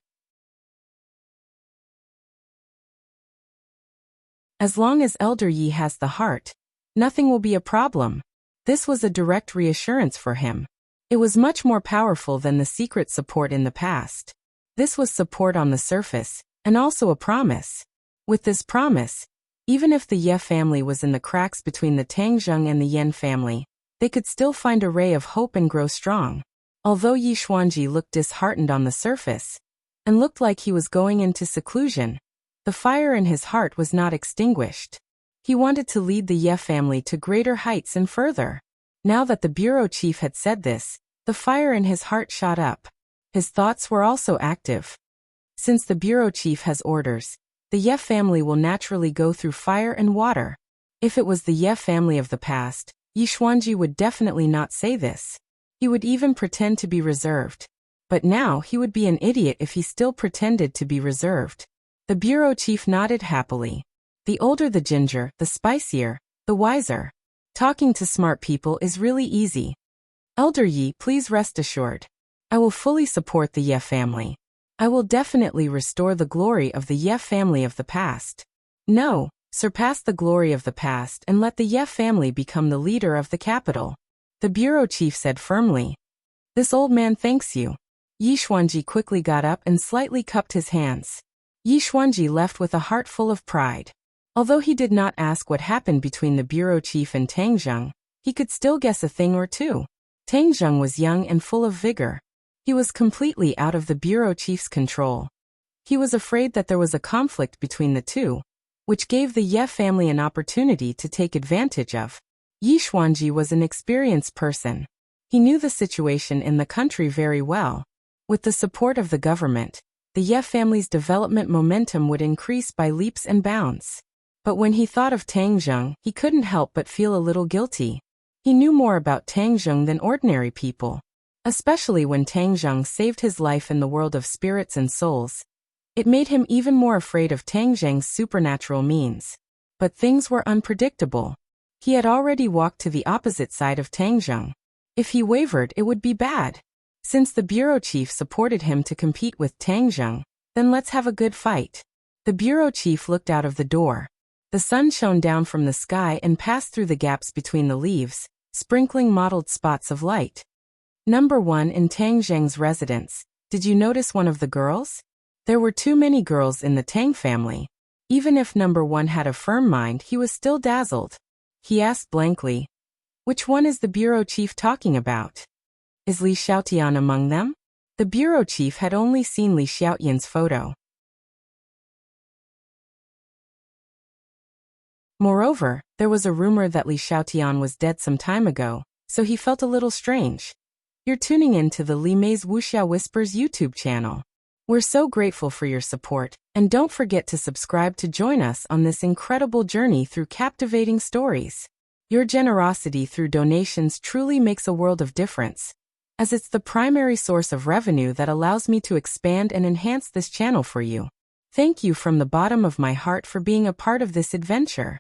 As long as Elder Yi has the heart, nothing will be a problem. This was a direct reassurance for him. It was much more powerful than the secret support in the past. This was support on the surface, and also a promise. With this promise, even if the Ye family was in the cracks between the Tangzheng and the Yan family, they could still find a ray of hope and grow strong. Although Yi Xuanji looked disheartened on the surface, and looked like he was going into seclusion, the fire in his heart was not extinguished. He wanted to lead the Ye family to greater heights and further. Now that the bureau chief had said this, the fire in his heart shot up. His thoughts were also active. Since the bureau chief has orders, the Ye family will naturally go through fire and water. If it was the Ye family of the past, Yi Xuanji would definitely not say this. He would even pretend to be reserved. But now he would be an idiot if he still pretended to be reserved. The bureau chief nodded happily. The older the ginger, the spicier, the wiser. Talking to smart people is really easy. Elder Yi, please rest assured. I will fully support the Ye family. I will definitely restore the glory of the Ye family of the past. No, surpass the glory of the past and let the Ye family become the leader of the capital. The bureau chief said firmly. This old man thanks you. Yi Xuanji quickly got up and slightly cupped his hands. Yi Xuanji left with a heart full of pride. Although he did not ask what happened between the bureau chief and Tangzheng, he could still guess a thing or two. Tangzheng was young and full of vigor. He was completely out of the bureau chief's control. He was afraid that there was a conflict between the two, which gave the Ye family an opportunity to take advantage of. Yi Xuanji was an experienced person. He knew the situation in the country very well. With the support of the government, the Ye family's development momentum would increase by leaps and bounds. But when he thought of Tangzheng, he couldn't help but feel a little guilty. He knew more about Tangzheng than ordinary people. Especially when Tangzheng saved his life in the world of spirits and souls. It made him even more afraid of Tangzheng's supernatural means. But things were unpredictable. He had already walked to the opposite side of Tangzheng. If he wavered, it would be bad. Since the bureau chief supported him to compete with Tangzheng, then let's have a good fight. The bureau chief looked out of the door. The sun shone down from the sky and passed through the gaps between the leaves, sprinkling mottled spots of light. Number 1 in Tangzheng's residence. Did you notice one of the girls? There were too many girls in the Tang family. Even if number 1 had a firm mind, he was still dazzled. He asked blankly, which one is the bureau chief talking about? Is Li Xiaotian among them? The bureau chief had only seen Li Xiaotian's photo. Moreover, there was a rumor that Li Xiaotian was dead some time ago, so he felt a little strange. You're tuning in to the Li Mei's Wuxia Whispers YouTube channel. We're so grateful for your support, and don't forget to subscribe to join us on this incredible journey through captivating stories. Your generosity through donations truly makes a world of difference, as it's the primary source of revenue that allows me to expand and enhance this channel for you. Thank you from the bottom of my heart for being a part of this adventure.